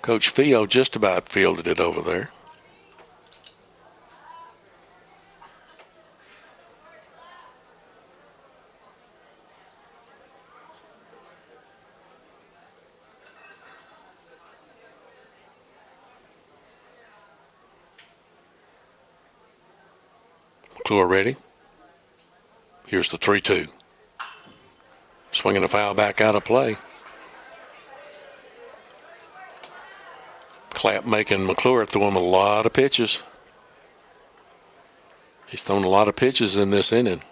Speaker 1: Coach Fio just about fielded it over there. McClure ready. Here's the 3-2. Swinging a foul back out of play. Clapp making McClure throw him a lot of pitches. He's thrown a lot of pitches in this inning.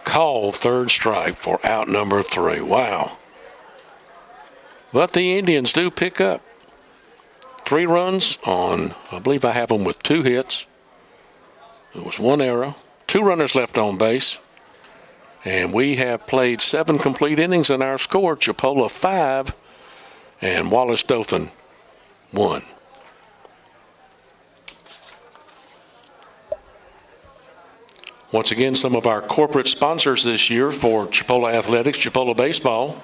Speaker 1: Call 3rd strike for out number 3. Wow. But the Indians do pick up 3 runs on, I believe I have them with 2 hits. It was 1 error, 2 runners left on base. And we have played 7 complete innings in our score. Chipola 5 and Wallace Dothan 1. Once again, some of our corporate sponsors this year for Chipola Athletics, Chipola Baseball,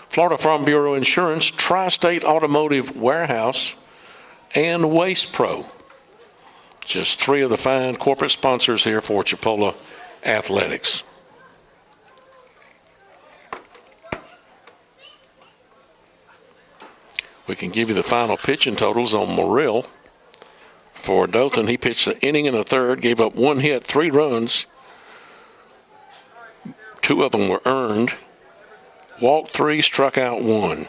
Speaker 1: Florida Farm Bureau Insurance, Tri-State Automotive Warehouse, and Waste Pro. Just 3 of the fine corporate sponsors here for Chipola Athletics. We can give you the final pitching totals on Morrill. For Dothan, he pitched an inning and a third, gave up 1 hit, 3 runs. 2 of them were earned. Walked 3, struck out 1.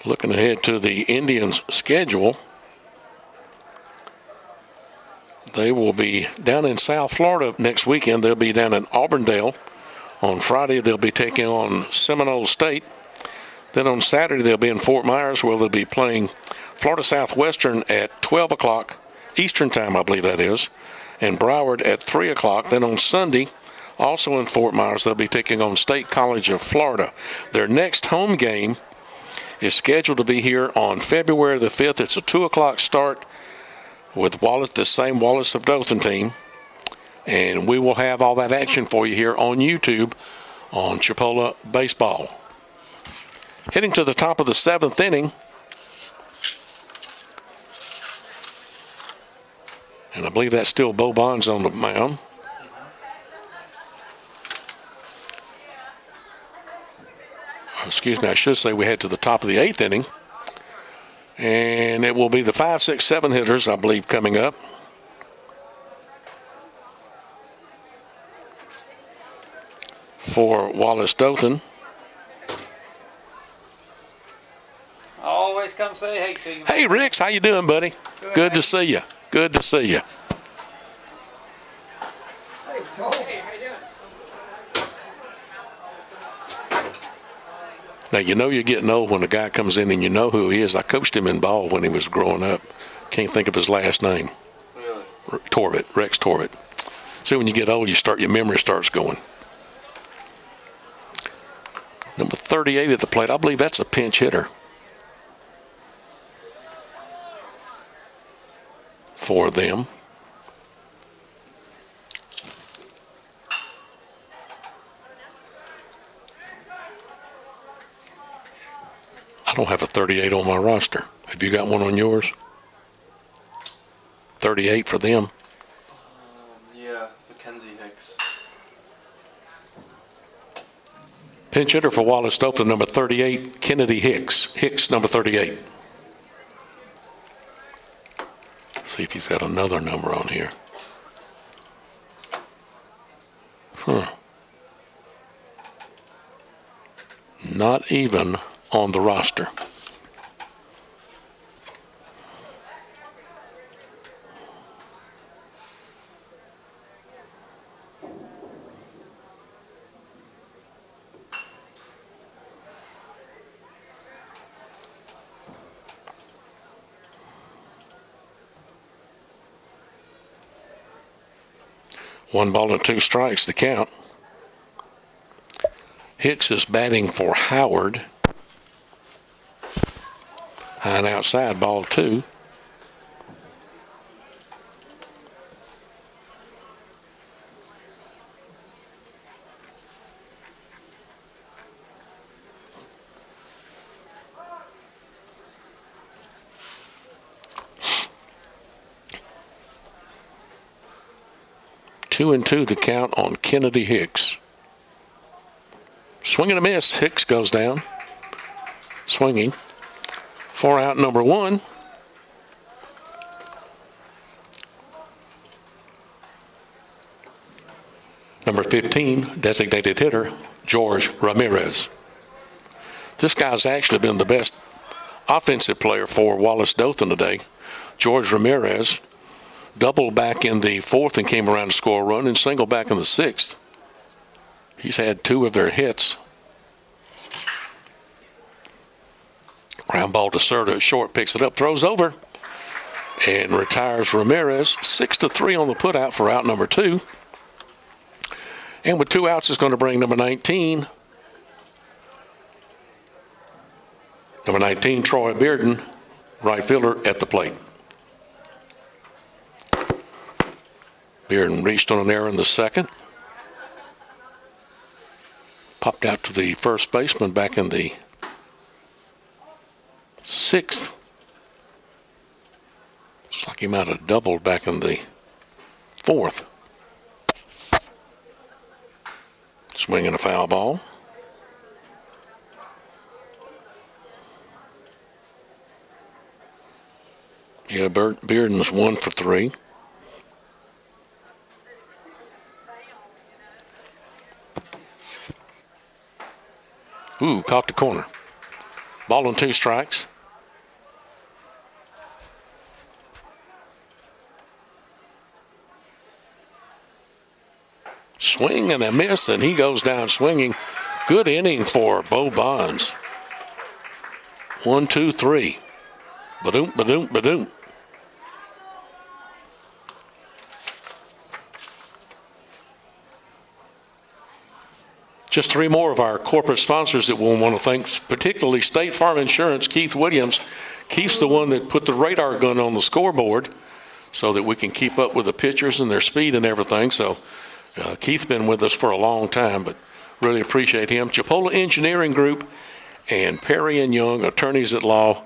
Speaker 1: Looking ahead to the Indians' schedule, they will be down in South Florida next weekend. They'll be down in Auburndale. On Friday, they'll be taking on Seminole State. Then on Saturday, they'll be in Fort Myers, where they'll be playing Florida Southwestern at 12 o'clock Eastern time, I believe that is, and Broward at 3 o'clock. Then on Sunday, also in Fort Myers, they'll be taking on State College of Florida. Their next home game is scheduled to be here on February the 5th. It's a 2 o'clock start with Wallace, the same Wallace of Dothan team. And we will have all that action for you here on YouTube on Chipola Baseball. Heading to the top of the 7th inning. And I believe that's still Bo Bonds on the mound. Excuse me, I should say we head to the top of the 8th inning. And it will be the 5, 6, 7 hitters, I believe, coming up. For Wallace Dothan.
Speaker 5: I always come say hey to you.
Speaker 1: Hey, Ricks, how you doing, buddy? Good to see you. Good to see you.
Speaker 5: Hey, Joel.
Speaker 1: Now, you know you're getting old when a guy comes in and you know who he is. I coached him in ball when he was growing up. Can't think of his last name.
Speaker 5: Really?
Speaker 1: Rex Torvett. See, when you get old, your memory starts going. Number 38 at the plate. I believe that's a pinch hitter for them. I don't have a 38 on my roster. Have you got one on yours? 38 for them.
Speaker 3: Yeah, Mackenzie Hicks.
Speaker 1: Pinch hitter for Wallace Dothan, number 38, Kennedy Hicks. Hicks, number 38. See if he's got another number on here. Not even on the roster. One ball and 2 strikes, the count. Hicks is batting for Howard. High and outside, ball 2. Two and 2 the count on Kennedy Hicks. Swing and a miss. Hicks goes down. Swinging. 4 out, number 1. Number 15, designated hitter, George Ramirez. This guy's actually been the best offensive player for Wallace Dothan today. George Ramirez doubled back in the 4th and came around to score a run, and singled back in the 6th. He's had 2 of their hits. Ground ball to Serta at short, picks it up, throws over, and retires Ramirez. 6-3 on the putout for out number 2. And with 2 outs, is going to bring number 19. Number 19, Troy Bearden, right fielder, at the plate. Bearden reached on an error in the 2nd. Popped out to the first baseman back in the 6th. Looks like he might have doubled back in the 4th. Swing and a foul ball. Yeah, Bearden's 1 for 3. Ooh, caught the corner. Ball and 2 strikes. Swing and a miss, and he goes down swinging. Good inning for Bo Bonds. 1, 2, 3. Ba-doom, ba-doom, ba-doom. Just three more of our corporate sponsors that we'll want to thank, particularly State Farm Insurance, Keith Williams. Keith's the one that put the radar gun on the scoreboard so that we can keep up with the pitchers and their speed and everything. So Keith's been with us for a long time, but really appreciate him. Chipola Engineering Group and Perry and Young, attorneys at law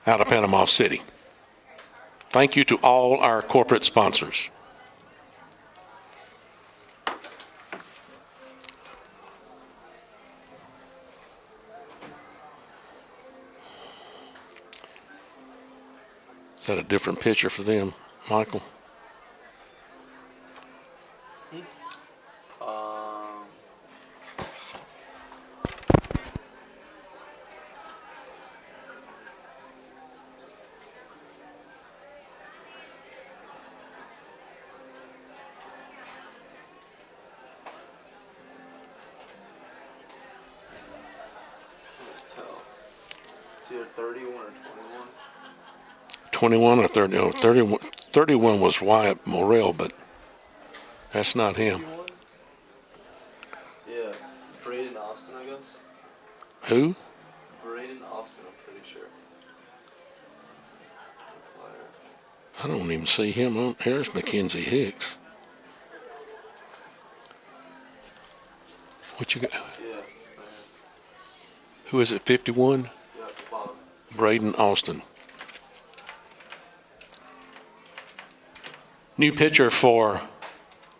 Speaker 1: out of Panama City. Thank you to all our corporate sponsors. Is that a different picture for them, Michael?
Speaker 3: Tell. It's either 31 or 21.
Speaker 1: 21 or 30? No, 31, 31 was Wyatt Morrell, but that's not him.
Speaker 3: 51? Yeah. Braden Austin, I guess.
Speaker 1: Who?
Speaker 3: Braden Austin, I'm pretty sure.
Speaker 1: I don't even see him on. Here's Mackenzie Hicks. What you got?
Speaker 3: Yeah.
Speaker 1: Who is it, 51?
Speaker 3: Yeah, bottom.
Speaker 1: Braden Austin. New pitcher for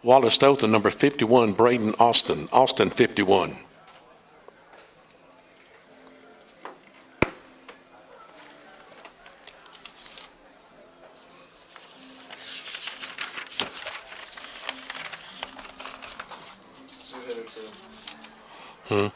Speaker 1: Wallace Dothan, number 51, Braden Austin. Austin 51.
Speaker 3: New hitter too.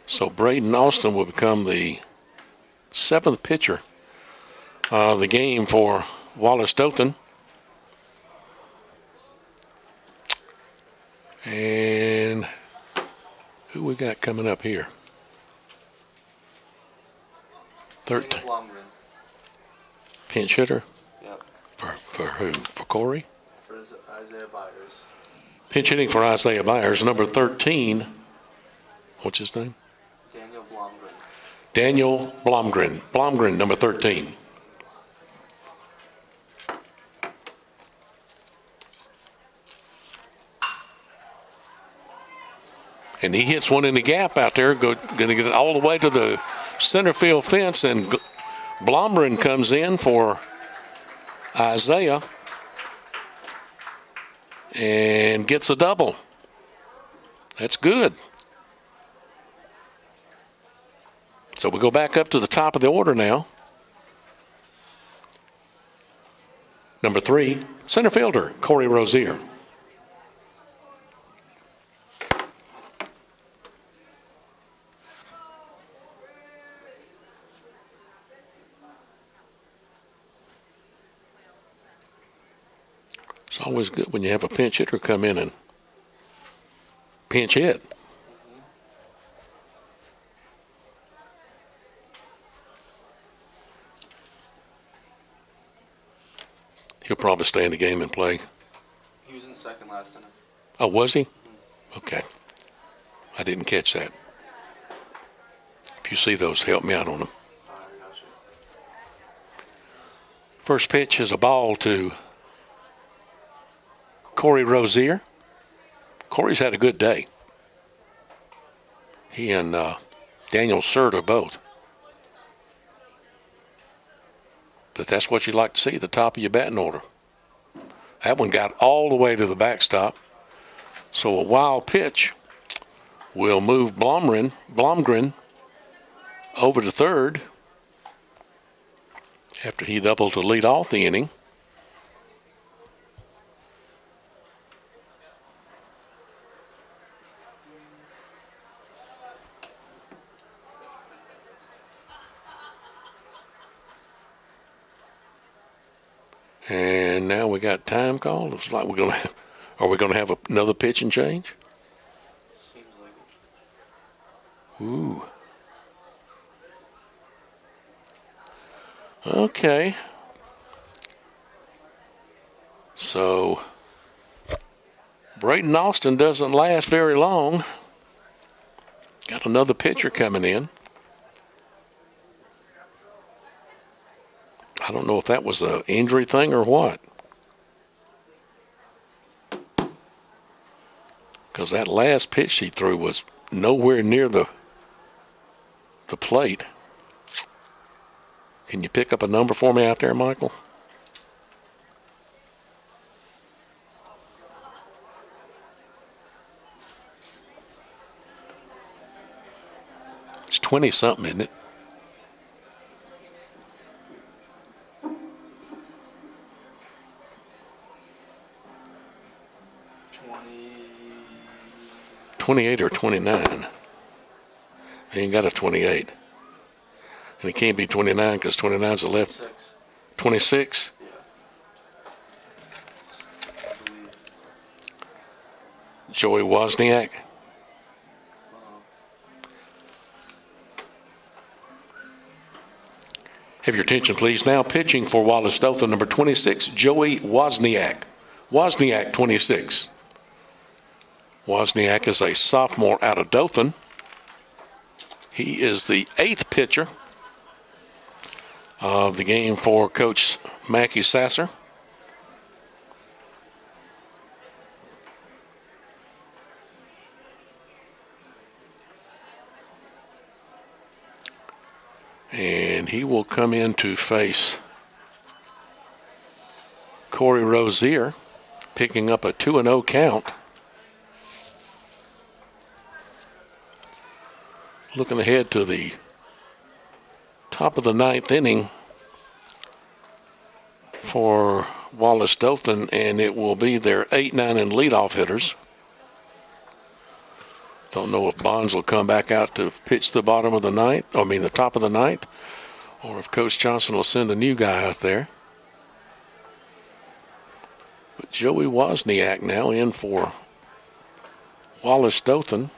Speaker 1: So Braden Austin will become the seventh pitcher of the game for Wallace Dothan. And who we got coming up here? 13.
Speaker 3: Blomgren.
Speaker 1: Pinch hitter
Speaker 3: Yep.
Speaker 1: for who? For Corey?
Speaker 3: For Isaiah Byers.
Speaker 1: Pinch hitting for Isaiah Byers, number 13. What's his name?
Speaker 3: Daniel Blomgren.
Speaker 1: Daniel Blomgren. Blomgren, number 13. And he hits one in the gap out there, going to get it all the way to the center field fence, and Blomgren comes in for Isaiah and gets a double. That's good. So we go back up to the top of the order now. Number 3, center fielder, Corey Rozier. It's always good when you have a pinch hitter come in and pinch hit. He'll probably stay in the game and play.
Speaker 3: He was in second last inning.
Speaker 1: Oh, was he? Okay. I didn't catch that. If you see those, help me out on them.
Speaker 3: I got you.
Speaker 1: First pitch is a ball to Corey Rozier. Corey's had a good day. He and Daniel Serta both. But that's what you like to see, the top of your batting order. That one got all the way to the backstop. So a wild pitch will move Blomgren over to third after he doubled to lead off the inning. And now we got time called. Looks like we're gonna. Are we gonna have another pitch and change?
Speaker 3: Seems like it.
Speaker 1: Ooh. Okay. So Brayton Austin doesn't last very long. Got another pitcher coming in. I don't know if that was an injury thing or what. Because that last pitch he threw was nowhere near the plate. Can you pick up a number for me out there, Michael? It's 20-something, isn't it?
Speaker 3: $20.
Speaker 1: 28 or 29. He ain't got a 28. And he can't be 29 because 29 is the left.
Speaker 3: 6.
Speaker 1: 26?
Speaker 3: Yeah. I believe.
Speaker 1: Joey Wozniak. Have your attention, please. Now pitching for Wallace Dothan, number 26, Joey Wozniak. Wozniak, 26. Wozniak is a sophomore out of Dothan. He is the 8th pitcher of the game for Coach Mackie Sasser. And he will come in to face Corey Rozier, picking up a 2-0 count. Looking ahead to the top of the 9th inning for Wallace Dothan, and it will be their 8, 9, and leadoff hitters. Don't know if Bonds will come back out to pitch the top of the 9th, or if Coach Johnson will send a new guy out there. But Joey Wozniak now in for Wallace Dothan.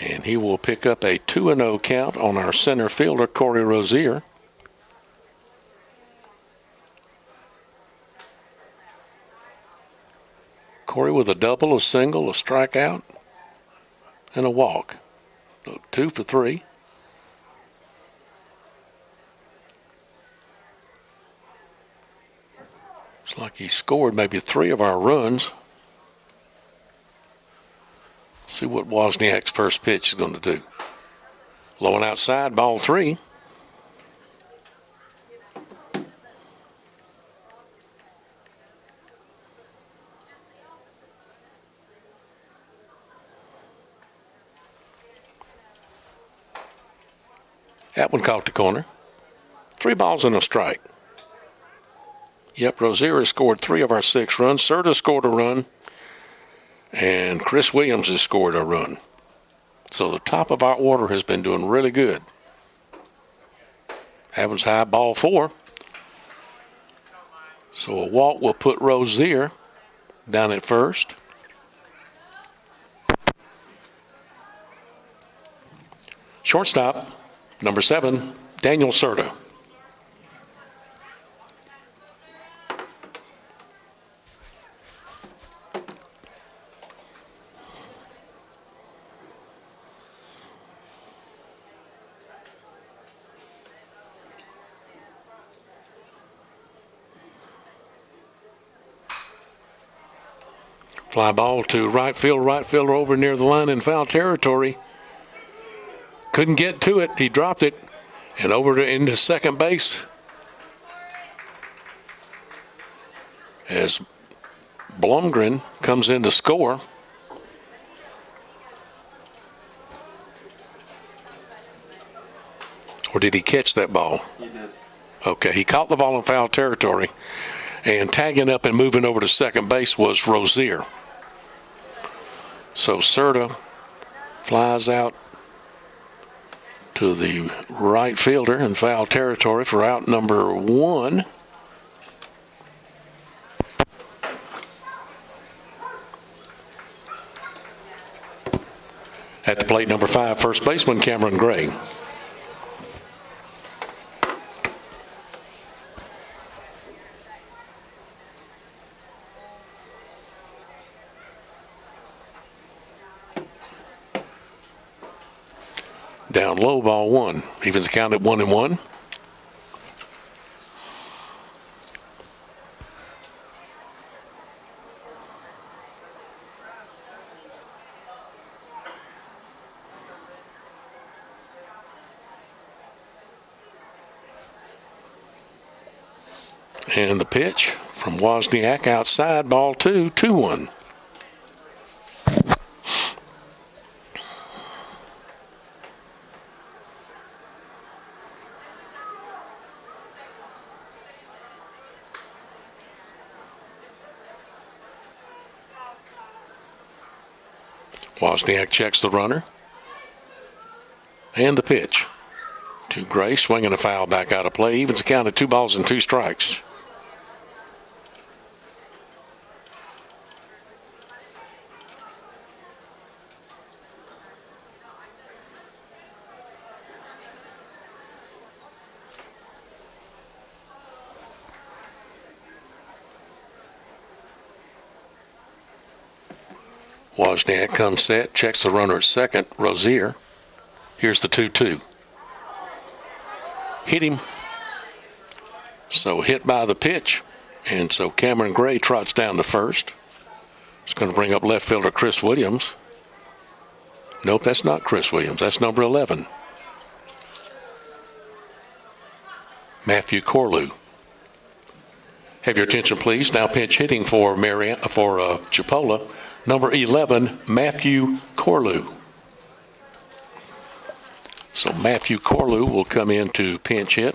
Speaker 1: And he will pick up a 2-0 count on our center fielder, Corey Rozier. Corey with a double, a single, a strikeout, and a walk. So 2 for 3. It's like he scored maybe 3 of our runs. See what Wozniak's first pitch is going to do. Low and outside, ball 3. That one caught the corner. 3 balls and a strike. Yep, Rozier has scored 3 of our 6 runs. Serta scored a run. And Chris Williams has scored a run. So the top of our order has been doing really good. Evans high, ball 4. So a walk will put Rozier down at first. Shortstop, number 7, Daniel Serta. Fly ball to right field, right fielder over near the line in foul territory. Couldn't get to it. He dropped it. And over into second base as Blumgren comes in to score. Or did he catch that ball?
Speaker 3: He did.
Speaker 1: Okay, he caught the ball in foul territory, and tagging up and moving over to second base was Rozier. So Serta flies out to the right fielder in foul territory for out number 1. At the plate, number 5, first baseman Cameron Gray. Down low, ball 1. Evens count at 1-1. And the pitch from Wozniak outside, ball 2, 2-1. Wozniak checks the runner. And the pitch to Gray, swinging a foul back out of play. Evens the count at 2 balls and 2 strikes. Wozniak comes set, checks the runner at second, Rozier. Here's the 2-2. Hit him. So hit by the pitch. And so Cameron Gray trots down to first. It's going to bring up left fielder Chris Williams. Nope, that's not Chris Williams. That's number 11. Matthew Corlew. Have your attention, please. Now pinch hitting for Chipola. Number 11, Matthew Corlew. So Matthew Corlew will come in to pinch hit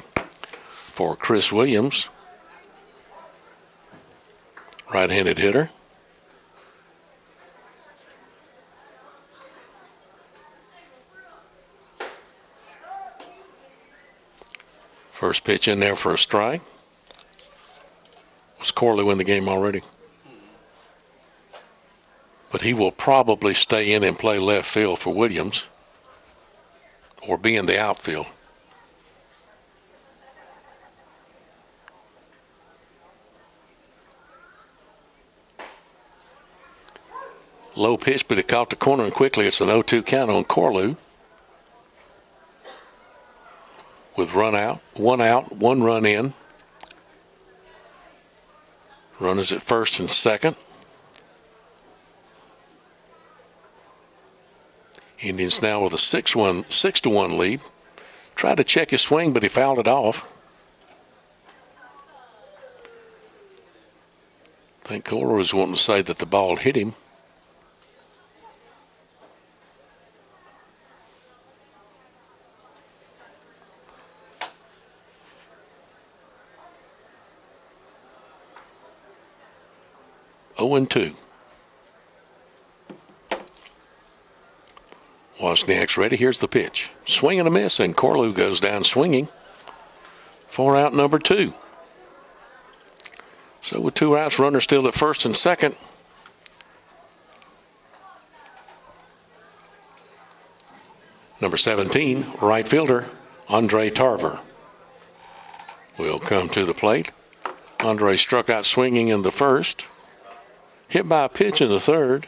Speaker 1: for Chris Williams. Right-handed hitter. First pitch in there for a strike. Was Corlew in the game already? But he will probably stay in and play left field for Williams or be in the outfield. Low pitch, but it caught the corner, and quickly it's an 0-2 count on Corlew. With one out, 1 run in. Runners at first and second. Indians now with a 6-1 lead. Tried to check his swing, but he fouled it off. I think Kohler was wanting to say that the ball hit him. Oh and 2. Wozniak's ready. Here's the pitch. Swing and a miss, and Corlew goes down swinging for out number 2. So with 2 outs, runner still at first and second. Number 17, right fielder, Andre Tarver, will come to the plate. Andre struck out swinging in the first. Hit by a pitch in the third.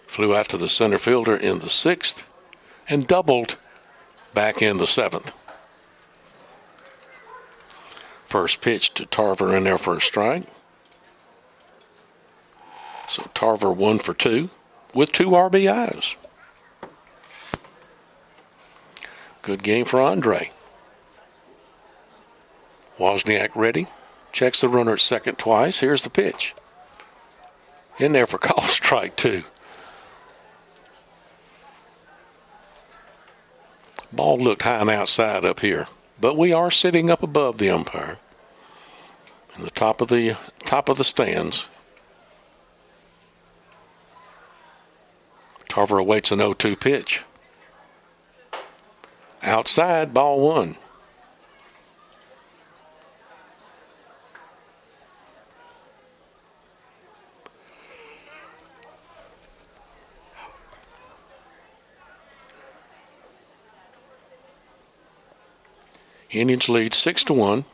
Speaker 1: Flew out to the center fielder in the 6th and doubled back in the 7th. First pitch to Tarver in there for a strike. So Tarver 1 for 2 with 2 RBIs. Good game for Andre. Wozniak ready. Checks the runner at second twice. Here's the pitch. In there for call strike 2. Ball looked high and outside up here. but we are sitting up above the umpire in the top of the stands. Tarver awaits an 0-2 pitch. Outside, ball one. Indians lead 6-1.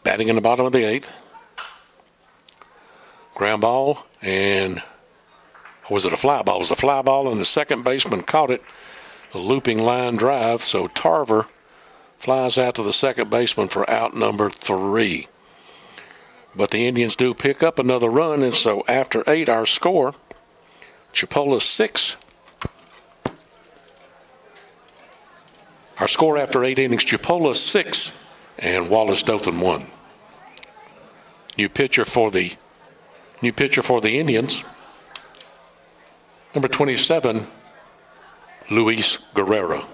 Speaker 1: Batting in the bottom of the eighth. Ground ball, and was it a fly ball? It was a fly ball, and the second baseman caught it. A looping line drive, so Tarver flies out to the second baseman for out number 3. But the Indians do pick up another run, and so after 8, our score, Chipola 6. Our score after 8 innings, Chipola 6 and Wallace Dothan 1. New pitcher for the Indians, number 27, Luis Guerrero.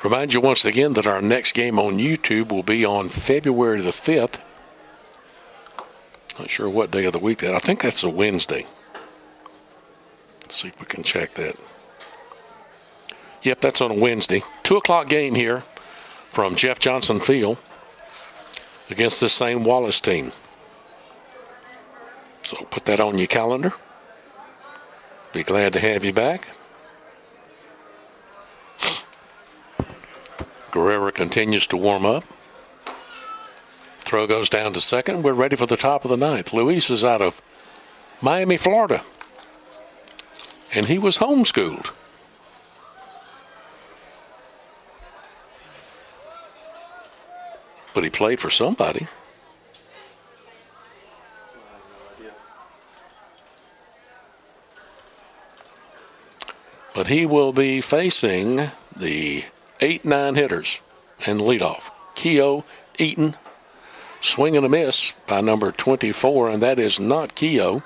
Speaker 1: Remind you once again that our next game on YouTube will be on February the 5th. Not sure what day of the week that. I think that's a Wednesday. Let's see if we can check that. Yep, that's on a Wednesday. 2 o'clock game here from Jeff Johnson Field against this same Wallace team. So put that on your calendar. Be glad to have you back. Guerrero continues to warm up. Throw goes down to second. We're ready for the top of the ninth. Luis is out of Miami, Florida. And he was homeschooled. But he played for somebody. But he will be facing the 8-9 hitters and leadoff. Keogh, Eaton, swing and a miss by number 24, and that is not Keogh.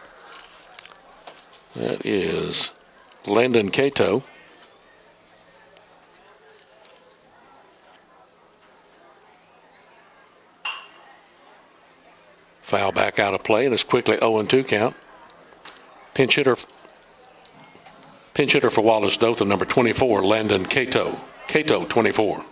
Speaker 1: That is Landon Cato. Foul back out of play, and it's quickly 0-2 count. Pinch hitter for Wallace Dothan, number 24, Landon Cato. Cato, 24.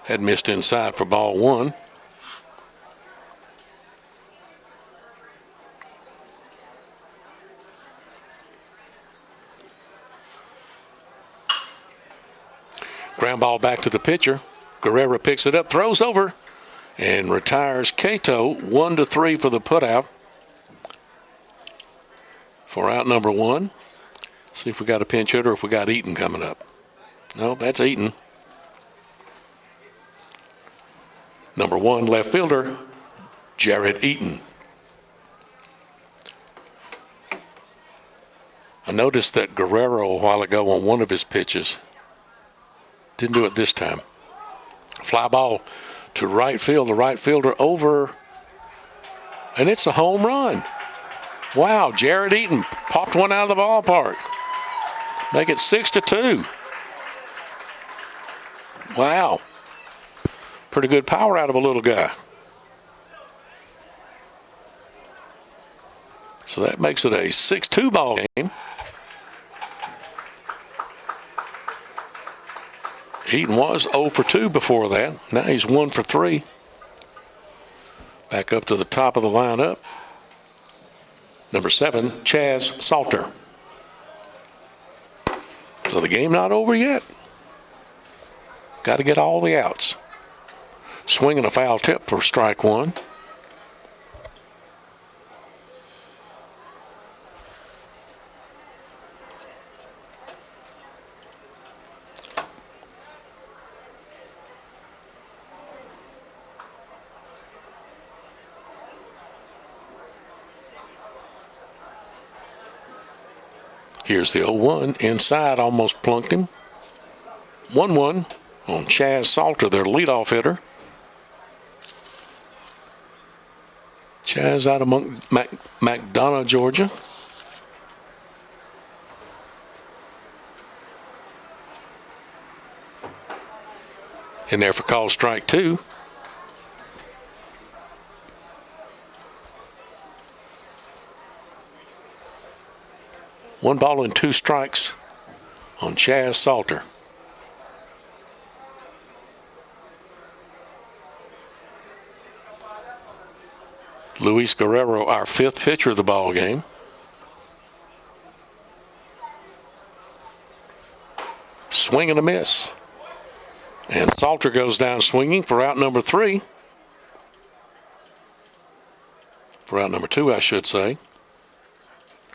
Speaker 1: Had missed inside for ball one. Ground ball back to the pitcher. Guerrero picks it up, throws over, and retires Cato. 1-3 for the putout. For out number 1. See if we got a pinch hitter or if we got Eaton coming up. No, that's Eaton. Number 1, left fielder, Jared Eaton. I noticed that Guerrero a while ago on one of his pitches didn't do it this time. Fly ball to right field. The right fielder over, and it's a home run. Wow, Jared Eaton popped one out of the ballpark. Make it 6-2. Wow. Pretty good power out of a little guy. So that makes it a 6-2 ball game. Eaton was 0 for 2 before that. Now he's 1 for 3. Back up to the top of the lineup. Number 7, Chaz Salter. So the game not over yet. Got to get all the outs. Swinging a foul tip for strike 1. Here's the 0-1. Inside, almost plunked him. 1-1 on Chaz Salter, their leadoff hitter. Chaz out of McDonough, Georgia. In there for call strike 2. One ball and 2 strikes on Chaz Salter. Luis Guerrero, our 5th pitcher of the ball game. Swing and a miss. And Salter goes down swinging for out number 3. For out number 2, I should say.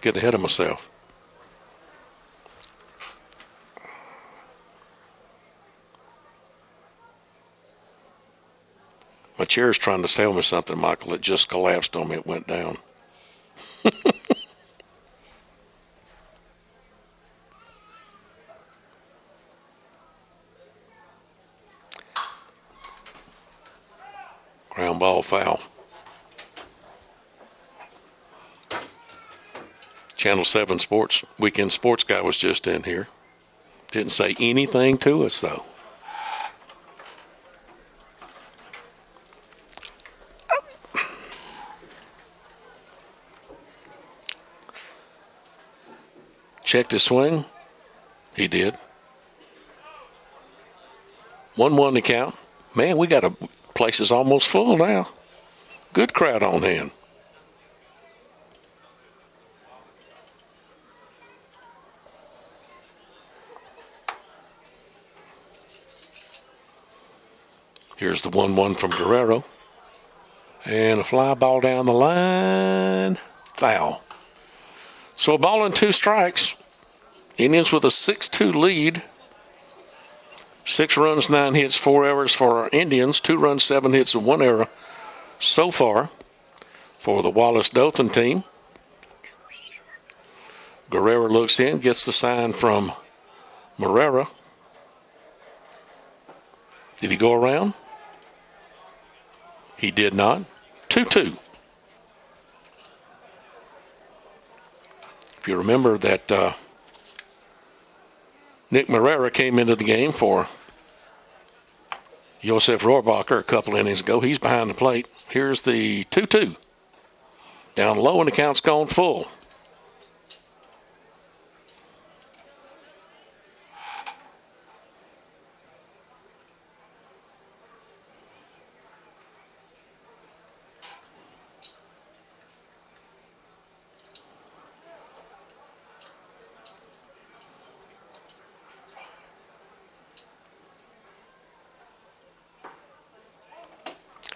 Speaker 1: Getting ahead of myself. My chair's trying to tell me something, Michael. It just collapsed on me. It went down. Ground ball foul. Channel 7 Sports, Weekend Sports guy was just in here. Didn't say anything to us, though. Checked his swing. He did. 1-1 to count. Man, we got a place is almost full now. Good crowd on hand. Here's the 1-1 from Guerrero. And a fly ball down the line. Foul. So a ball and 2 strikes. Indians with a 6-2 lead. 6 runs, 9 hits, 4 errors for our Indians. 2 runs, 7 hits, and 1 error so far for the Wallace Dothan team. Guerrero looks in, gets the sign from Morera. Did he go around? He did not. 2-2. If you remember that Nick Morera came into the game for Josef Rohrbacher a couple innings ago. He's behind the plate. Here's the 2-2. Down low and the count's gone full.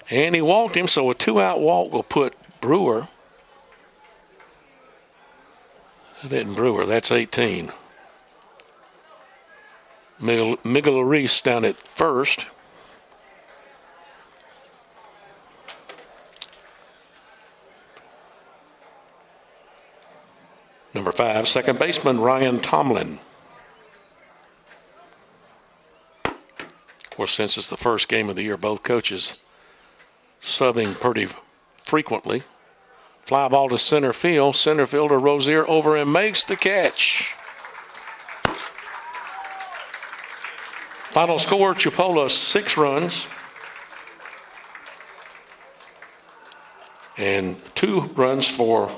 Speaker 1: And he walked him, so a 2-out walk will put Brewer. That isn't Brewer, that's 18. Miguel Reese down at first. Number 5, second baseman Ryan Tomlin. Of course, since it's the first game of the year, both coaches subbing pretty frequently. Fly ball to center field. Center fielder Rozier over and makes the catch. Final score, Chipola 6 runs. And 2 runs for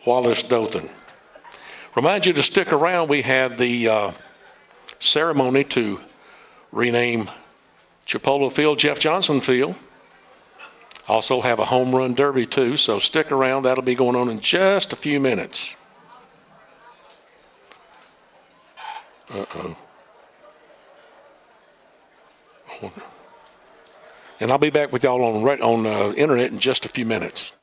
Speaker 1: Wallace, Dothan. Remind you to stick around. We have the ceremony to rename Chipola Field Jeff Johnson Field. Also have a home run derby too, so stick around. That'll be going on in just a few minutes. And I'll be back with y'all on internet in just a few minutes.